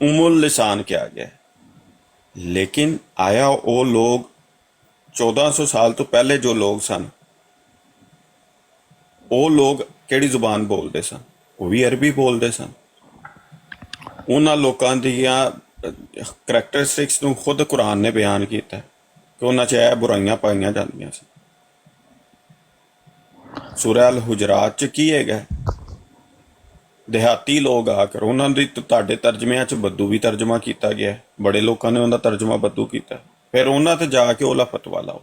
ਉਮੁਲ ਲਿਸਾਨ ਕਿਹਾ ਗਿਆ, ਲੇਕਿਨ ਆਇਆ ਉਹ ਲੋਕ 1400 ਸਾਲ ਤੋਂ ਪਹਿਲੇ ਜੋ ਲੋਕ ਸਨ, ਉਹ ਲੋਕ ਕਿਹੜੀ ਜ਼ੁਬਾਨ ਬੋਲਦੇ ਸਨ? ਉਹ ਵੀ ਅਰਬੀ ਬੋਲਦੇ ਸਨ। ਉਹਨਾਂ ਲੋਕਾਂ ਦੀਆਂ ਕਰੈਕਟਰਿਸਟਿਕਸ ਨੂੰ ਖੁਦ ਕੁਰਾਨ ਨੇ ਬਿਆਨ ਕੀਤਾ ਕਿ ਉਹਨਾਂ 'ਚ ਇਹ ਬੁਰਾਈਆਂ ਪਾਈਆਂ ਜਾਂਦੀਆਂ ਸੀ। ਸੂਰਾ ਅਲ ਹੁਜਰਾਤ 'ਚ ਕੀ ਹੈਗਾ? ਦਿਹਾਤੀ ਲੋਕ ਆ ਕਰ ਉਹਨਾਂ ਦੀ ਤੁਹਾਡੇ ਤਰਜਮਿਆਂ 'ਚ ਬੱਦੂ ਵੀ ਤਰਜਮਾ ਕੀਤਾ ਗਿਆ, ਬੜੇ ਲੋਕਾਂ ਨੇ ਉਹਦਾ ਤਰਜਮਾ ਬੱਦੂ ਕੀਤਾ। ਫਿਰ ਉਹਨਾਂ ਤੇ ਜਾ ਕੇ ਉਹਲਾ ਫਤਵਾ ਲਾਓ।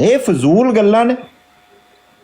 ਇਹ ਫਜ਼ੂਲ ਗੱਲਾਂ ਨੇ।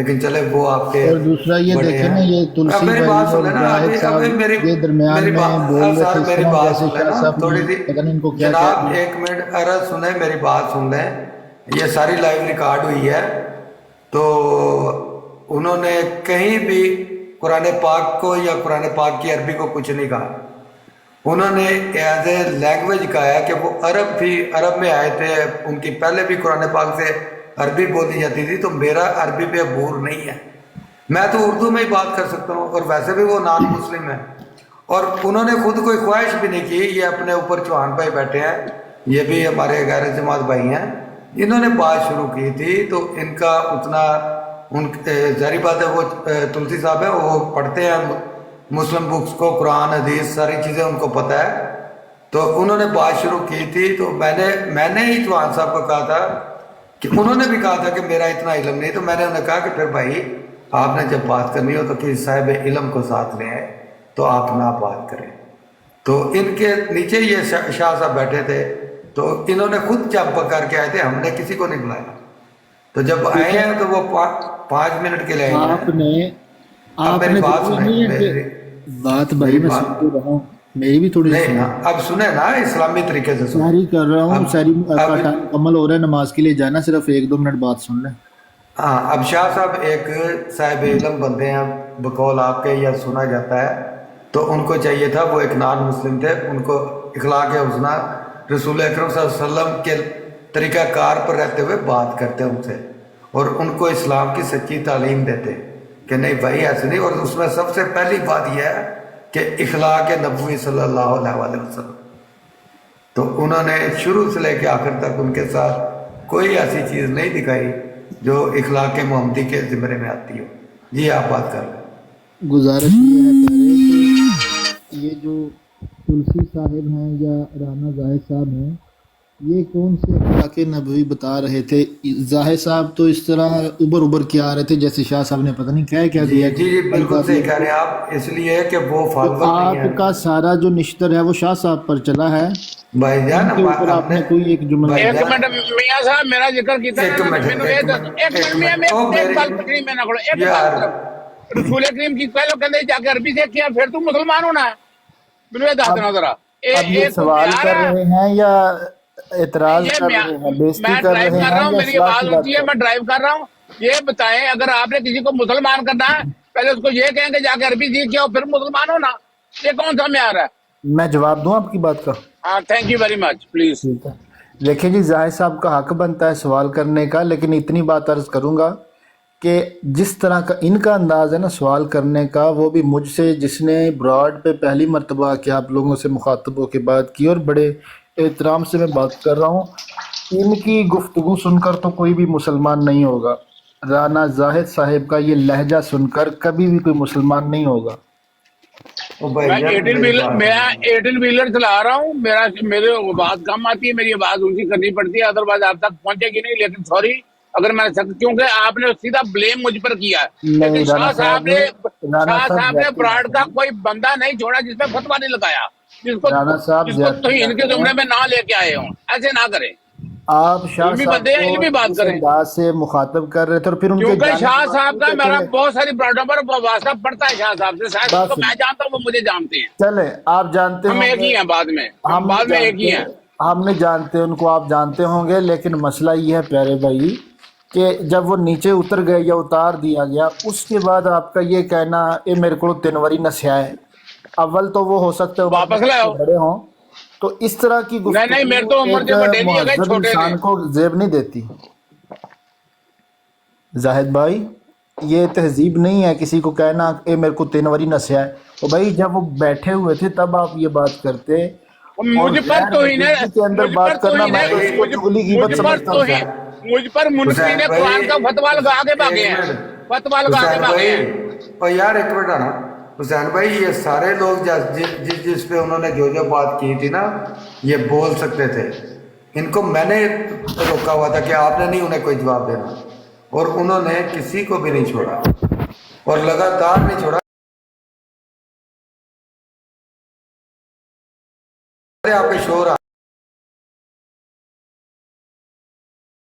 لیکن چلے وہ آپ کے اور دوسرا یہ بڑے دیکھیں نا ہیں. یہ اب تلسی میری بھائی بات اور سنیں نا، زاہد صاحب یہ درمیان میری میں بول رہے تھے سر اس میری طرح بات جیسے سن لیں شاہ نا صاحب تھوڑی نے سی. پتہ نہیں ان کو کیا کہہ جناب دیا. ایک منٹ عرض سنیں، میری بات سن لیں. یہ ساری لائیو ریکارڈ ہوئی ہے. تو انہوں نے کہیں بھی قرآن پاک کو یا قرآن پاک کی عربی کو کچھ نہیں کہا. انہوں نے ایز اے لینگویج کہا ہے کہ وہ عرب میں آئے تھے، ان کی پہلے بھی قرآن پاک سے عربی بولی جاتی تھی، تو میرا عربی پہ عبور نہیں ہے، میں تو اردو میں ہی بات کر سکتا ہوں. اور ویسے بھی وہ نان مسلم ہے، اور انہوں نے خود کوئی خواہش بھی نہیں کی. یہ اپنے اوپر چوہان پہ بیٹھے ہیں، یہ بھی ہمارے غیر جماعت بھائی ہیں. انہوں نے بات شروع کی تھی تو ان کا اتنا ظاہری بات ہے، وہ تلسی صاحب ہیں، وہ پڑھتے ہیں مسلم بکس کو، قرآن حدیث ساری چیزیں ان کو پتہ ہے. تو انہوں نے بات شروع کی تھی تو میں نے ہی چوہان صاحب کو کہا تھا کہ انہوں نے بھی کہا تھا کہ میرا اتنا علم نہیں. تو میں نے انہیں کہا کہ پھر بھائی آپ نے جب بات کرنی ہو تو کسی صاحب علم کو ساتھ لے آئے تو آپ نہ بات کریں. تو ان کے نیچے یہ شاہ صاحب بیٹھے تھے، تو انہوں نے خود جب کر کے آئے تھے، ہم نے کسی کو نہیں بلایا. تو جب آئے ہیں تو وہ 5 منٹ کے لیے آئے ہیں. اب میری بات سنیں، بات بھائی میری میں بات سن رہا ہوں، میری بھی تھوڑی سی نہیں سنیں. اب سنیں نا اسلامی طریقے سے سنیں. ساری کر رہا ہوں، ساری کا اب ٹائم مکمل ہو رہا ہے، نماز کے لیے جانا، صرف 1-2 منٹ بات سن لیں. ہاں، اب شاہ صاحب ایک صاحب علم بندے ہیں بقول آپ کے، یا سنا جاتا ہے. تو ان کو چاہیے تھا، وہ ایک نان مسلم تھے، ان کو اخلاق حسنہ رسول اکرم صلی اللہ علیہ وسلم کے طریقہ کار پر رہتے ہوئے بات کرتے ان سے، اور ان کو اسلام کی سچی تعلیم دیتے کہ نہیں بھائی ایسے نہیں. اور اس میں سب سے پہلی بات یہ ہے کہ اخلاق نبوی صلی اللہ علیہ وسلم. تو انہوں نے شروع سے لے کے آخر تک ان کے ساتھ کوئی ایسی چیز نہیں دکھائی جو اخلاق محمدی کے زمرے میں آتی ہو. جی آپ بات کر لیں. گزارش یہ ہے کہ یہ جو تلسی صاحب ہیں یا رانا زاہد صاحب ہیں، یہ کون سے اخلاق نبوی بتا رہے تھے؟ زاہد صاحب تو اس طرح ابر کے آ رہے تھے جیسے شاہ صاحب نے پتہ نہیں کیا جی دیا. جی بالکل صحیح کہہ رہے ہیں آپ، اس لیے کہ وہ تو فالور نہیں آپ ہے کا سارا جو نشتر ہے وہ شاہ صاحب پر چلا ہے. بھائی ان جان. کے اوپر آپ نے کوئی ایک جملہ بھائی ایک جان منٹ میاں صاحب میرا ذکر کیتا ایک نا، منٹ مینوں ایک ایک منٹ میاں میں او ایک میری گل پکڑی میں نہ کھڑو، ایک گل یار صرف رسول کریم کی پہلو کہندے جا کے عربی سیکھیا پھر تو مسلمان ہونا ہے. مینوں یہ دس دینا ذرا. اب یہ ایک کوئی سوال معیار کر ہے. رہے ہیں یا اعتراض یہ کر رہے ہیں، بےزتی میں کر ڈرائیو رہے کر ہیں رہا ہوں، یا میری اصلاح آواز کی بات اونچی ہے، کر میں رہے ڈرائیو کر رہا ہوں. یہ بتائیں اگر آپ نے کسی کو مسلمان کرنا ہے پہلے اس کو یہ کہیں کہ جا کے عربی سیکھ کے آؤ پھر مسلمان ہونا، یہ کون سا معیار ہے؟ ہیں؟ میں جواب دوں آپ کی بات کا؟ ہاں thank you very much please. ٹھیک ہے. دیکھیں جی، زاہد صاحب کا حق بنتا ہے سوال کرنے کا، لیکن اتنی بات عرض کروں گا کہ جس طرح کا ان کا انداز ہے نا سوال کرنے کا، وہ بھی مجھ سے جس نے براڈ پہ پہلی مرتبہ کہ آپ لوگوں سے مخاطب ہو کے بات کی، اور بڑے احترام سے میں بات کر رہا ہوں. ان کی گفتگو سن کر تو کوئی بھی مسلمان نہیں ہوگا. رانا زاہد صاحب کا یہ لہجہ سن کر کبھی بھی کوئی مسلمان نہیں ہوگا. میں 18 ویلر چلا رہا ہوں، میرے آواز کم آتی ہے، میری آواز اونچی کرنی پڑتی ہے، ادروائز آپ تک پہنچے گی نہیں. لیکن سوری اگر میں کیونکہ آپ نے سیدھا بلیم مجھ پر کیا ہے. لیکن نہیں رانا شاہ صاحب نے زیادتی براڈ کرتے کا ہیں. کوئی بندہ نہیں چھوڑا جس پہ فتوا نہیں لگایا، رانا صاحب جس کو زیادتی توہین کے کرتے ہیں. زمرے میں نہ لے کے آئے ہوں. ایسے نہ کریں، آپ شاہ علمی صاحب بندے ہیں، کو علمی بات جس کریں. انداز سے مخاطب کر رہے تھے، اور پھر ان کے کیونکہ جانے شاہ کے بعد صاحب کا ٹھیک ہے، میرا چلے بہت ساری برادروں پر واسطہ پڑتا ہے شاہ صاحب سے، شاید اس بات کو میں سنیں، جانتا ہوں وہ مجھے جانتے ہیں. چلے آپ جانتے ہم ہوں ایک گے، ہی ہیں، ہم ہم بعد نہیں میں ایک ہی جانتے، ہیں. ہم نہیں جانتے ان کو، آپ جانتے ہوں گے. لیکن مسئلہ یہ ہے پیارے بھائی کہ جب وہ نیچے اتر گئے یا اتار دیا گیا، اس کے بعد آپ کا یہ کہنا یہ میرے کو 3 واری نسیا ہے. اول تو وہ ہو سکتا ہے عمر میں واپس مجھ لے سے آؤ. بڑے ہوں، تو اس طرح کی نہیں میرے گفتگو تو عمر ایک جو بڑے نہیں ہو گئے، مہذب چھوٹے نے. انسان کو زیب نہیں دیتی. زاہد بھائی یہ تہذیب نہیں ہے کسی کو کہنا اے میرے کو 3 واری نسیا ہے. تو بھائی جب وہ بیٹھے ہوئے تھے تب آپ یہ بات کرتے، اور مجھ پر غیر توہین ہے، موجودگی کے اندر مجھ پر بات کرنا، توہین میں ہے، تو اس کو چغلی غیبت سمجھتا ہوں. مجھ پر منکرین حسین بھائی قرآن کا فتوا لگا کے بھاگے ایک ہیں، منٹ فتوا لگا کے حسین بھاگے بھائی، ہیں. اور یار ایک منٹ آنا. حسین بھائی یہ سارے لوگ جس پہ انہوں نے جو بات کی تھی نا، یہ بول سکتے تھے. ان کو میں نے روکا ہوا تھا کہ آپ نے نہیں انہیں کوئی جواب دینا، اور انہوں نے کسی کو بھی نہیں چھوڑا، اور لگاتار نہیں چھوڑا. آپ پہ شور آ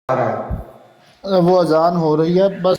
رہا ہے. وہ اذان ہو رہی ہے بس.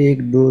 1 2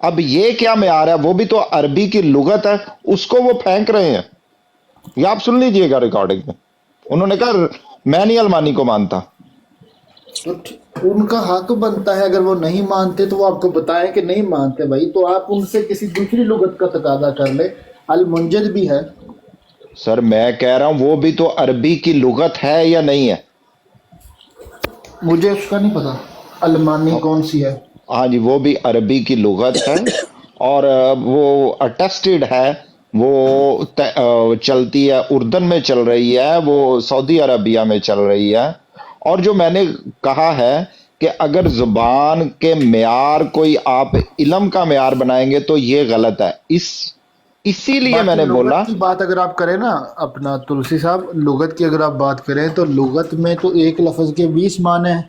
اب یہ کیا معیار ہے؟ وہ بھی تو عربی کی لغت ہے، اس کو وہ پھینک رہے ہیں. یہ آپ سن لیجئے گا ریکارڈنگ میں. انہوں نے کہا میں نہیں المانی کو مانتا. تو ان کا حق بنتا ہے اگر وہ نہیں مانتے تو وہ آپ کو بتائیں کہ نہیں مانتے بھائی، تو آپ ان سے کسی دوسری لغت کا تقاضا کر لیں. المنجد بھی ہے. سر میں کہہ رہا ہوں وہ بھی تو عربی کی لغت ہے یا نہیں ہے؟ مجھے اس کا نہیں پتا المانی کون سی ہے. ہاں جی، وہ بھی عربی کی لغت ہے اور وہ اٹیسٹڈ ہے، وہ چلتی ہے، اردن میں چل رہی ہے، وہ سعودی عربیہ میں چل رہی ہے. اور جو میں نے کہا ہے کہ اگر زبان کے معیار کوئی آپ علم کا معیار بنائیں گے تو یہ غلط ہے. اسی لیے میں نے بولا لغت کی بات اگر آپ کریں نا اپنا تلسی صاحب، لغت کی اگر آپ بات کریں تو لغت میں تو ایک لفظ کے 20 معنی ہیں.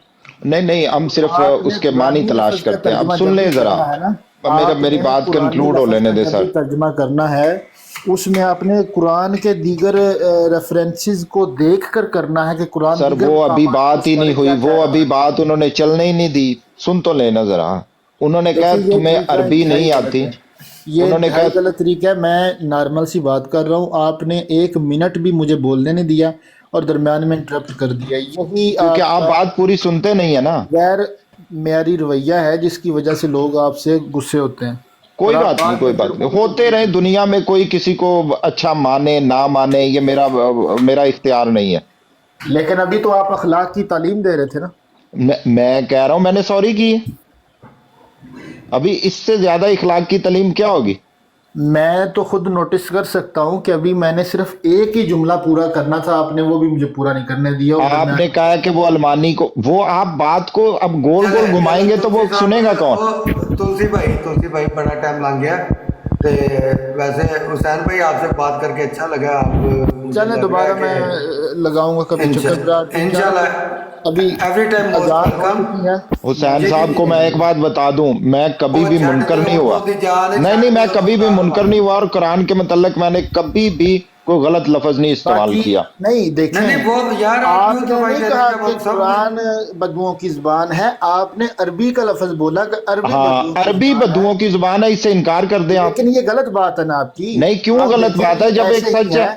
نہیں ہم صرف اس کے معنی تلاش کرتے ہیں. اب سن لیں ذرا، میری بات کنکلوڈ ہو لینے دے سر. ترجمہ کرنا ہے اس میں آپ نے قرآن کے دیگر ریفرنسز کو دیکھ کر کرنا ہے کہ قرآن. سر وہ ابھی بات ہی نہیں ہوئی، وہ ابھی بات انہوں نے چلنے ہی نہیں دی. سن تو لینا ذرا. انہوں نے کہا تمہیں عربی نہیں آتی. یہ غلط طریقہ ہے. میں نارمل سی بات کر رہا ہوں، آپ نے 1 منٹ بھی مجھے بولنے نہیں دیا اور درمیان میں انٹرپٹ کر دیا. یہی کیونکہ آپ بات پوری سنتے نہیں ہیں نا. غیر معیاری رویہ ہے جس کی وجہ سے لوگ آپ سے غصے ہوتے ہیں. کوئی بات نہیں ہوتے رہے دنیا میں، کوئی کسی کو اچھا مانے نہ مانے، یہ میرا اختیار نہیں ہے. لیکن ابھی تو آپ اخلاق کی تعلیم دے رہے تھے نا. میں کہہ رہا ہوں میں نے سوری کی. ابھی اس سے زیادہ اخلاق کی تعلیم کیا ہوگی؟ میں تو خود نوٹس کر سکتا ہوں کہ ابھی میں نے صرف ایک ہی جملہ پورا کرنا تھا، آپ نے وہ بھی مجھے پورا نہیں کرنے دیا. آپ نے کہا کہ وہ المانی کو، وہ آپ بات کو اب گول گول گھمائیں گے تو وہ سنے گا کون؟ تلسی بھائی بڑا ٹائم لگ گیا. ویسے حسین بھائی آپ سے بات کر کے اچھا لگا. آپ چلیں دوبارہ میں لگاؤں گا کبھی چکر انشاءاللہ. ابھی حسین صاحب کو میں ایک بات بتا دوں، میں کبھی بھی منکر نہیں ہوا. نہیں میں کبھی بھی منکر نہیں ہوا، اور قرآن کے متعلق میں نے کبھی بھی کوئی غلط لفظ نہیں استعمال کیا. نہیں دیکھیں، آپ نے نہیں کہا کہ قرآن بدوؤں کی زبان ہے، آپ نے عربی کا لفظ بولا کہ عربی بدوؤں کی زبان ہے، اس سے انکار کر دیں آپ. لیکن یہ غلط بات ہے نا آپ کی. نہیں کیوں غلط بات ہے جب ایک سچ ہے.